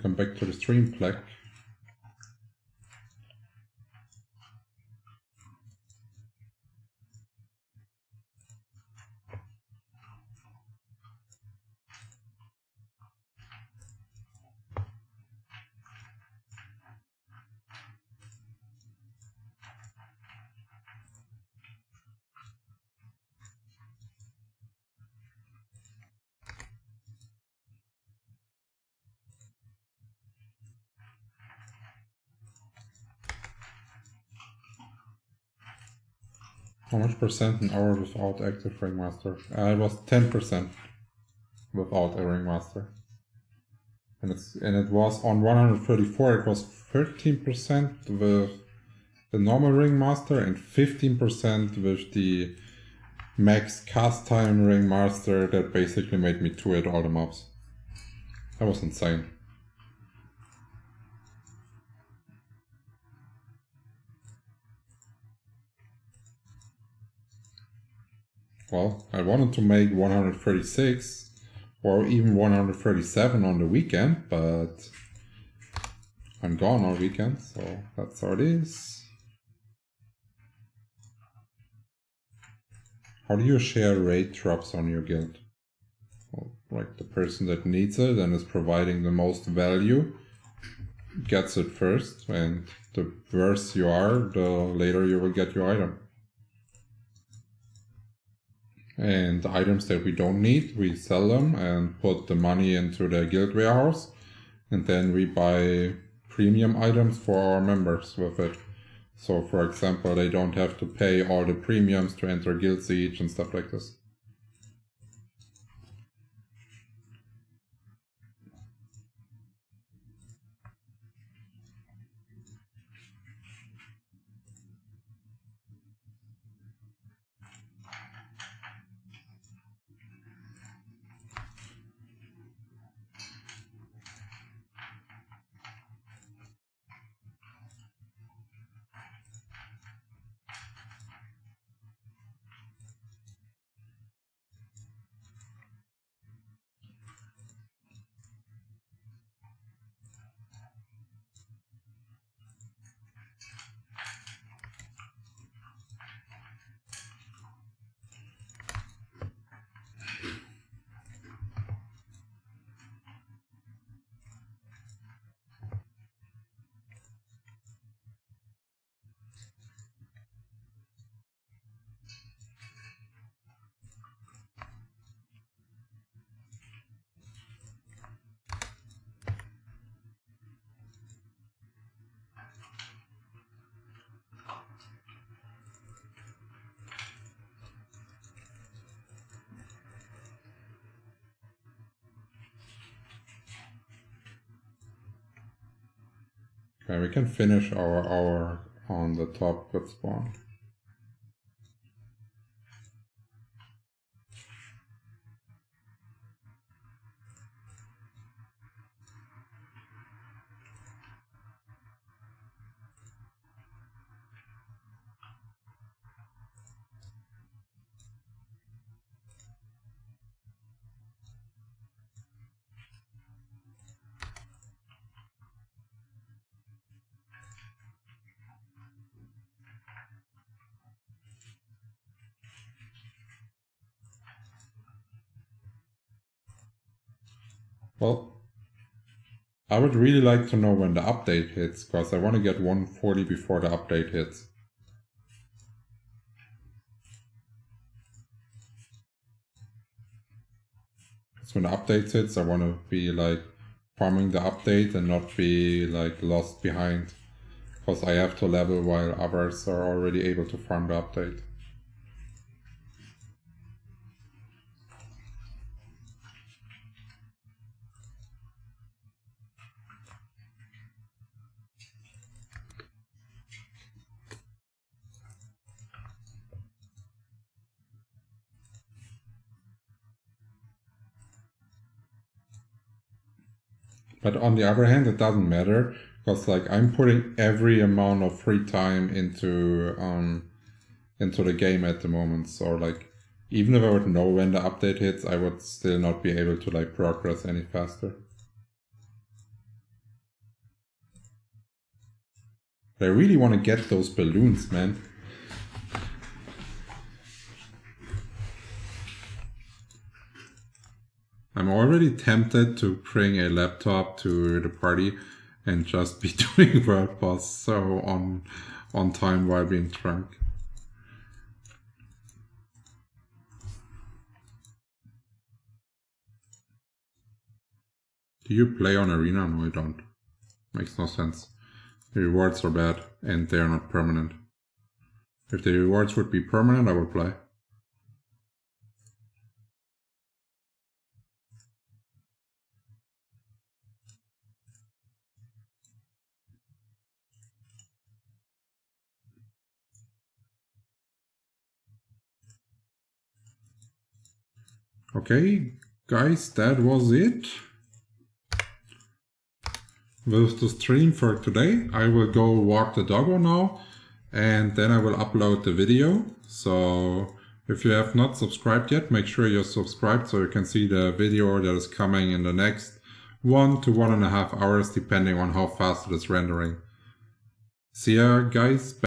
[SPEAKER 1] Come back to the stream plaque. How much percent an hour without active ringmaster? It was 10% without a ringmaster. And it was on 134, it was 13% with the normal ringmaster and 15% with the max cast time ringmaster that basically made me 2 at all the mobs. That was insane. Well, I wanted to make 136 or even 137 on the weekend, but I'm gone all weekend, so that's how it is. How do you share raid drops on your guild? Well, like the person that needs it and is providing the most value gets it first, and the worse you are, the later you will get your item. And the items that we don't need, we sell them and put the money into the guild warehouse, and then we buy premium items for our members with it. So for example, they don't have to pay all the premiums to enter guild siege and stuff like this. Okay, we can finish our hour on the top good spawn. Well, I would really like to know when the update hits, because I want to get 140 before the update hits. So when the update hits, I want to be like farming the update and not be like lost behind, because I have to level while others are already able to farm the update. But on the other hand, it doesn't matter, because like I'm putting every amount of free time into the game at the moment. So like even if I would know when the update hits, I would still not be able to like progress any faster. But I really want to get those balloons, man. I'm already tempted to bring a laptop to the party and just be doing World Boss so on time while being drunk. Do you play on Arena? No, I don't. Makes no sense. The rewards are bad and they are not permanent. If the rewards would be permanent, I would play. Okay, guys, that was it with the stream for today. I will go walk the doggo now, and then I will upload the video. So if you have not subscribed yet, make sure you're subscribed so you can see the video that is coming in the next 1 to 1.5 hours, depending on how fast it is rendering. See ya, guys.